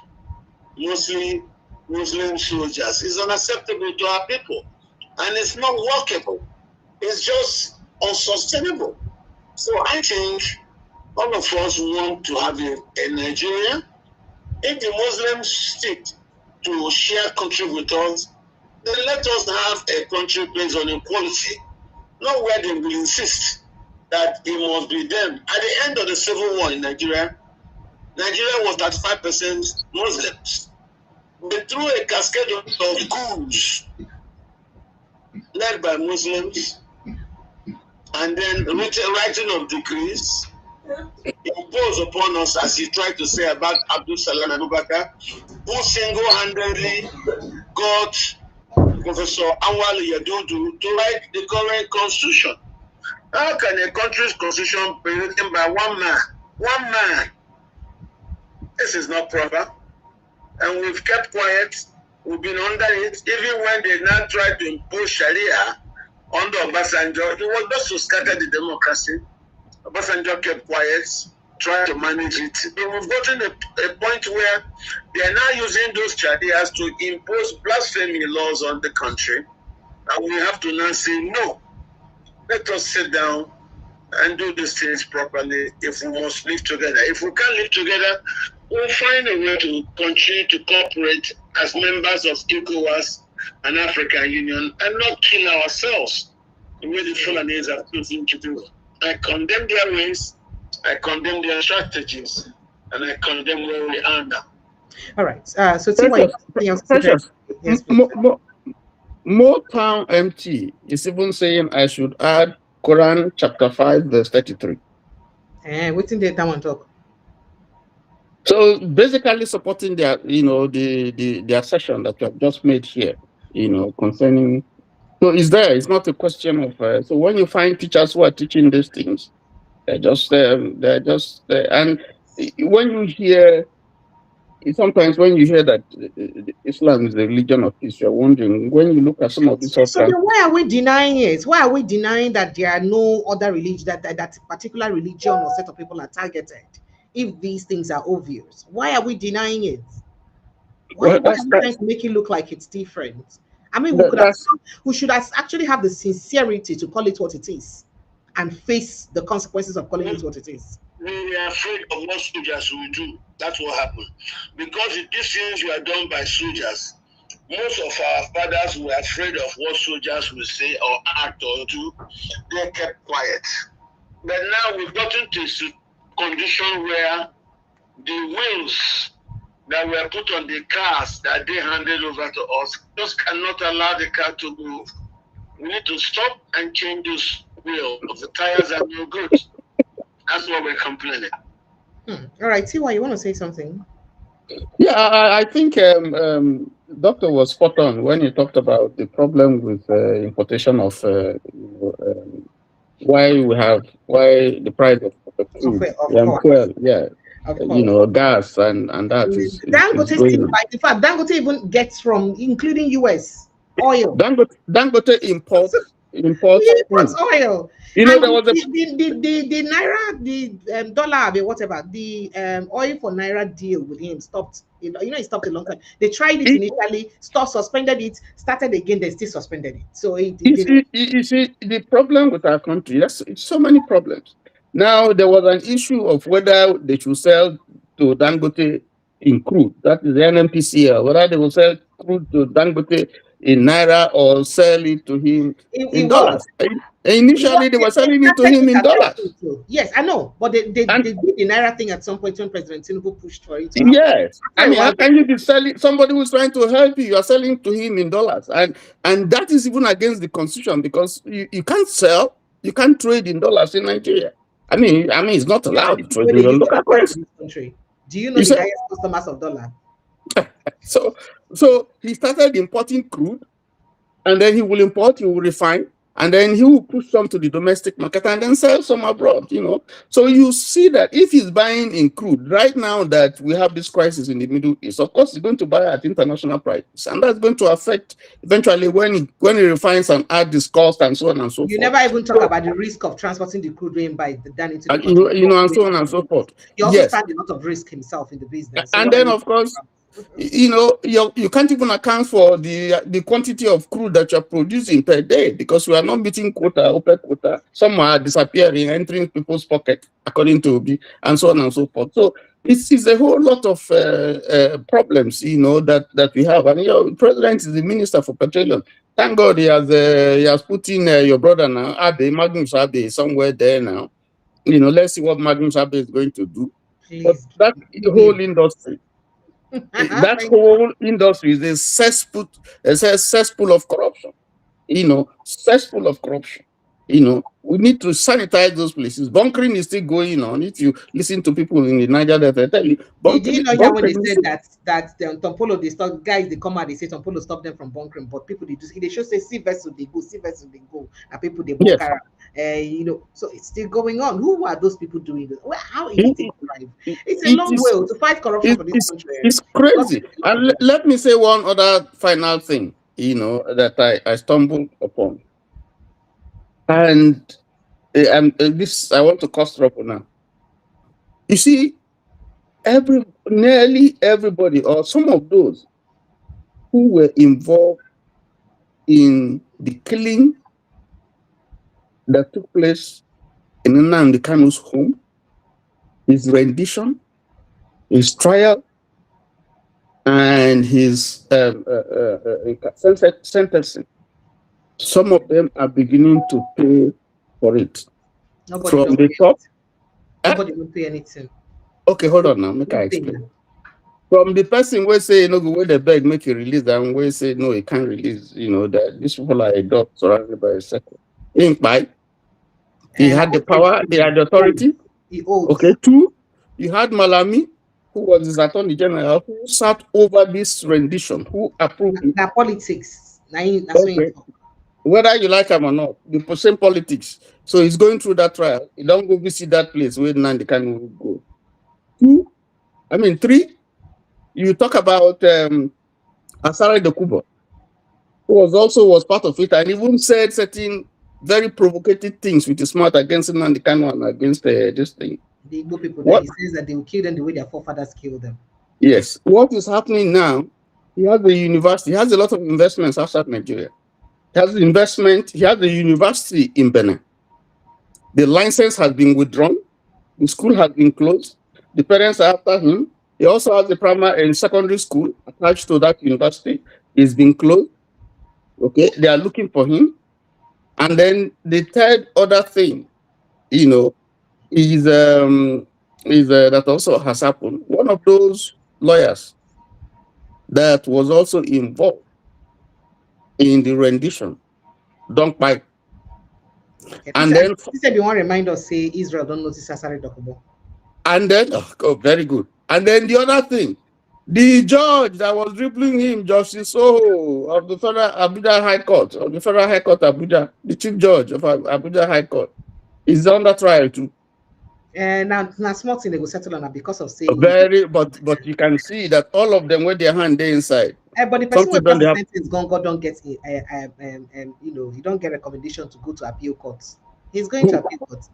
mostly Muslim soldiers, is unacceptable to our people. And it's not workable. It's just unsustainable. So I think all of us want to have a Nigeria. If the Muslims stick to share country with us, then let us have a country based on equality, not where they will insist that it must be them. At the end of the civil war in Nigeria, Nigeria was 35% Muslims. They threw a cascade of coups led by Muslims, and then writing of decrees imposed upon us, as he tried to say about Abdul Salam Abubakar, who single-handedly got Professor Anwar Yadudu to write the current constitution. How can a country's constitution be written by one man? One man. This is not proper. And we've kept quiet. We've been under it. Even when they now tried to impose Sharia under Obasanjo, it was just to scatter the democracy. Obasanjo kept quiet, trying to manage it. But we've gotten a point where they are now using those Sharias to impose blasphemy laws on the country. And we have to now say, no, let us sit down and do these things properly if we must live together. If we can't live together, we'll find a way to continue to cooperate as members of ECOWAS and African Union and not kill ourselves the way the Fulanese are choosing to do. I condemn their ways, I condemn their strategies, and I condemn where we are now. All right. So, Precious. Yes, more town MT is even saying I should add Quran chapter 5, verse 33. What's in the town talk? So basically supporting their, the assertion that you have just made here, concerning. So it's not a question of. So when you find teachers who are teaching these things, and when you hear, sometimes when you hear that Islam is the religion of peace, you're wondering, when you look at some of these. So then why are we denying it? Why are we denying that there are no other religion, that particular religion or set of people are targeted? If these things are obvious, why are we denying it? Why are we trying to make it look like it's different? I mean, we should actually have the sincerity to call it what it is and face the consequences of calling it what it is. We are afraid of what soldiers will do. That's what happened. Because these things were done by soldiers, most of our fathers were afraid of what soldiers will say or act or do. They kept quiet. But now we've gotten to a condition where the wheels that were put on the cars that they handed over to us just cannot allow the car to move. We need to stop and change those wheels. The tires are no good. That's what we're complaining. All right, Tiwa, you want to say something? Yeah, I think Doctor was spot on when he talked about the problem with importation of why the price of fuel, gas and that is Dangote in fact, Dangote even gets from, including US oil. Dangote imports oil. There was the naira, the dollar, whatever, the oil for naira deal with him stopped. It stopped a long time. They tried it initially, suspended it, started again, they still suspended it. So you see the problem with our country. It's so many problems. Now there was an issue of whether they should sell to Dangote in crude, that is the NNPCL, whether they will sell crude to Dangote in naira or sell it to him in It was. dollars. Initially, they were selling it to him in dollars. Yes, I know, but they did And the naira thing at some point when President Tinubu pushed for it to happen. yes, I mean, how can you be selling somebody who's trying to help you? You are selling to him in dollars, and that is even against the constitution because you can't sell, you can't trade in dollars in Nigeria. I mean, it's not allowed to trade in the local currency. Do you know the highest customers of dollar? So he started importing crude, and then he will import, he will refine, and then he will push some to the domestic market and then sell some abroad, So you see that if he's buying in crude, right now that we have this crisis in the Middle East, of course, he's going to buy at international prices. And that's going to affect eventually when he refines and add this cost and so on and so forth. You never even talk about the risk of transporting the crude in by down into the country. And so on and so forth. He also found a lot of risk himself in the business. So and then, of course, you can't even account for the quantity of crude that you're producing per day because we are not meeting quota, OPEC quota. Some are disappearing, entering people's pocket, according to Obi, and so on and so forth. So it's a whole lot of problems, that we have. And your president is the minister for petroleum. Thank God he has put in your brother now, Abe, Magnus Abe, somewhere there now. Let's see what Magnus Abe is going to do. But that whole industry. That whole industry is a cesspool of corruption. Cesspool of corruption. We need to sanitize those places. Bunkering is still going on. If you listen to people in the Niger Delta, they tell you. Did you know when they said that Tompolo, they stop guys, they come out, they say Tompolo stop them from bunkering, but people they should say see vessel they go, and people they bunker. So it's still going on. Who are those people doing this? How is it thrive? It's a long way to fight corruption for this country. It's crazy. And let me say one other final thing, that I stumbled upon. And this I want to cost up now. You see, nearly everybody or some of those who were involved in the killing that took place in Nnamdi Kanu's home, his rendition, his trial, and his sentencing. Some of them are beginning to pay for it. Nobody from the top. Nobody will pay anything. Okay, hold on now. Make I explain. From the person where say no, go the beg, make a release, and where say no, he can't release. That these people are adults surrounded by a circle. He had the power, he had the authority. Okay, 2, you had Malami, who was his attorney general, who sat over this rendition, who approved it. That politics. Okay. Whether you like him or not, the same politics. So he's going through that trial. You don't go visit that place where Nnamdi Kanu will go. 3, you talk about Asare Dokubo, who was part of it and even said certain very provocative things with his mouth against Nnamdi Kanu and against this thing. The Igbo people, he says that they will kill them the way their forefathers killed them. Yes. What is happening now? He has the university. He has a lot of investments outside Nigeria. He has the university in Benin. The license has been withdrawn. The school has been closed. The parents are after him. He also has the primary and secondary school attached to that university. It's been closed. Okay, they are looking for him. And then the third other thing, is that also has happened. One of those lawyers that was also involved in the rendition, don't buy. And then he said, "You want to remind us, say Israel don't notice Asare Dokubo." And then, very good. And then the other thing, the judge that was dribbling him, Justice Soho of the Federal Abuja High Court, Abuja, the chief judge of Abuja High Court, is under trial too. And now small thing they go settle on that because of saying but you can see that all of them with their hand there inside. But the person who does the sentence God don't get he don't get recommendation to go to appeal courts. He's going to appeal court.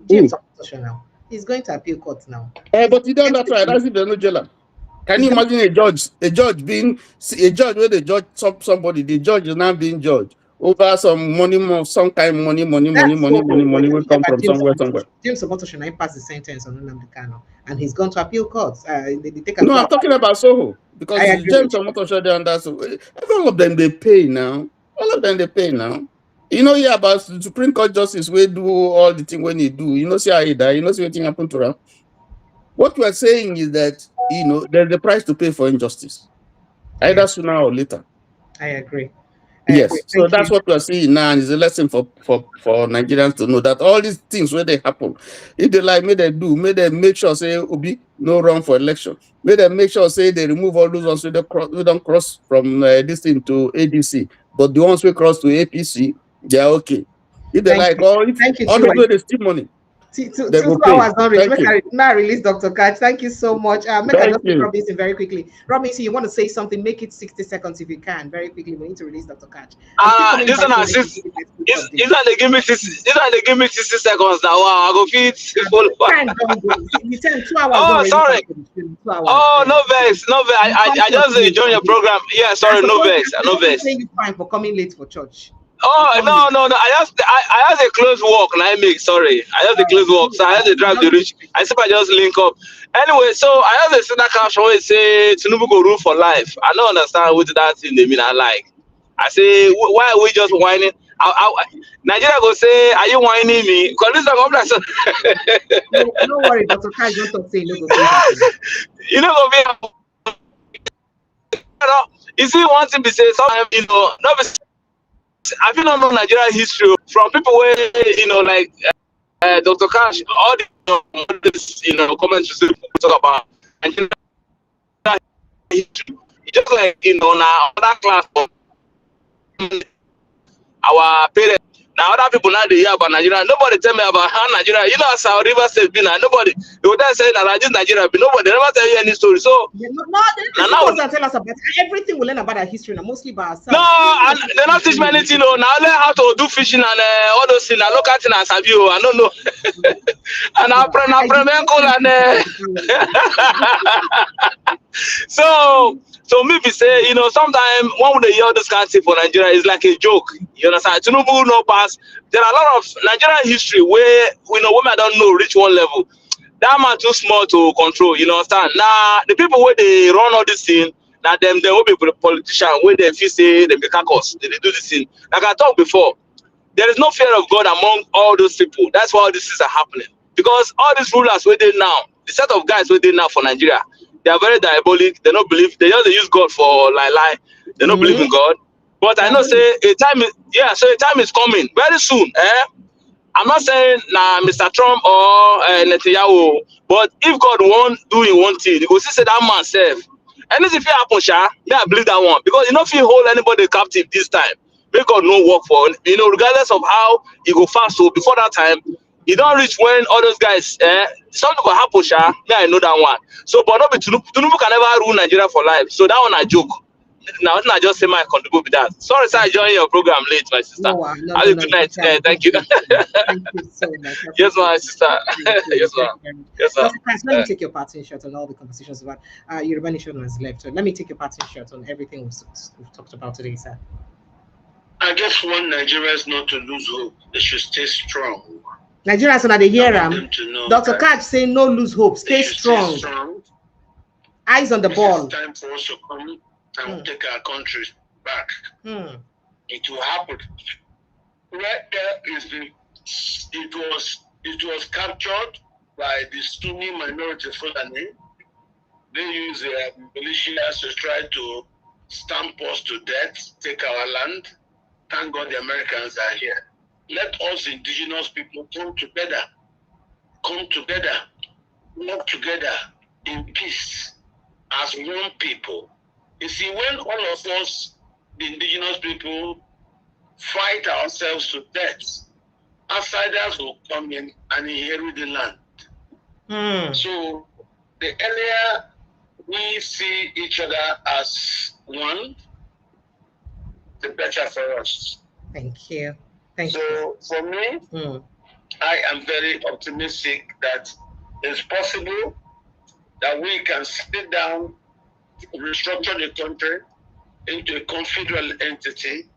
James now. He's going to appeal court now. But he don't that right. That's if there's no jailer. Can you imagine a judge where the judge somebody, the judge is now being judged over some money, some kind of money will come from somewhere. James Oboto should not pass the sentence on Nnamdi Kanu, and he's gone to appeal courts. I'm talking about Soho. because I it's agree. James and Motosha and that's all of them they pay now. All of them they pay now. You know, yeah, about the Supreme Court justice we do all the thing when he do. You know, see how he die. You know, see what thing happen to him. What we are saying is that there's the price to pay for injustice, either Yeah, sooner or later. I agree. I agree. Yes, so Thank that's you. what we're seeing now, and it's a lesson for Nigerians to know that all these things when they happen, if they like, may they make sure say Obi no run for election, may they make sure say they remove all those ones who don't cross from this thing to ADC, but the ones who cross to APC, they're okay. If they Thank like, you. or if Thank you, all those Chiwa. where they steal money, Two they go pay. hours not reach. Thank you. May I release Dr. Katch? Thank you so much. Make I Thank just take you. Robinson very quickly. Robinson, you want to say something? Make it 60 seconds if you can. Very quickly, we need to release Dr. Katch. This one they give me 60 seconds now. Wow, I go feed follow. The 2 hours. Oh, sorry. 2 hours. Oh, no vex. I just joined your program. Yeah, sorry, no vex. No vex. You fine for coming late for church. Oh, no. I just a close walk. And I make sorry. I just a close walk. So I have to drive the reach. I see I just link up. Anyway, so I have to see that caption where it say Tinubu go rule for life. I don't understand what that thing they mean. I like. I say, why are we just whining? Nigeria go say, are you whining me? Because this is no worry, Dr. Kai don't say no go say you know go be you see one thing be say sometimes I feel not know Nigeria history from people where like Dr. Katch, all this comments we talk about Nigeria history. It's just like now other class our parents. Now other people now they hear about Nigeria. Nobody tell me about how Nigeria. You know, as our River State been. Nobody. They would say that this Nigeria, but nobody. They never tell you any story. So now tell us about everything. We learn about our history, and mostly by ourselves. No, and they not teach me anything. No, now I learn how to do fishing and all those things. I look at it and I you. I don't know. And I pray. So maybe say, sometimes one would hear this kind of thing for Nigeria is like a joke. You understand? Tinubu no pass. There are a lot of Nigerian history where women don't know reach one level. That man too small to control. You understand? Now the people where they run all this thing, now they will be politicians where they feel say they make caucus. They do this thing. Like I talked before, there is no fear of God among all those people. That's why all these things are happening. Because all these rulers where they now, the set of guys where they now for Nigeria, they are very diabolic. They don't believe. They just use God for lie. They don't believe in God. But I know say a time is coming very soon. I'm not saying Mr. Trump or Netanyahu, but if God won't do one thing, he go see say that man self. Anything if happen, I believe that one because you don't feel hold anybody captive this time. Make God no work for regardless of how he go fast. So before that time. You don't reach when all those guys, something will happen, I know that one. So, but not be Tinubu can never rule Nigeria for life. So that one I joke. Now I just say my contribute with that. Sorry, sir, I joined your program late, my sister. No, have a good night. Thank you. Thank you so much. Yes, my sister. Yes, ma'am. Yes, sir. Let me take your parting shot on all the conversations about Yoruba Nation has left. So let me take your parting shot on everything we've talked about today, sir. I just want Nigerians not to lose hope. They should stay strong. Nigerians are the hear Dr. Katch saying no lose hope, stay strong. Eyes on the ball. It's time for us to come and take our country back. It will happen. Right there is it was captured by the Sunni minority Fulani. They use their militias to try to stamp us to death, take our land. Thank God the Americans are here. Let us indigenous people come together, work together in peace as one people. You see, when all of us, the indigenous people, fight ourselves to death, outsiders will come in and inherit the land. So the earlier we see each other as one, the better for us. Thank you. So for me, I am very optimistic that it's possible that we can sit down, restructure the country into a confederal entity,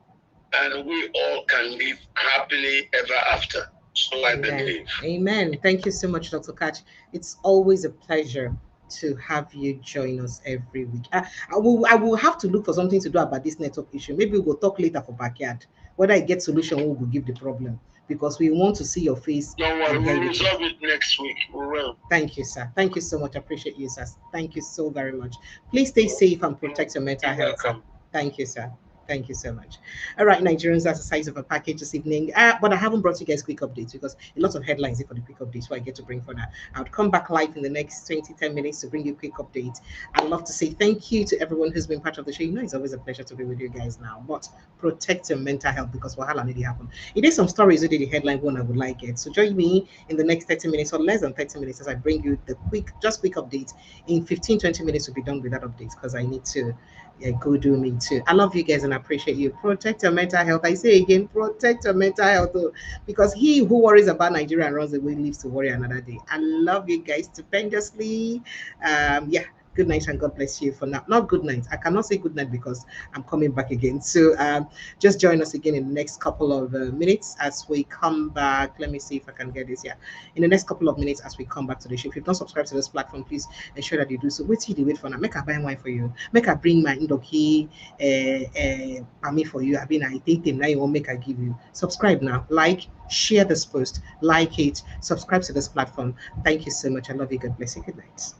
and we all can live happily ever after. So I believe. Amen. Thank you so much, Dr. Katch. It's always a pleasure to have you join us every week. I will have to look for something to do about this network issue. Maybe we'll talk later for backyard. Whether I get solution, we will give the problem because we want to see your face. Don't worry, we'll resolve it next week. We will. Thank you, sir. Thank you so much. I appreciate you, sir. Thank you so very much. Please stay safe and protect your mental health. Sir. Thank you, sir. Thank you so much. All right, Nigerians, that's the size of a package this evening. But I haven't brought you guys quick updates because a lot of headlines for the quick updates, so I get to bring for that. I would come back live in the next 10 minutes to bring you quick updates. I'd love to say thank you to everyone who's been part of the show. You know, it's always a pleasure to be with you guys now. But protect your mental health because wahala really happen. It is some stories within the headline one I would like it. So join me in the next 30 minutes or less than 30 minutes as I bring you the quick updates. In 15-20 minutes, we'll be done with that update because I need to go do me too. I love you guys and I appreciate you. Protect your mental health. I say again, protect your mental health because he who worries about Nigeria and runs away lives to worry another day. I love you guys stupendously. Yeah. Good night and God bless you for now. Not good night. I cannot say good night because I'm coming back again. So just join us again in the next couple of minutes as we come back. Let me see if I can get this here. In the next couple of minutes as we come back to the show. If you've not subscribed to this platform, please ensure that you do so. Wait till you wait for now. Make a buy wine for you. Make a bring my Indoki me for you. I mean, I take them now. You won't make I give you. Subscribe now. Like, share this post. Like it. Subscribe to this platform. Thank you so much. I love you. God bless you. Good night.